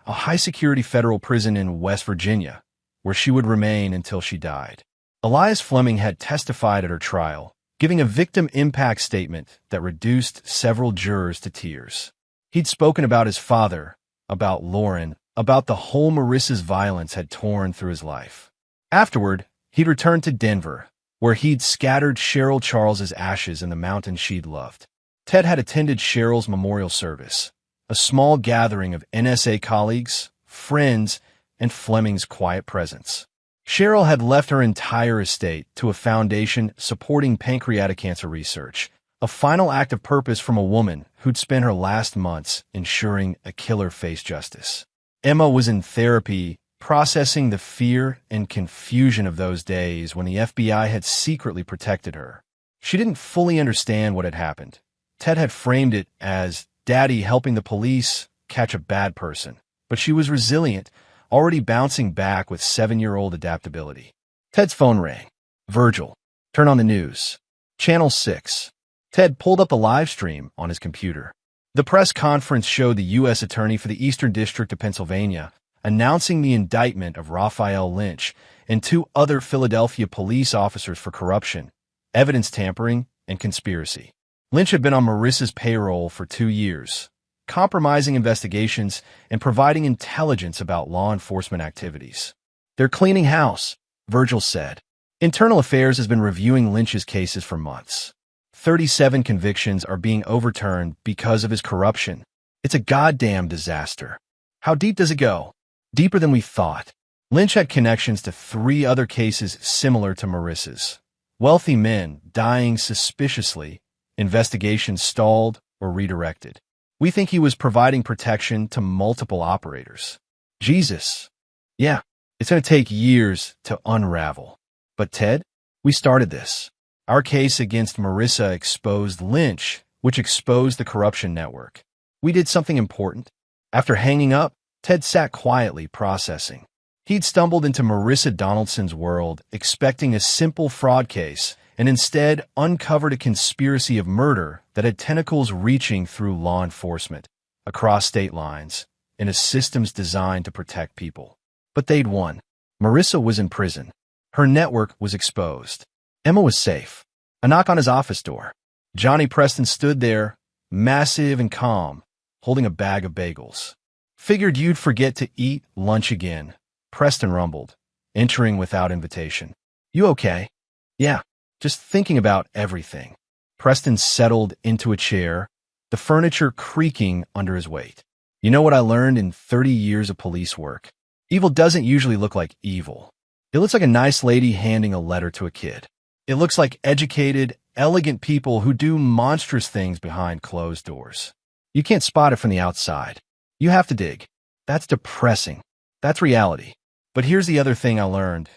a high-security federal prison in West Virginia, where she would remain until she died. Elias Fleming had testified at her trial, giving a victim impact statement that reduced several jurors to tears. He'd spoken about his father, about Lauren, about the whole Marissa's violence had torn through his life. Afterward, he'd returned to Denver, where he'd scattered Cheryl Charles's ashes in the mountain she'd loved. Ted had attended Cheryl's memorial service, a small gathering of NSA colleagues, friends, and Fleming's quiet presence. Cheryl had left her entire estate to a foundation supporting pancreatic cancer research, a final act of purpose from a woman who'd spent her last months ensuring a killer faced justice. Emma was in therapy, processing the fear and confusion of those days when the FBI had secretly protected her. She didn't fully understand what had happened. Ted had framed it as Daddy helping the police catch a bad person, but she was resilient, already bouncing back with 7-year-old adaptability. Ted's phone rang. Virgil, turn on the news. Channel 6. Ted pulled up the live stream on his computer. The press conference showed the U.S. Attorney for the Eastern District of Pennsylvania announcing the indictment of Raphael Lynch and 2 other Philadelphia police officers for corruption, evidence tampering, and conspiracy. Lynch had been on Marissa's payroll for 2 years, compromising investigations and providing intelligence about law enforcement activities. They're cleaning house, Virgil said. Internal Affairs has been reviewing Lynch's cases for months. 37 convictions are being overturned because of his corruption. It's a goddamn disaster. How deep does it go? Deeper than we thought. Lynch had connections to 3 other cases similar to Marissa's. Wealthy men dying suspiciously, investigations stalled or redirected. We think he was providing protection to multiple operators. Jesus. Yeah, it's going to take years to unravel. But Ted, we started this. Our case against Marissa exposed Lynch, which exposed the corruption network. We did something important. After hanging up, Ted sat quietly, processing. He'd stumbled into Marissa Donaldson's world, expecting a simple fraud case, and instead uncovered a conspiracy of murder that had tentacles reaching through law enforcement, across state lines, in a systems designed to protect people. But they'd won. Marissa was in prison. Her network was exposed. Emma was safe. A knock on his office door. Johnny Preston stood there, massive and calm, holding a bag of bagels. Figured you'd forget to eat lunch again, Preston rumbled, entering without invitation. You okay? Yeah, just thinking about everything. Preston settled into a chair, the furniture creaking under his weight. You know what I learned in 30 years of police work? Evil doesn't usually look like evil. It looks like a nice lady handing a letter to a kid. It looks like educated, elegant people who do monstrous things behind closed doors. You can't spot it from the outside. You have to dig. That's depressing. That's reality. But here's the other thing I learned.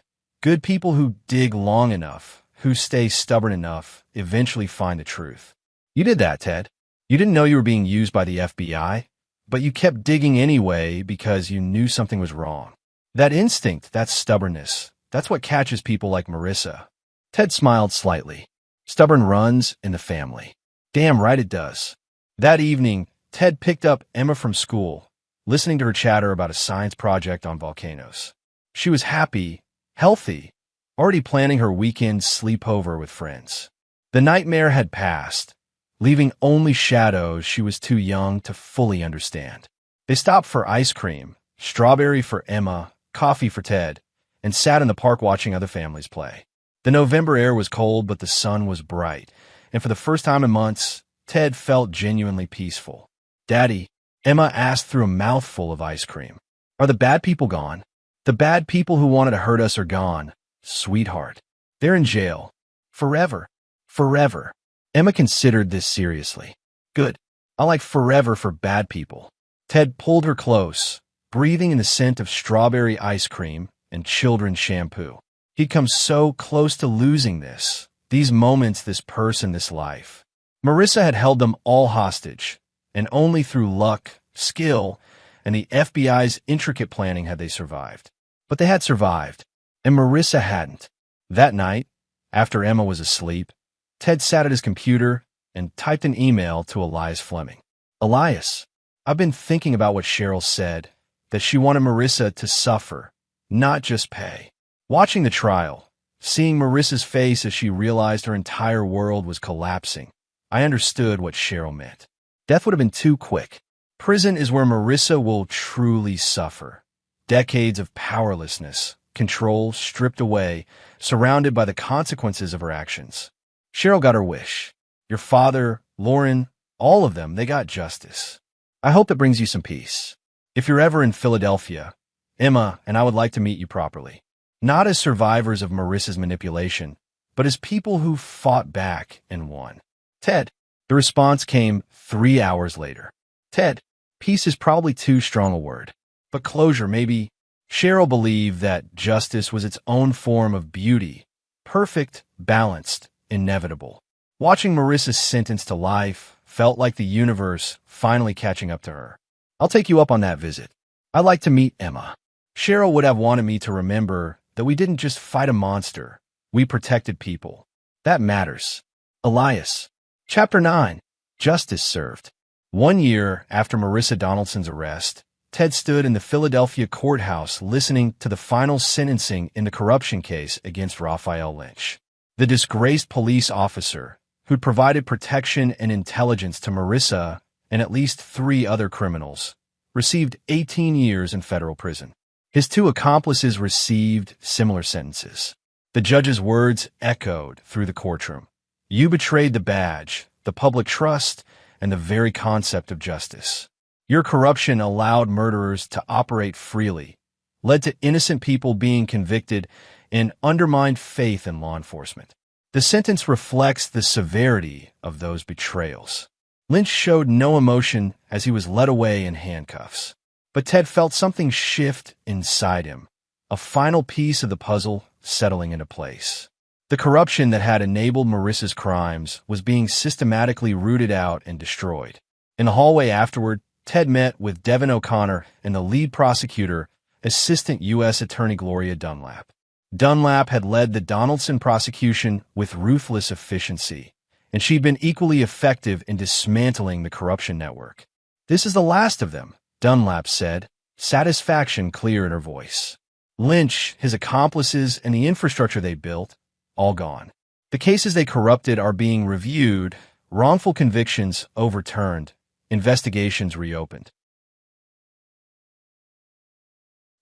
Good people who dig long enough, who stay stubborn enough, eventually find the truth. You did that, Ted. You didn't know you were being used by the FBI, but you kept digging anyway because you knew something was wrong. That instinct, that stubbornness, that's what catches people like Marissa. Ted smiled slightly. Stubborn runs in the family. Damn right it does. That evening, Ted picked up Emma from school, listening to her chatter about a science project on volcanoes. She was happy, healthy, already planning her weekend sleepover with friends. The nightmare had passed, leaving only shadows she was too young to fully understand. They stopped for ice cream, strawberry for Emma, coffee for Ted, and sat in the park watching other families play. The November air was cold, but the sun was bright, and for the first time in months, Ted felt genuinely peaceful. Daddy, Emma asked through a mouthful of ice cream. Are the bad people gone? The bad people who wanted to hurt us are gone, sweetheart. They're in jail. Forever. Forever. Emma considered this seriously. Good. I like forever for bad people. Ted pulled her close, breathing in the scent of strawberry ice cream and children's shampoo. He'd come so close to losing this, these moments, this person, this life. Marissa had held them all hostage, and only through luck, skill, and the FBI's intricate planning had they survived. But they had survived, and Marissa hadn't. That night, after Emma was asleep, Ted sat at his computer and typed an email to Elias Fleming. Elias, I've been thinking about what Cheryl said, that she wanted Marissa to suffer, not just pay. Watching the trial, seeing Marissa's face as she realized her entire world was collapsing, I understood what Cheryl meant. Death would have been too quick. Prison is where Marissa will truly suffer. Decades of powerlessness, control stripped away, surrounded by the consequences of her actions. Cheryl got her wish. Your father, Lauren, all of them, they got justice. I hope that brings you some peace. If you're ever in Philadelphia, Emma and I would like to meet you properly. Not as survivors of Marissa's manipulation, but as people who fought back and won. Ted. The response came 3 hours later. Ted, peace is probably too strong a word, but closure maybe. Cheryl believed that justice was its own form of beauty, perfect, balanced, inevitable. Watching Marissa's sentence to life felt like the universe finally catching up to her. I'll take you up on that visit. I'd like to meet Emma. Cheryl would have wanted me to remember that we didn't just fight a monster, we protected people. That matters. Elias. Chapter 9. Justice Served. 1 year after Marissa Donaldson's arrest, Ted stood in the Philadelphia courthouse listening to the final sentencing in the corruption case against Raphael Lynch. The disgraced police officer, who'd provided protection and intelligence to Marissa and at least 3 other criminals, received 18 years in federal prison. His 2 accomplices received similar sentences. The judge's words echoed through the courtroom. You betrayed the badge, the public trust, and the very concept of justice. Your corruption allowed murderers to operate freely, led to innocent people being convicted, and undermined faith in law enforcement. The sentence reflects the severity of those betrayals. Lynch showed no emotion as he was led away in handcuffs. But Ted felt something shift inside him, a final piece of the puzzle settling into place. The corruption that had enabled Marissa's crimes was being systematically rooted out and destroyed. In the hallway afterward, Ted met with Devin O'Connor and the lead prosecutor, Assistant U.S. Attorney Gloria Dunlap. Dunlap had led the Donaldson prosecution with ruthless efficiency, and she'd been equally effective in dismantling the corruption network. "This is the last of them," Dunlap said, satisfaction clear in her voice. "Lynch, his accomplices, and the infrastructure they built, all gone. The cases they corrupted are being reviewed, wrongful convictions overturned, investigations reopened."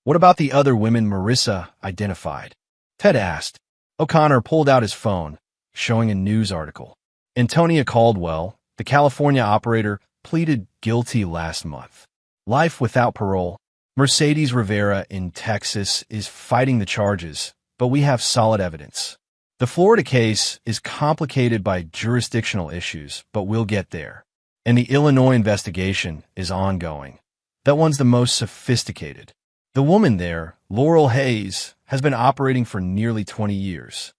"What about the other women Marissa identified?" Ted asked. O'Connor pulled out his phone, showing a news article. Antonia Caldwell, the California operator, pleaded guilty last month. Life without parole. Mercedes Rivera in Texas is fighting the charges, but we have solid evidence. The Florida case is complicated by jurisdictional issues, but we'll get there. And the Illinois investigation is ongoing. That one's the most sophisticated. The woman there, Laurel Hayes, has been operating for nearly 20 years.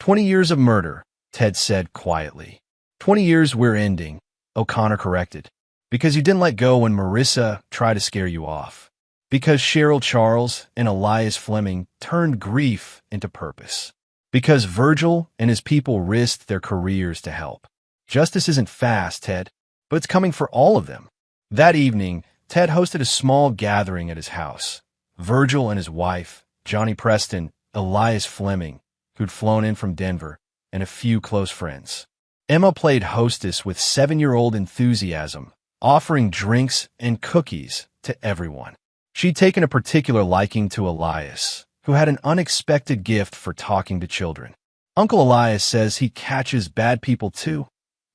20 years of murder, Ted said quietly. 20 years we're ending, O'Connor corrected. Because you didn't let go when Marissa tried to scare you off. Because Cheryl Charles and Elias Fleming turned grief into purpose. Because Virgil and his people risked their careers to help. Justice isn't fast, Ted, but it's coming for all of them. That evening, Ted hosted a small gathering at his house. Virgil and his wife, Johnny Preston, Elias Fleming, who'd flown in from Denver, and a few close friends. Emma played hostess with 7-year-old enthusiasm, offering drinks and cookies to everyone. She'd taken a particular liking to Elias, who had an unexpected gift for talking to children. "Uncle Elias says he catches bad people too,"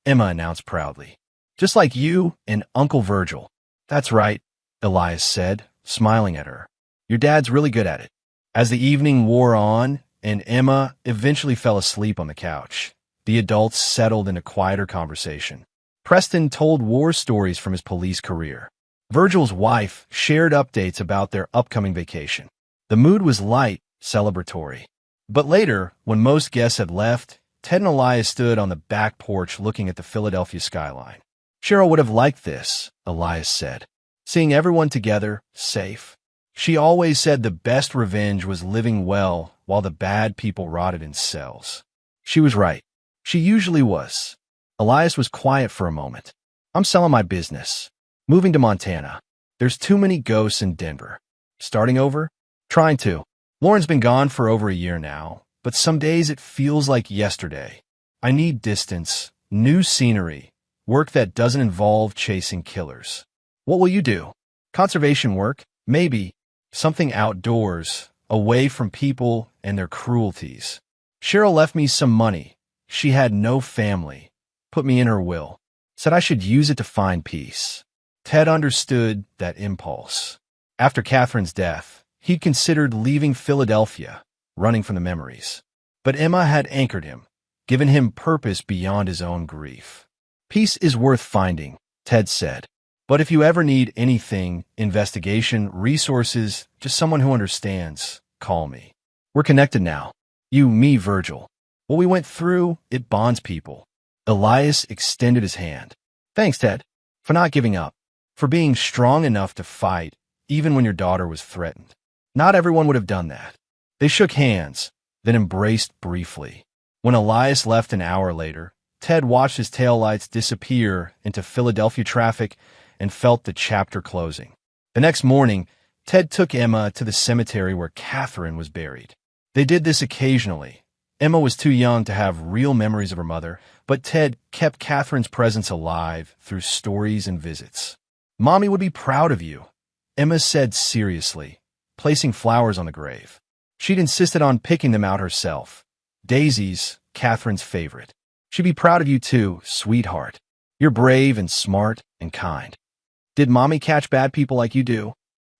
Emma announced proudly. "Just like you and Uncle Virgil." "That's right," Elias said, smiling at her. "Your dad's really good at it." As the evening wore on and Emma eventually fell asleep on the couch, the adults settled in a quieter conversation. Preston told war stories from his police career. Virgil's wife shared updates about their upcoming vacation. The mood was light, celebratory. But later, when most guests had left, Ted and Elias stood on the back porch looking at the Philadelphia skyline. "Cheryl would have liked this," Elias said. "Seeing everyone together, safe. She always said the best revenge was living well while the bad people rotted in cells." She was right. She usually was. Elias was quiet for a moment. "I'm selling my business. Moving to Montana. There's too many ghosts in Denver. Starting over? Trying to. Lauren's been gone for over a year now, but some days it feels like yesterday. I need distance, new scenery, work that doesn't involve chasing killers." "What will you do?" "Conservation work, maybe. Something outdoors, away from people and their cruelties." "Cheryl left me some money. She had no family. Put me in her will. Said I should use it to find peace." Ted understood that impulse. After Catherine's death, he'd considered leaving Philadelphia, running from the memories. But Emma had anchored him, given him purpose beyond his own grief. "Peace is worth finding," Ted said. "But if you ever need anything, investigation, resources, just someone who understands, call me. We're connected now. You, me, Virgil. What we went through, it bonds people." Elias extended his hand. "Thanks, Ted, for not giving up, for being strong enough to fight, even when your daughter was threatened." Not everyone would have done that. They shook hands, then embraced briefly. When Elias left an hour later, Ted watched his taillights disappear into Philadelphia traffic and felt the chapter closing. The next morning, Ted took Emma to the cemetery where Catherine was buried. They did this occasionally. Emma was too young to have real memories of her mother, but Ted kept Catherine's presence alive through stories and visits. "Mommy would be proud of you," Emma said seriously, placing flowers on the grave. She'd insisted on picking them out herself. Daisies, Catherine's favorite. "She'd be proud of you too, sweetheart. You're brave and smart and kind." "Did Mommy catch bad people like you do?"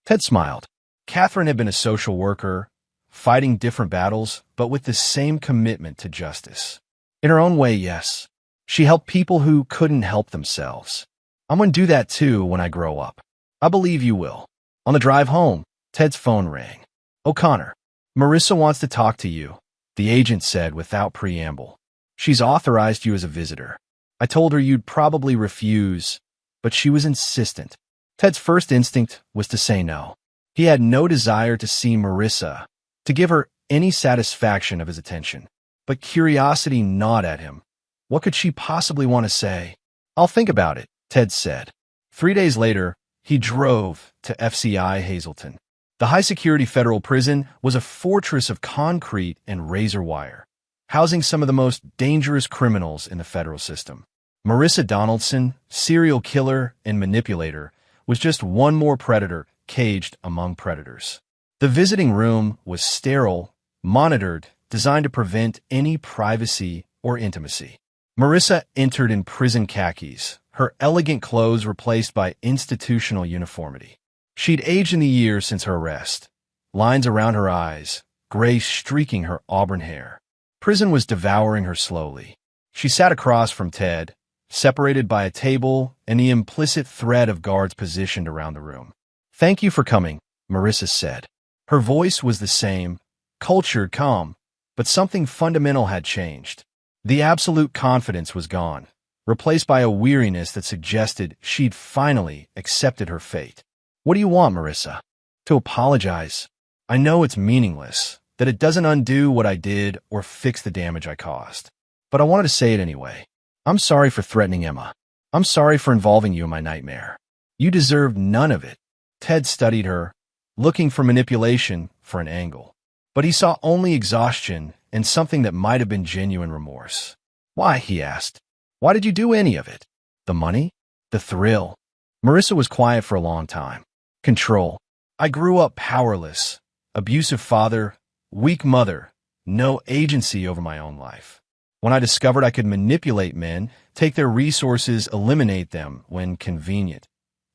Ted smiled. Catherine had been a social worker, fighting different battles, but with the same commitment to justice. In her own way, yes. She helped people who couldn't help themselves. "I'm going to do that too when I grow up." "I believe you will." On the drive home, Ted's phone rang. "O'Connor, Marissa wants to talk to you," the agent said without preamble. "She's authorized you as a visitor. I told her you'd probably refuse." but she was insistent. Ted's first instinct was to say no. He had no desire to see Marissa, to give her any satisfaction of his attention. But curiosity gnawed at him. What could she possibly want to say? "I'll think about it," Ted said. 3 days later, he drove to FCI Hazleton. The high-security federal prison was a fortress of concrete and razor wire, housing some of the most dangerous criminals in the federal system. Marissa Donaldson, serial killer and manipulator, was just one more predator caged among predators. The visiting room was sterile, monitored, designed to prevent any privacy or intimacy. Marissa entered in prison khakis, her elegant clothes replaced by institutional uniformity. She'd aged in the years since her arrest, lines around her eyes, gray streaking her auburn hair. Prison was devouring her slowly. She sat across from Ted, separated by a table and the implicit threat of guards positioned around the room. "Thank you for coming," Marissa said. Her voice was the same, cultured, calm, but something fundamental had changed. The absolute confidence was gone, replaced by a weariness that suggested she'd finally accepted her fate. "What do you want, Marissa?" "To apologize. I know it's meaningless, that it doesn't undo what I did or fix the damage I caused. But I wanted to say it anyway. I'm sorry for threatening Emma. I'm sorry for involving you in my nightmare. You deserved none of it." Ted studied her, looking for manipulation for an angle. But he saw only exhaustion and something that might have been genuine remorse. "Why?" he asked. "Why did you do any of it? The money? The thrill?" Marissa was quiet for a long time. "Control. I grew up powerless. Abusive father, weak mother, no agency over my own life. When I discovered I could manipulate men, take their resources, eliminate them when convenient,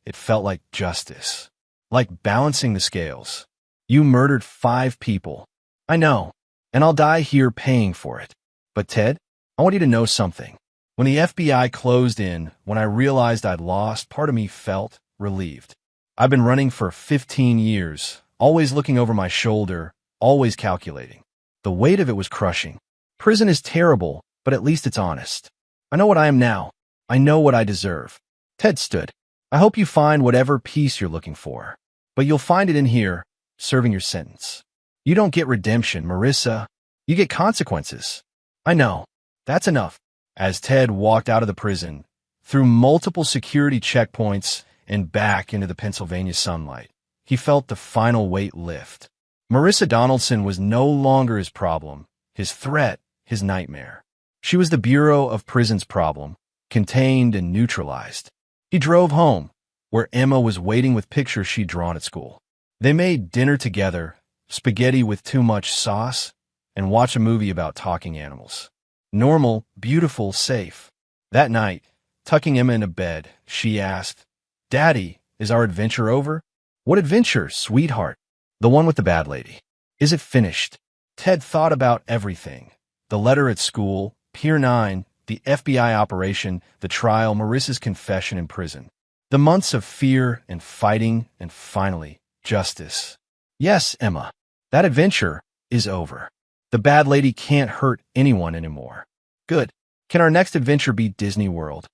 it felt like justice. Like balancing the scales. You murdered 5 people. I know, and I'll die here paying for it. But Ted, I want you to know something. When the FBI closed in, when I realized I'd lost, part of me felt relieved. I've been running for 15 years, always looking over my shoulder, always calculating. The weight of it was crushing. Prison is terrible, but at least it's honest. I know what I am now. I know what I deserve." Ted stood. "I hope you find whatever peace you're looking for. But you'll find it in here, serving your sentence. You don't get redemption, Marissa. You get consequences." "I know. That's enough." As Ted walked out of the prison, through multiple security checkpoints and back into the Pennsylvania sunlight, he felt the final weight lift. Marissa Donaldson was no longer his problem, his threat, his nightmare. She was the Bureau of Prisons' problem, contained and neutralized. He drove home, where Emma was waiting with pictures she'd drawn at school. They made dinner together, spaghetti with too much sauce, and watched a movie about talking animals. Normal, beautiful, safe. That night, tucking Emma into bed, she asked, "Daddy, is our adventure over?" "What adventure, sweetheart?" "The one with the bad lady. Is it finished?" Ted thought about everything. The letter at school, Pier 9, the FBI operation, the trial, Marissa's confession in prison. The months of fear and fighting, and finally, justice. "Yes, Emma, that adventure is over. The bad lady can't hurt anyone anymore." "Good. Can our next adventure be Disney World?"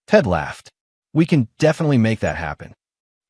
Ted laughed. "We can definitely make that happen."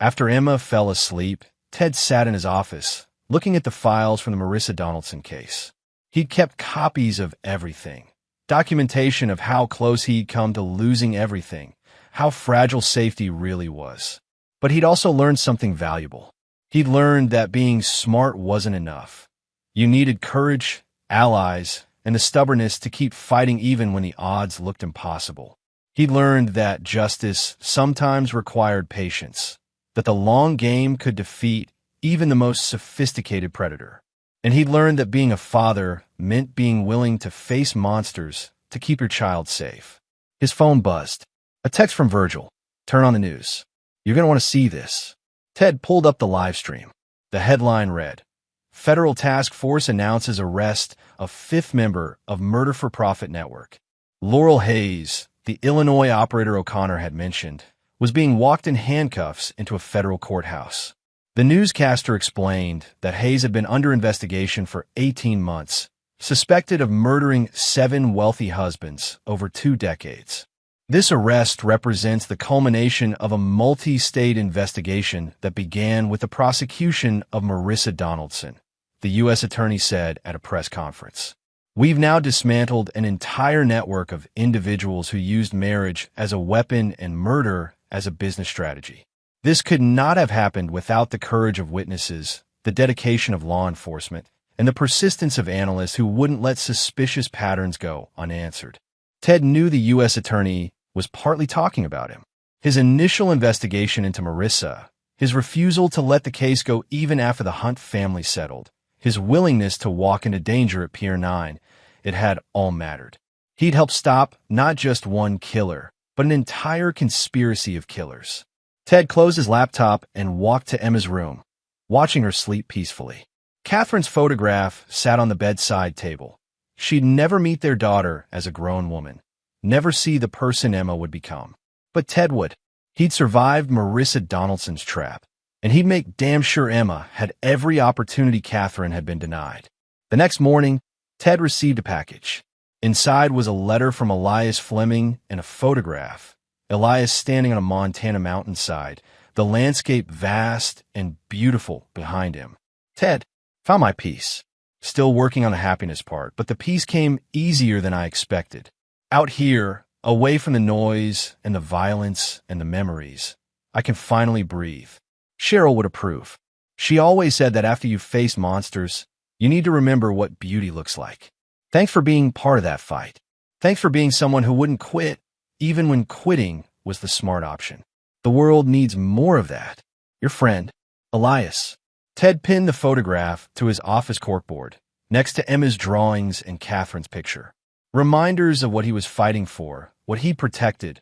After Emma fell asleep, Ted sat in his office, looking at the files from the Marissa Donaldson case. He'd kept copies of everything. Documentation of how close he'd come to losing everything, how fragile safety really was. But he'd also learned something valuable. He'd learned that being smart wasn't enough. You needed courage, allies, and the stubbornness to keep fighting even when the odds looked impossible. He'd learned that justice sometimes required patience, that the long game could defeat even the most sophisticated predator. And he'd learned that being a father meant being willing to face monsters to keep your child safe. His phone buzzed. A text from Virgil. "Turn on the news. You're going to want to see this." Ted pulled up the live stream. The headline read, "Federal Task Force announces arrest of 5th member of Murder for Profit Network." Laurel Hayes, the Illinois operator O'Connor had mentioned, was being walked in handcuffs into a federal courthouse. The newscaster explained that Hayes had been under investigation for 18 months, suspected of murdering 7 wealthy husbands over 2 decades. This arrest represents the culmination of a multi-state investigation that began with the prosecution of Marissa Donaldson, the U.S. Attorney said at a press conference. We've now dismantled an entire network of individuals who used marriage as a weapon and murder as a business strategy. This could not have happened without the courage of witnesses, the dedication of law enforcement, and the persistence of analysts who wouldn't let suspicious patterns go unanswered. Ted knew the U.S. Attorney was partly talking about him. His initial investigation into Marissa, his refusal to let the case go even after the Hunt family settled, his willingness to walk into danger at Pier 9, it had all mattered. He'd helped stop not just one killer, but an entire conspiracy of killers. Ted closed his laptop and walked to Emma's room, watching her sleep peacefully. Catherine's photograph sat on the bedside table. She'd never meet their daughter as a grown woman, never see the person Emma would become. But Ted would. He'd survived Marissa Donaldson's trap, and he'd make damn sure Emma had every opportunity Catherine had been denied. The next morning, Ted received a package. Inside was a letter from Elias Fleming and a photograph. Elias standing on a Montana mountainside, the landscape vast and beautiful behind him. Ted, found my peace. Still working on the happiness part, but the peace came easier than I expected. Out here, away from the noise and the violence and the memories, I can finally breathe. Cheryl would approve. She always said that after you face monsters, you need to remember what beauty looks like. Thanks for being part of that fight. Thanks for being someone who wouldn't quit, even when quitting was the smart option. The world needs more of that. Your friend, Elias. Ted pinned the photograph to his office corkboard, next to Emma's drawings and Catherine's picture. Reminders of what he was fighting for, what he protected,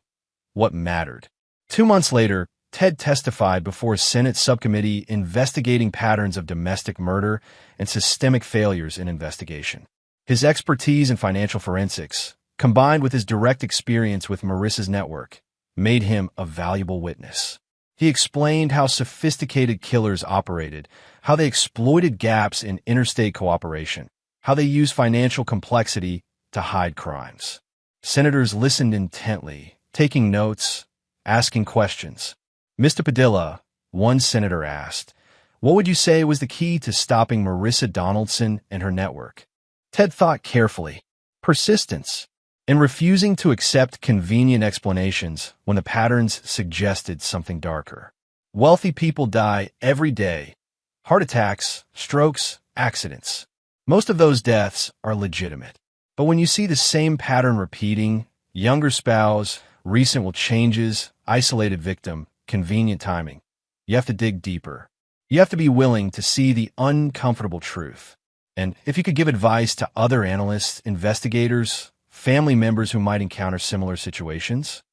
what mattered. 2 months later, Ted testified before a Senate subcommittee investigating patterns of domestic murder and systemic failures in investigation. His expertise in financial forensics, combined with his direct experience with Marissa's network, made him a valuable witness. He explained how sophisticated killers operated, how they exploited gaps in interstate cooperation, how they used financial complexity to hide crimes. Senators listened intently, taking notes, asking questions. Mr. Padilla, one senator asked, what would you say was the key to stopping Marissa Donaldson and her network? Ted thought carefully. Persistence. In refusing to accept convenient explanations when the patterns suggested something darker. Wealthy people die every day. Heart attacks, strokes, accidents. Most of those deaths are legitimate. But when you see the same pattern repeating, younger spouse, recent changes, isolated victim, convenient timing, you have to dig deeper. You have to be willing to see the uncomfortable truth. And if you could give advice to other analysts, investigators, family members who might encounter similar situations,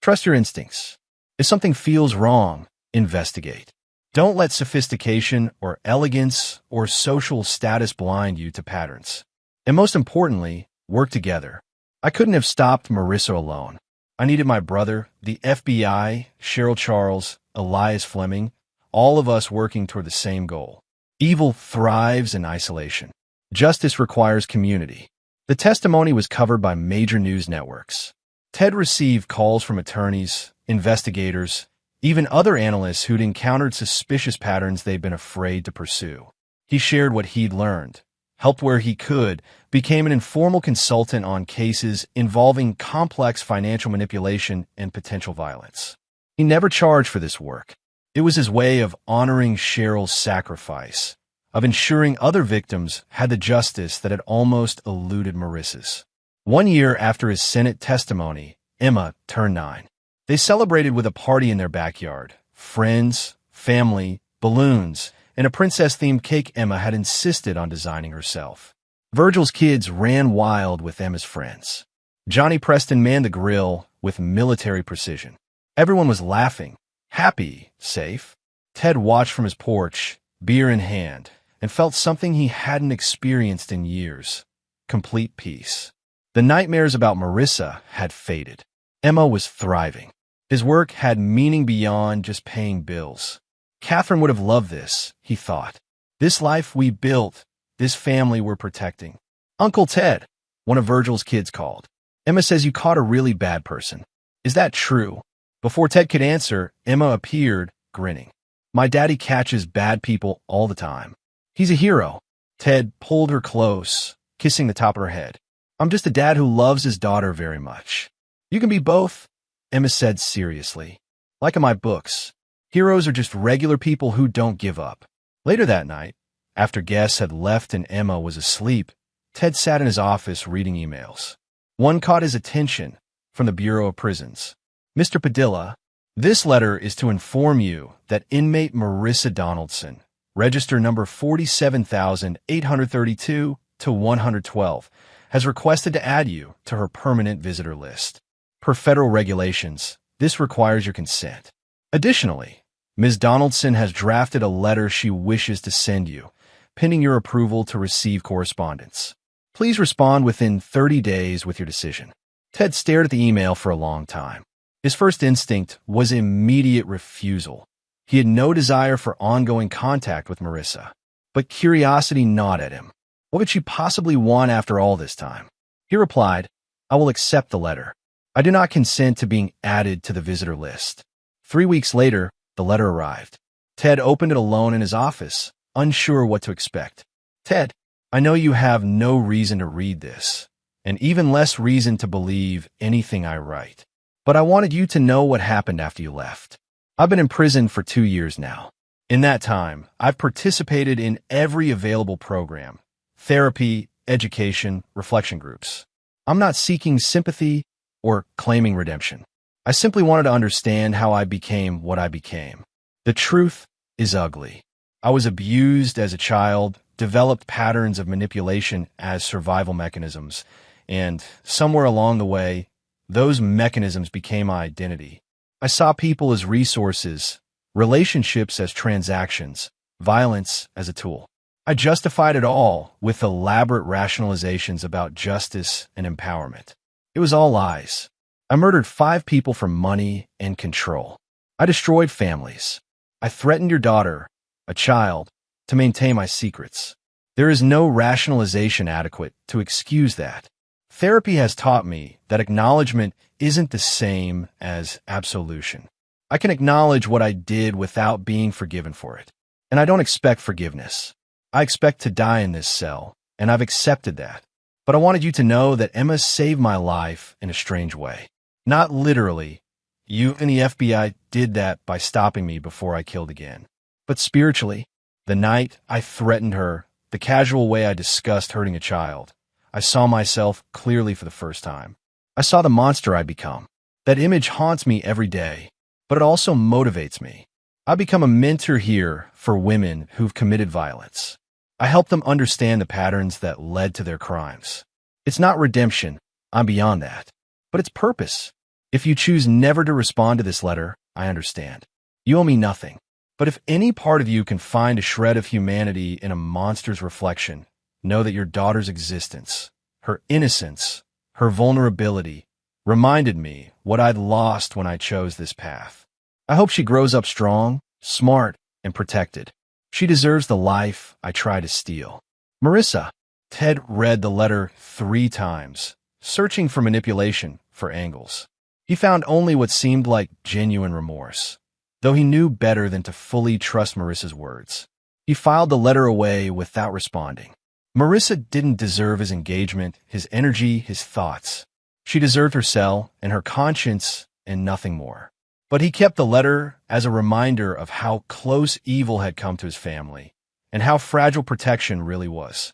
trust your instincts. If something feels wrong, investigate. Don't let sophistication or elegance or social status blind you to patterns. And most importantly, work together. I couldn't have stopped Marissa alone. I needed my brother, the FBI, Cheryl Charles, Elias Fleming, all of us working toward the same goal. Evil thrives in isolation. Justice requires community. The testimony was covered by major news networks. Ted received calls from attorneys, investigators, even other analysts who'd encountered suspicious patterns they'd been afraid to pursue. He shared what he'd learned, helped where he could, became an informal consultant on cases involving complex financial manipulation and potential violence. He never charged for this work. It was his way of honoring Cheryl's sacrifice, of ensuring other victims had the justice that had almost eluded Marissa's. 1 year after his Senate testimony, Emma turned 9. They celebrated with a party in their backyard. Friends, family, balloons, and a princess-themed cake Emma had insisted on designing herself. Virgil's kids ran wild with Emma's friends. Johnny Preston manned the grill with military precision. Everyone was laughing, happy, safe. Ted watched from his porch, beer in hand, and felt something he hadn't experienced in years: complete peace. The nightmares about Marissa had faded. Emma was thriving. His work had meaning beyond just paying bills. Catherine would have loved this, he thought. This life we built, this family we're protecting. Uncle Ted, one of Virgil's kids called. Emma says you caught a really bad person. Is that true? Before Ted could answer, Emma appeared, grinning. My daddy catches bad people all the time. He's a hero. Ted pulled her close, kissing the top of her head. I'm just a dad who loves his daughter very much. You can be both, Emma said seriously. Like in my books, heroes are just regular people who don't give up. Later that night, after guests had left and Emma was asleep, Ted sat in his office reading emails. One caught his attention from the Bureau of Prisons. Mr. Padilla, this letter is to inform you that inmate Marissa Donaldson, register number 47,832 to 112, has requested to add you to her permanent visitor list. Per federal regulations, this requires your consent. Additionally, Ms. Donaldson has drafted a letter she wishes to send you, pending your approval to receive correspondence. Please respond within 30 days with your decision. Ted stared at the email for a long time. His first instinct was immediate refusal. He had no desire for ongoing contact with Marissa. But curiosity gnawed at him. What could she possibly want after all this time? He replied, I will accept the letter. I do not consent to being added to the visitor list. 3 weeks later, the letter arrived. Ted opened it alone in his office, unsure what to expect. Ted, I know you have no reason to read this, and even less reason to believe anything I write. But I wanted you to know what happened after you left. I've been in prison for 2 years now. In that time, I've participated in every available program: therapy, education, reflection groups. I'm not seeking sympathy or claiming redemption. I simply wanted to understand how I became what I became. The truth is ugly. I was abused as a child, developed patterns of manipulation as survival mechanisms, and somewhere along the way, those mechanisms became my identity. I saw people as resources, relationships as transactions, violence as a tool. I justified it all with elaborate rationalizations about justice and empowerment. It was all lies. I murdered 5 people for money and control. I destroyed families. I threatened your daughter, a child, to maintain my secrets. There is no rationalization adequate to excuse that. Therapy has taught me that acknowledgement isn't the same as absolution. I can acknowledge what I did without being forgiven for it. And I don't expect forgiveness. I expect to die in this cell, and I've accepted that. But I wanted you to know that Emma saved my life in a strange way. Not literally. You and the FBI did that by stopping me before I killed again. But spiritually, the night I threatened her, the casual way I discussed hurting a child, I saw myself clearly for the first time. I saw the monster I'd become. That image haunts me every day, but it also motivates me. I become a mentor here for women who've committed violence. I help them understand the patterns that led to their crimes. It's not redemption, I'm beyond that, but it's purpose. If you choose never to respond to this letter, I understand. You owe me nothing. But if any part of you can find a shred of humanity in a monster's reflection, know that your daughter's existence, her innocence, her vulnerability, reminded me what I'd lost when I chose this path. I hope she grows up strong, smart, and protected. She deserves the life I try to steal. Marissa. Ted read the letter 3 times, searching for manipulation for angles. He found only what seemed like genuine remorse, though he knew better than to fully trust Marissa's words. He filed the letter away without responding. Marissa didn't deserve his engagement, his energy, his thoughts. She deserved her cell and her conscience and nothing more. But he kept the letter as a reminder of how close evil had come to his family and how fragile protection really was.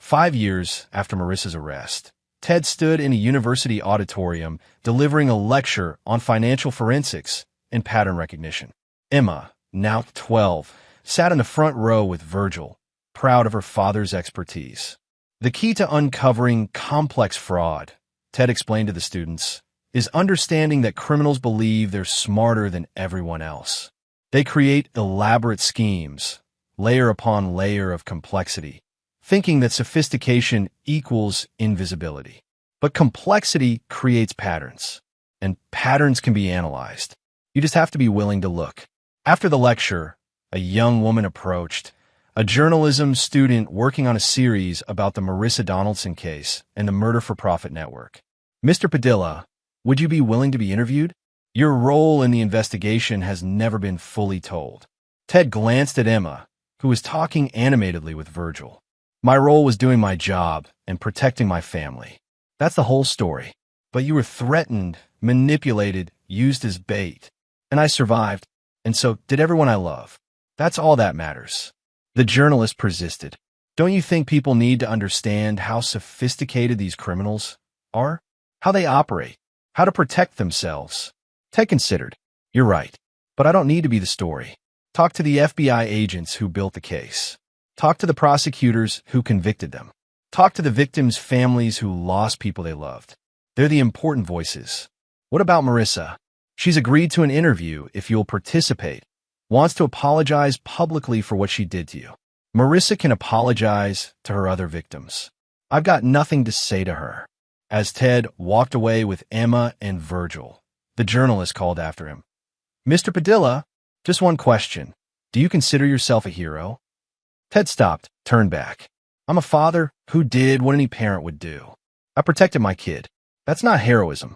5 years after Marissa's arrest, Ted stood in a university auditorium delivering a lecture on financial forensics and pattern recognition. Emma, now 12, sat in the front row with Virgil, proud of her father's expertise. The key to uncovering complex fraud, Ted explained to the students, is understanding that criminals believe they're smarter than everyone else. They create elaborate schemes, layer upon layer of complexity, thinking that sophistication equals invisibility. But complexity creates patterns, and patterns can be analyzed. You just have to be willing to look. After the lecture, a young woman approached, a journalism student working on a series about the Marissa Donaldson case and the Murder for Profit network. Mr. Padilla, Would you be willing to be interviewed? Your role in the investigation has never been fully told. Ted glanced at Emma, who was talking animatedly with Virgil. My role was doing my job and protecting my family. That's the whole story. But you were threatened, manipulated, used as bait. And I survived, and so did everyone I love. That's all that matters. The journalist persisted. Don't you think people need to understand how sophisticated these criminals are? How they operate? How to protect themselves? Ted considered. You're right, but I don't need to be the story. Talk to the FBI agents who built the case. Talk to the prosecutors who convicted them. Talk to the victims' families who lost people they loved. They're the important voices. What about Marissa? She's agreed to an interview if you'll participate. Wants to apologize publicly for what she did to you. Marissa can apologize to her other victims. I've got nothing to say to her. As Ted walked away with Emma and Virgil, the journalist called after him. Mr. Padilla, just one question. Do you consider yourself a hero? Ted stopped, turned back. I'm a father who did what any parent would do. I protected my kid. That's not heroism.